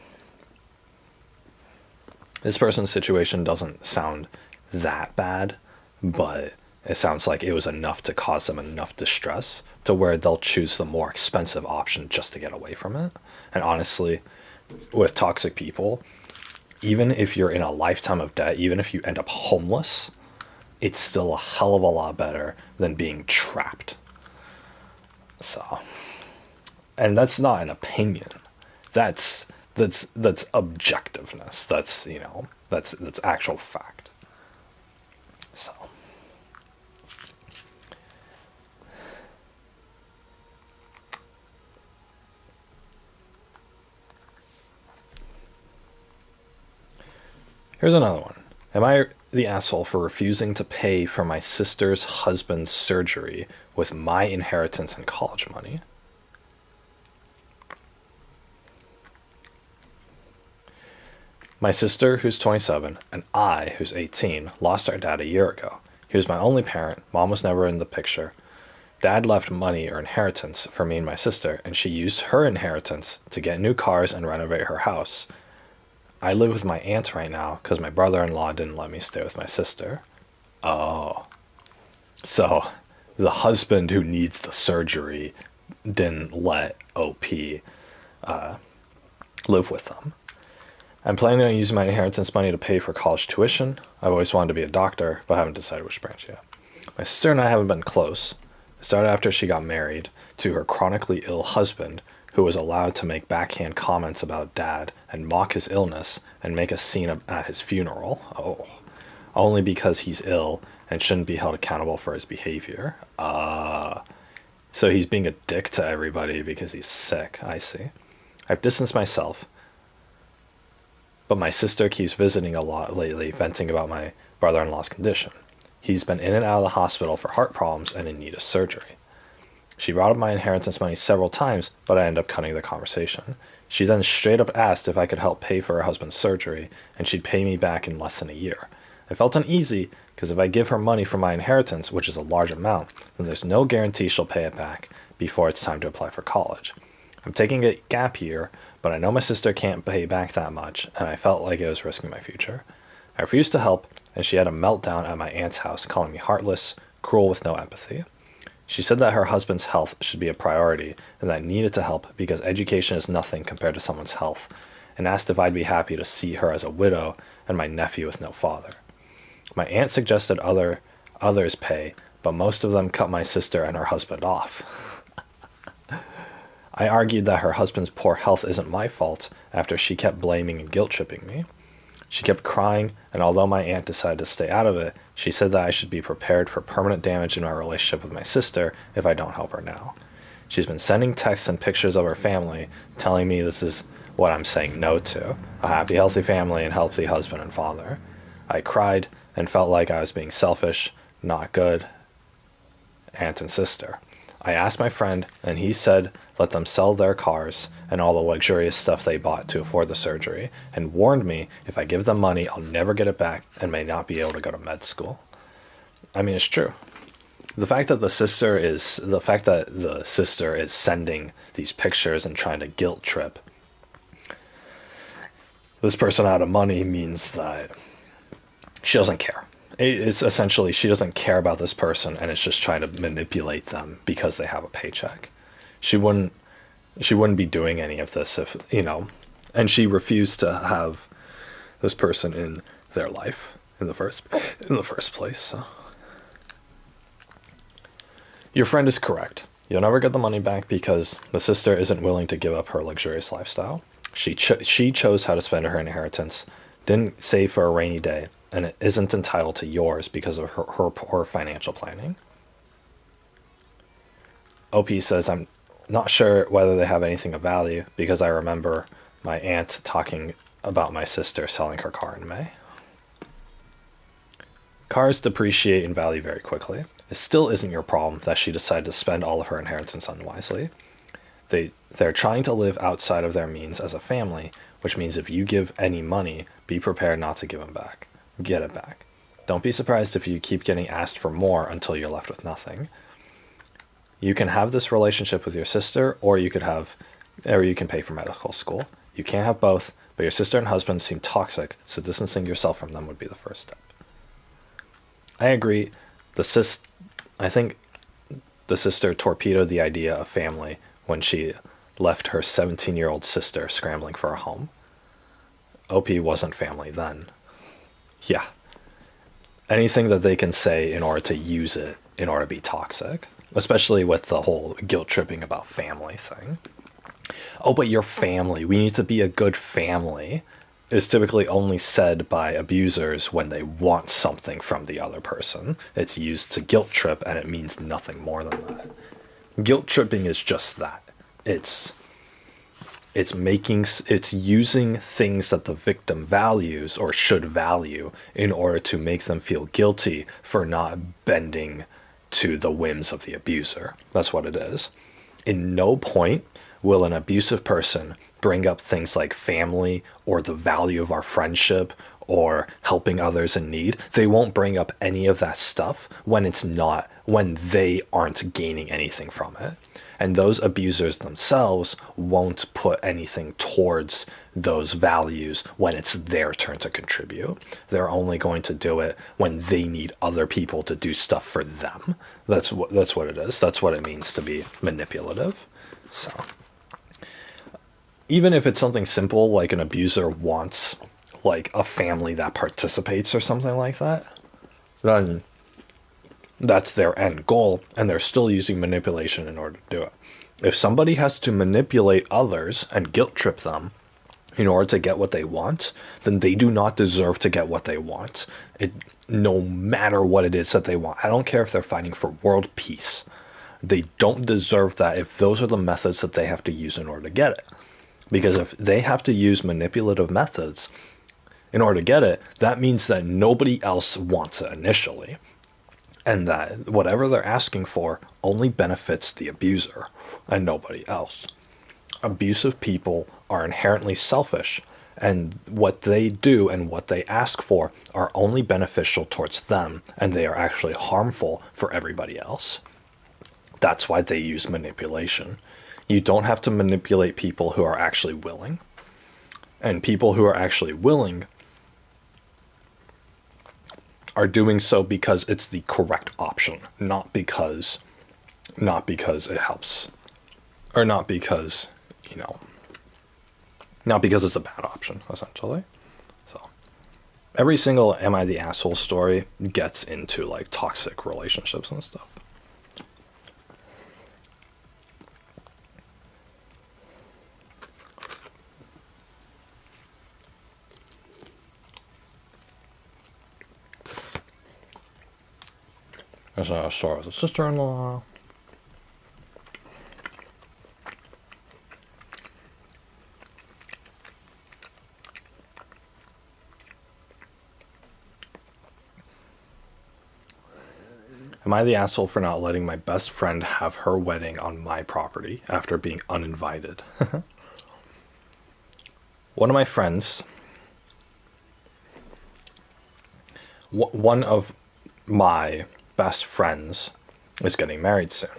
This person's situation doesn't sound that bad, but it sounds like it was enough to cause them enough distress to where they'll choose the more expensive option just to get away from it. And honestly, with toxic people, even if you're in a lifetime of debt, even if you end up homeless, it's still a hell of a lot better than being trapped. So, and that's not an opinion. That's that's objectiveness. That's, that's actual fact. So here's another one. Am I the asshole for refusing to pay for my sister's husband's surgery with my inheritance and college money? My sister, who's 27, and I, who's 18, lost our dad a year ago. He was my only parent. Mom was never in the picture. Dad left money or inheritance for me and my sister, and she used her inheritance to get new cars and renovate her house. I live with my aunt right now because my brother-in-law didn't let me stay with my sister. Oh. So, the husband who needs the surgery didn't let OP live with them. I'm planning on using my inheritance money to pay for college tuition. I've always wanted to be a doctor, but haven't decided which branch yet. My sister and I haven't been close. It started after she got married to her chronically ill husband, who was allowed to make backhand comments about Dad and mock his illness and make a scene at his funeral. Oh. Only because he's ill and shouldn't be held accountable for his behavior. So he's being a dick to everybody because he's sick. I see. I've distanced myself, but my sister keeps visiting a lot lately, venting about my brother-in-law's condition. He's been in and out of the hospital for heart problems and in need of surgery. She brought up my inheritance money several times, but I ended up cutting the conversation. She then straight up asked if I could help pay for her husband's surgery, and she'd pay me back in less than a year. I felt uneasy, because if I give her money for my inheritance, which is a large amount, then there's no guarantee she'll pay it back before it's time to apply for college. I'm taking a gap year, but I know my sister can't pay back that much, and I felt like it was risking my future. I refused to help, and she had a meltdown at my aunt's house, calling me heartless, cruel with no empathy. She said that her husband's health should be a priority, and that I needed to help because education is nothing compared to someone's health, and asked if I'd be happy to see her as a widow and my nephew with no father. My aunt suggested others pay, but most of them cut my sister and her husband off. I argued that her husband's poor health isn't my fault after she kept blaming and guilt-tripping me. She kept crying, and although my aunt decided to stay out of it, she said that I should be prepared for permanent damage in my relationship with my sister if I don't help her now. She's been sending texts and pictures of her family, telling me this is what I'm saying no to: a happy, healthy family and healthy husband and father. I cried and felt like I was being selfish, not good aunt and sister. I asked my friend, and he said let them sell their cars and all the luxurious stuff they bought to afford the surgery, and warned me if I give them money, I'll never get it back and may not be able to go to med school. I mean, it's true. The fact that the sister is sending these pictures and trying to guilt trip this person out of money means that she doesn't care. It's essentially she doesn't care about this person and it's just trying to manipulate them because they have a paycheck. She wouldn't be doing any of this if, and she refused to have this person in their life in the first place. So. Your friend is correct. You'll never get the money back because the sister isn't willing to give up her luxurious lifestyle. She chose how to spend her inheritance, didn't save for a rainy day, and it isn't entitled to yours because of her poor financial planning. OP says, I'm not sure whether they have anything of value because I remember my aunt talking about my sister selling her car in May. Cars depreciate in value very quickly. It still isn't your problem that she decided to spend all of her inheritance unwisely. They're trying to live outside of their means as a family, which means if you give any money, be prepared not to give it back. Get it back. Don't be surprised if you keep getting asked for more until you're left with nothing. You can have this relationship with your sister, or you can pay for medical school. You can't have both, but your sister and husband seem toxic, so distancing yourself from them would be the first step. I agree. I think the sister torpedoed the idea of family when she left her 17-year-old sister scrambling for a home. OP wasn't family then. Yeah. Anything that they can say in order to use it in order to be toxic, especially with the whole guilt tripping about family thing. Oh, but your family, we need to be a good family, is typically only said by abusers when they want something from the other person. It's used to guilt trip, and it means nothing more than that. Guilt tripping is just that. It's it's using things that the victim values or should value in order to make them feel guilty for not bending to the whims of the abuser. That's what it is. In no point will an abusive person bring up things like family or the value of our friendship or helping others in need. They won't bring up any of that stuff when they aren't gaining anything from it. And those abusers themselves won't put anything towards those values when it's their turn to contribute. They're only going to do it when they need other people to do stuff for them. That's what it is. That's what it means to be manipulative. So even if it's something simple like an abuser wants like a family that participates or something like that, then that's their end goal, and they're still using manipulation in order to do it. If somebody has to manipulate others and guilt trip them in order to get what they want, then they do not deserve to get what they want. No matter what it is that they want. I don't care if they're fighting for world peace. They don't deserve that if those are the methods that they have to use in order to get it. Because if they have to use manipulative methods in order to get it, that means that nobody else wants it initially. And that whatever they're asking for only benefits the abuser and nobody else. Abusive people are inherently selfish, and what they do and what they ask for are only beneficial towards them, and they are actually harmful for everybody else. That's why they use manipulation. You don't have to manipulate people who are actually willing. And people who are actually willing are doing so because it's the correct option, not because it helps, or not because it's a bad option, essentially. So every single Am I the Asshole story gets into like toxic relationships and stuff. There's a story with a sister-in-law. Am I the asshole for not letting my best friend have her wedding on my property after being uninvited? One of my friends, one of my best friends is getting married soon.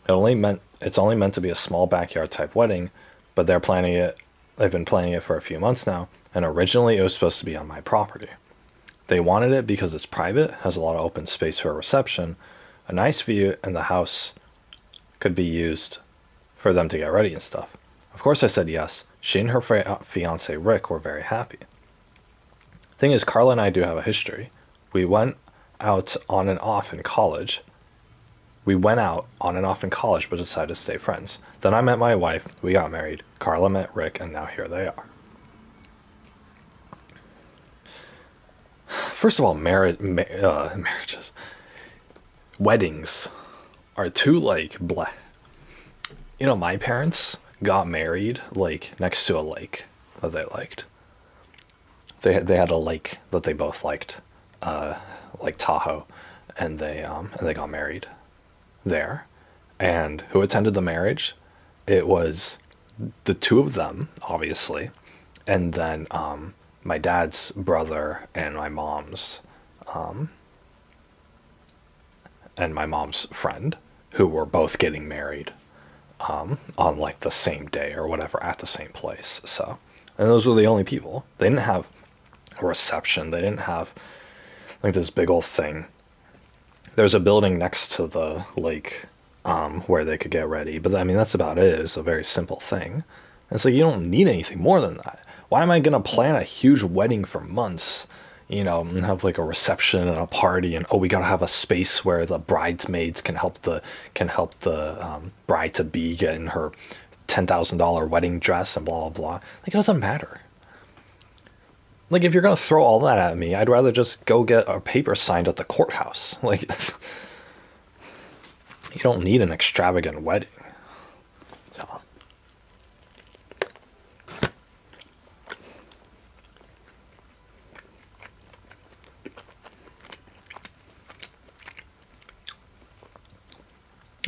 It's only meant to be a small backyard type wedding, but they've been planning it for a few months now, and originally it was supposed to be on my property. They wanted it because it's private, has a lot of open space for a reception, a nice view, and the house could be used for them to get ready and stuff. Of course I said yes. She and her fiance Rick were very happy. Thing is, Carla and I do have a history. We went out on and off in college, but decided to stay friends. Then I met my wife, we got married, Carla met Rick, and now here they are. First of all, marriages, weddings are too like bleh. My parents got married like next to a lake that they liked. They had a lake that they both liked, like Tahoe, and they got married there. And who attended the marriage? It was the two of them, obviously, and then my dad's brother and my mom's friend, who were both getting married on like the same day or whatever at the same place. So, and those were the only people. They didn't have a reception. They didn't have like this big old thing. There's a building next to the lake where they could get ready, but I mean that's about it. It's a very simple thing. And it's like you don't need anything more than that. Why am I gonna plan a huge wedding for months? And have like a reception and a party, and we gotta have a space where the bridesmaids can help the bride to be get in her $10,000 wedding dress and blah, blah, blah. Like, it doesn't matter. Like, if you're going to throw all that at me, I'd rather just go get a paper signed at the courthouse. Like, you don't need an extravagant wedding. So.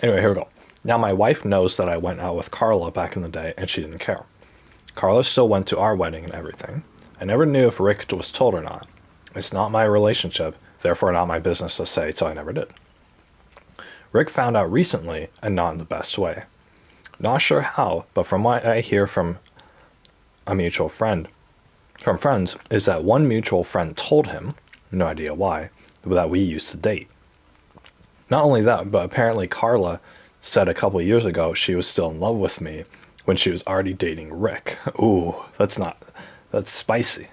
Anyway, here we go. Now, my wife knows that I went out with Carla back in the day, and she didn't care. Carla still went to our wedding and everything. I never knew if Rick was told or not. It's not my relationship, therefore not my business to say, so I never did. Rick found out recently, and not in the best way. Not sure how, but from what I hear from a mutual friend, from friends, is that one mutual friend told him, no idea why, that we used to date. Not only that, but apparently Carla said a couple years ago she was still in love with me when she was already dating Rick. Ooh, that's spicy.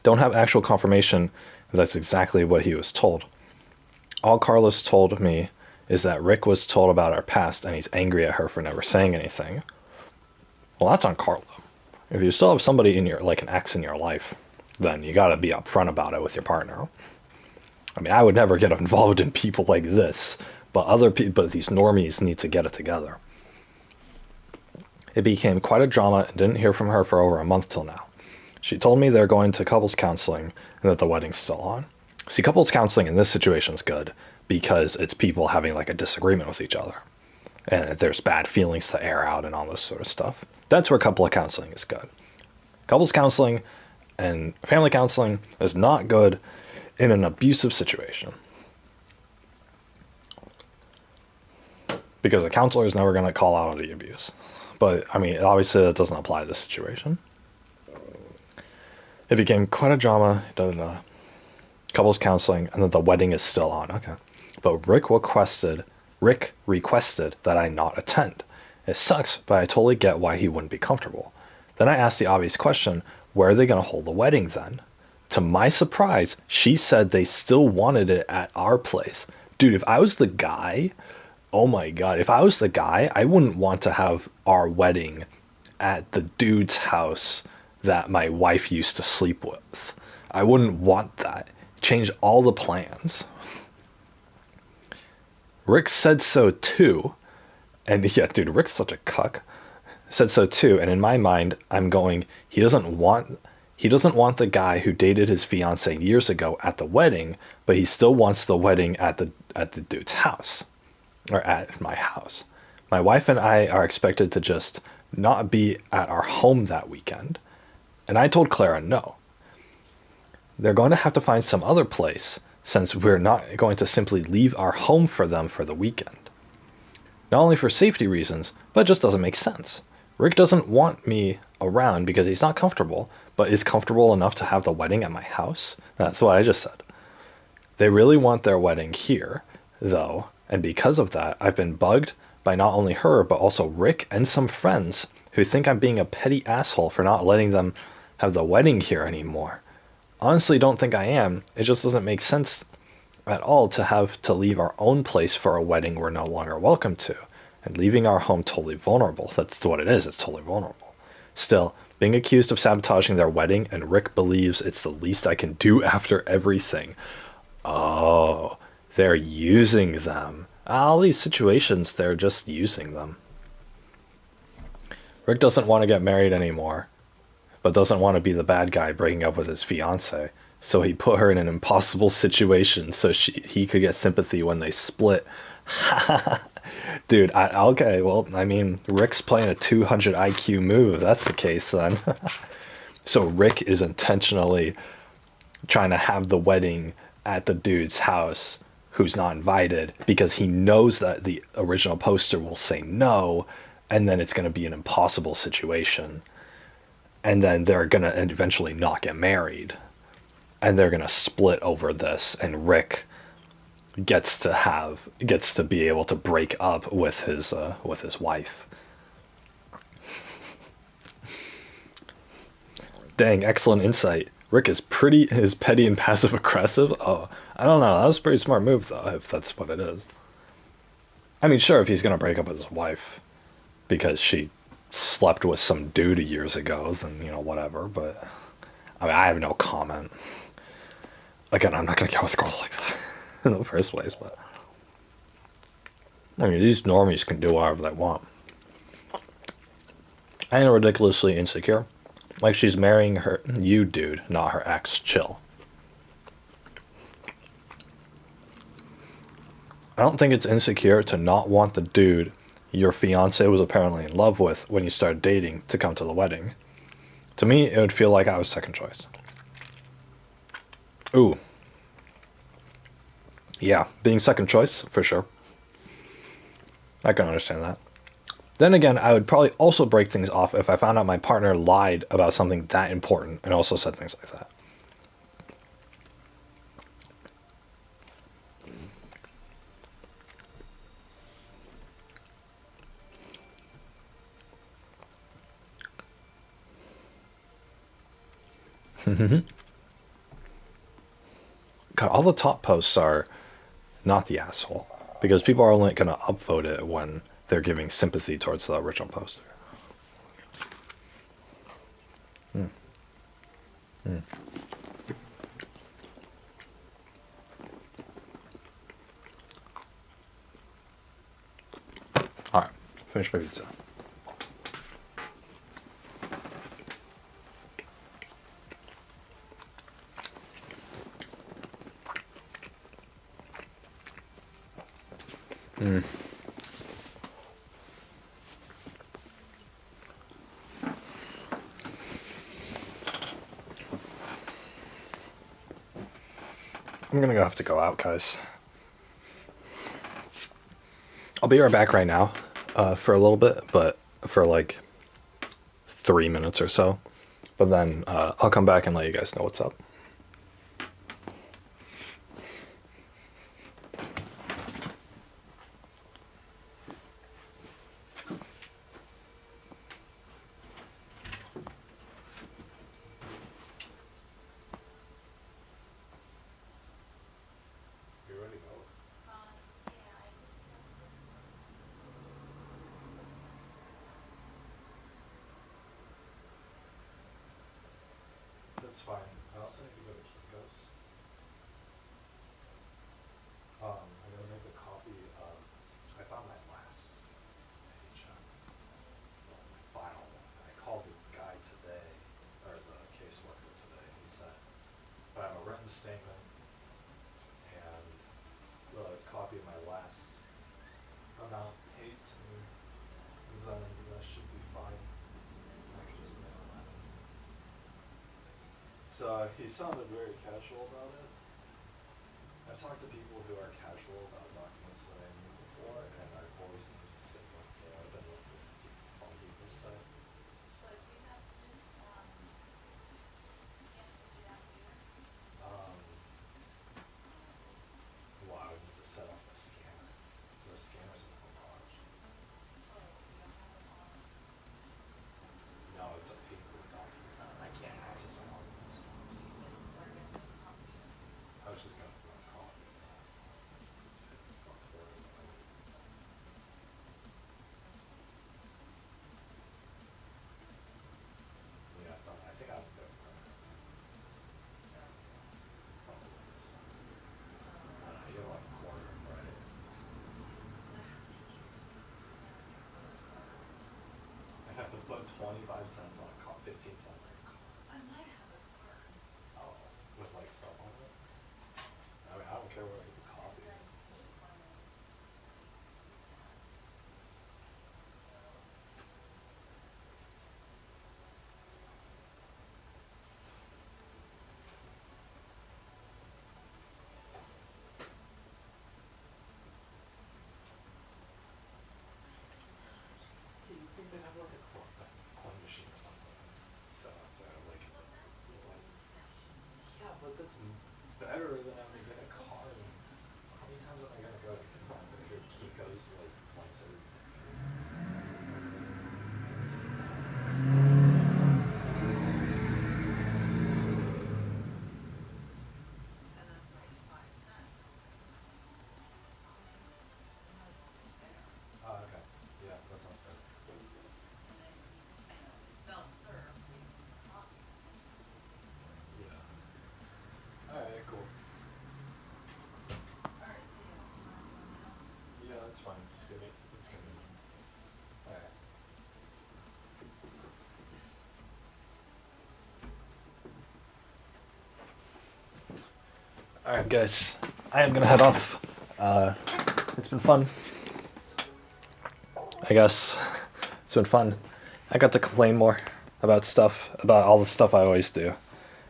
Don't have actual confirmation that's exactly what he was told. All Carla's told me is that Rick was told about our past and he's angry at her for never saying anything. Well, that's on Carla. If you still have somebody in your, like an ex in your life, then you gotta be upfront about it with your partner. I mean, I would never get involved in people like this, but these normies need to get it together. It became quite a drama and didn't hear from her for over a month till now. She told me they're going to couples counseling and that the wedding's still on. See, couples counseling in this situation is good because it's people having like a disagreement with each other. And there's bad feelings to air out and all this sort of stuff. That's where couples counseling is good. Couples counseling and family counseling is not good in an abusive situation. Because a counselor is never going to call out the abuse. But, I mean, obviously that doesn't apply to this situation. It became quite a drama, couples counseling, and then the wedding is still on. Okay. But Rick requested that I not attend. It sucks, but I totally get why he wouldn't be comfortable. Then I asked the obvious question, where are they going to hold the wedding then? To my surprise, she said they still wanted it at our place. Dude, if I was the guy, oh my god, if I was the guy, I wouldn't want to have our wedding at the dude's house that my wife used to sleep with. I wouldn't want that. Change all the plans. Rick said so too. And yeah, dude, Rick's such a cuck. Said so too, and in my mind, I'm going, he doesn't want the guy who dated his fiance years ago at the wedding, but he still wants the wedding at the dude's house. Or at my house. My wife and I are expected to just not be at our home that weekend. And I told Clara no. They're going to have to find some other place since we're not going to simply leave our home for them for the weekend. Not only for safety reasons, but it just doesn't make sense. Rick doesn't want me around because he's not comfortable, but is comfortable enough to have the wedding at my house. That's what I just said. They really want their wedding here, though, and because of that, I've been bugged by not only her, but also Rick and some friends who think I'm being a petty asshole for not letting them have the wedding here anymore. Honestly, don't think I am. It just doesn't make sense at all to have to leave our own place for a wedding we're no longer welcome to. And leaving our home totally vulnerable. That's what it is. It's totally vulnerable. Still, being accused of sabotaging their wedding, and Rick believes it's the least I can do after everything. Oh, they're using them. All these situations, they're just using them. Rick doesn't want to get married anymore, but doesn't want to be the bad guy breaking up with his fiance. So he put her in an impossible situation so he could get sympathy when they split. Dude, okay, well, I mean, Rick's playing a 200 IQ move, if that's the case, then. So Rick is intentionally trying to have the wedding at the dude's house who's not invited because he knows that the original poster will say no, and then it's going to be an impossible situation. And then they're going to eventually not get married. And they're going to split over this, and Rick gets to be able to break up with his wife. Dang, excellent insight. Rick is petty and passive aggressive. Oh, I don't know. That was a pretty smart move though, if that's what it is. I mean, sure, if he's gonna break up with his wife, because she slept with some dude years ago, then, whatever. But, I mean, I have no comment. Again, I'm not going to get with girls like that in the first place, but. I mean, these normies can do whatever they want. And ridiculously insecure. Like she's marrying you, dude, not her ex. Chill. I don't think it's insecure to not want the dude your fiance was apparently in love with when you started dating to come to the wedding. To me, it would feel like I was second choice. Ooh. Yeah, being second choice, for sure. I can understand that. Then again, I would probably also break things off if I found out my partner lied about something that important and also said things like that. God, all the top posts are not the asshole because people are only going to upvote it when they're giving sympathy towards the original poster. All right, finish my pizza. I'm gonna have to go out, guys. I'll be right back right now for a little bit, but for like 3 minutes or so. But then I'll come back and let you guys know what's up. You ready to go? That's fine. I also need to go to Kinko's. I'm gonna make a copy of. I found my last paycheck, well, my final one. I called the guy today, or the caseworker today. He said, "I have a written statement and the copy of my last amount paid to me. Then that should be fine. I can just mail that in." So he sounded very casual about it. I've talked to people who are casual about documents that I need before, and I've always needed to save up more than what the phone people say. So do you have to just, cancel the app here? Um, well, I would need to set up a scanner. The scanner's in the garage. Oh, you don't have it on? No, it's a paper document. I can't access my documents. So you just are gonna make a copy of it? I was just gonna do a copy of that. Before I go. Yeah, so I think I have to go to printer. Probably. So. I don't know, you have like a quarter, right? I have to put 25 cents on a car, 15 cents on a car. I might have a card. Oh, with like stuff on it? I mean, I don't care where I get the copy. Then hate when they do that. Yeah, you'd think they'd have like a coin machine or something. So That's fine. Just give it. It's gonna be. Alright. Alright, guys. I am gonna head off. It's been fun. I guess it's been fun. I got to complain more about stuff, about all the stuff I always do.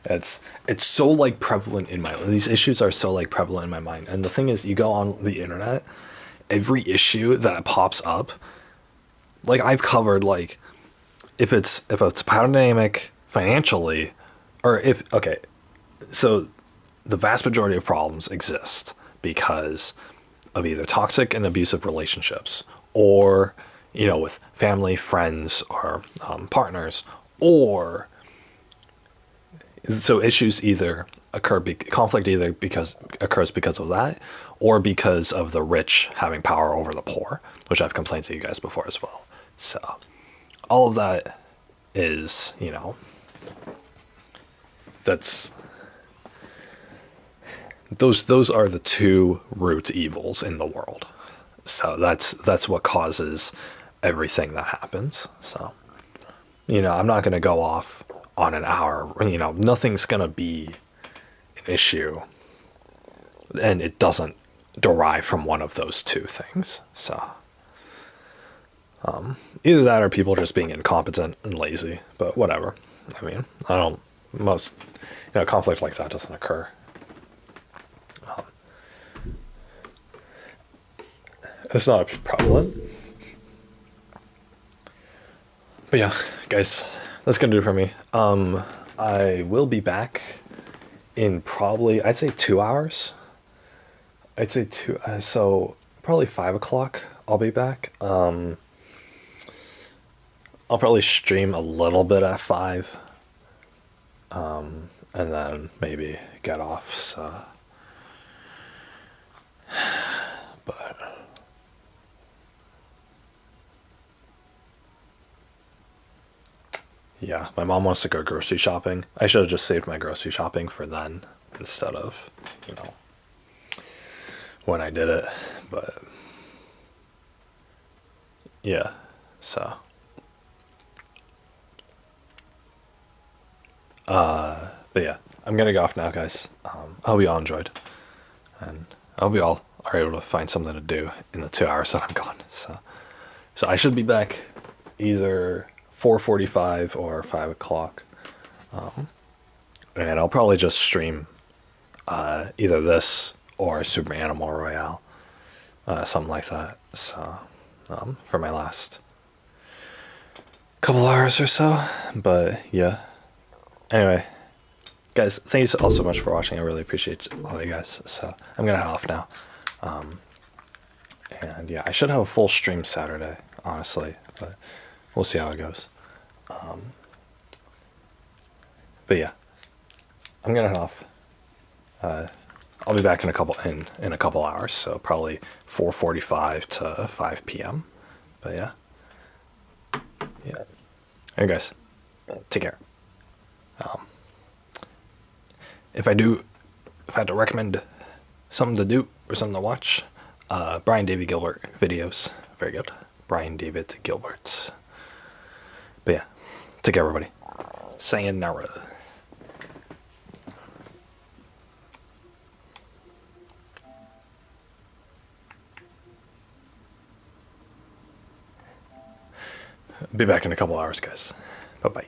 It's so like prevalent in my these issues are so like prevalent in my mind. And the thing is, you go on the internet, every issue that pops up, like I've covered like if it's power dynamic financially, or if okay, so the vast majority of problems exist because of either toxic and abusive relationships, or with family, friends, or partners, or so issues either conflict either occurs because of that, or because of the rich having power over the poor, which I've complained to you guys before as well. So all of that is that's those are the two root evils in the world. So that's what causes everything that happens. So I'm not going to go off on an hour. Nothing's going to be an issue, and it doesn't derive from one of those two things. So either that or people just being incompetent and lazy. But whatever. I mean, I don't. Most conflict like that doesn't occur. It's not prevalent. But yeah, guys, that's gonna do it for me. I will be back in probably, I'd say 2 hours. I'd say so probably 5 o'clock. I'll be back. I'll probably stream a little bit at 5, and then maybe get off. So, but yeah, my mom wants to go grocery shopping. I should have just saved my grocery shopping for then instead of, when I did it. But yeah, so but yeah, I'm gonna go off now, guys. I hope you all enjoyed, and I hope you all are able to find something to do in the 2 hours that I'm gone. So I should be back either 4:45 or 5 o'clock, and I'll probably just stream either this or Super Animal Royale, something like that. So for my last couple hours or so. But yeah. Anyway, guys, thank you all so much for watching. I really appreciate all of you guys. So I'm gonna head off now. And yeah, I should have a full stream Saturday, honestly, but we'll see how it goes. But yeah, I'm gonna head off. I'll be back in a couple hours, so probably 4:45 to 5 p.m. But yeah. Alright, guys, take care. If I had to recommend something to do or something to watch, Brian David Gilbert videos, very good. Brian David Gilbert. But yeah, take care, everybody. Sayonara. Be back in a couple hours, guys. Bye bye.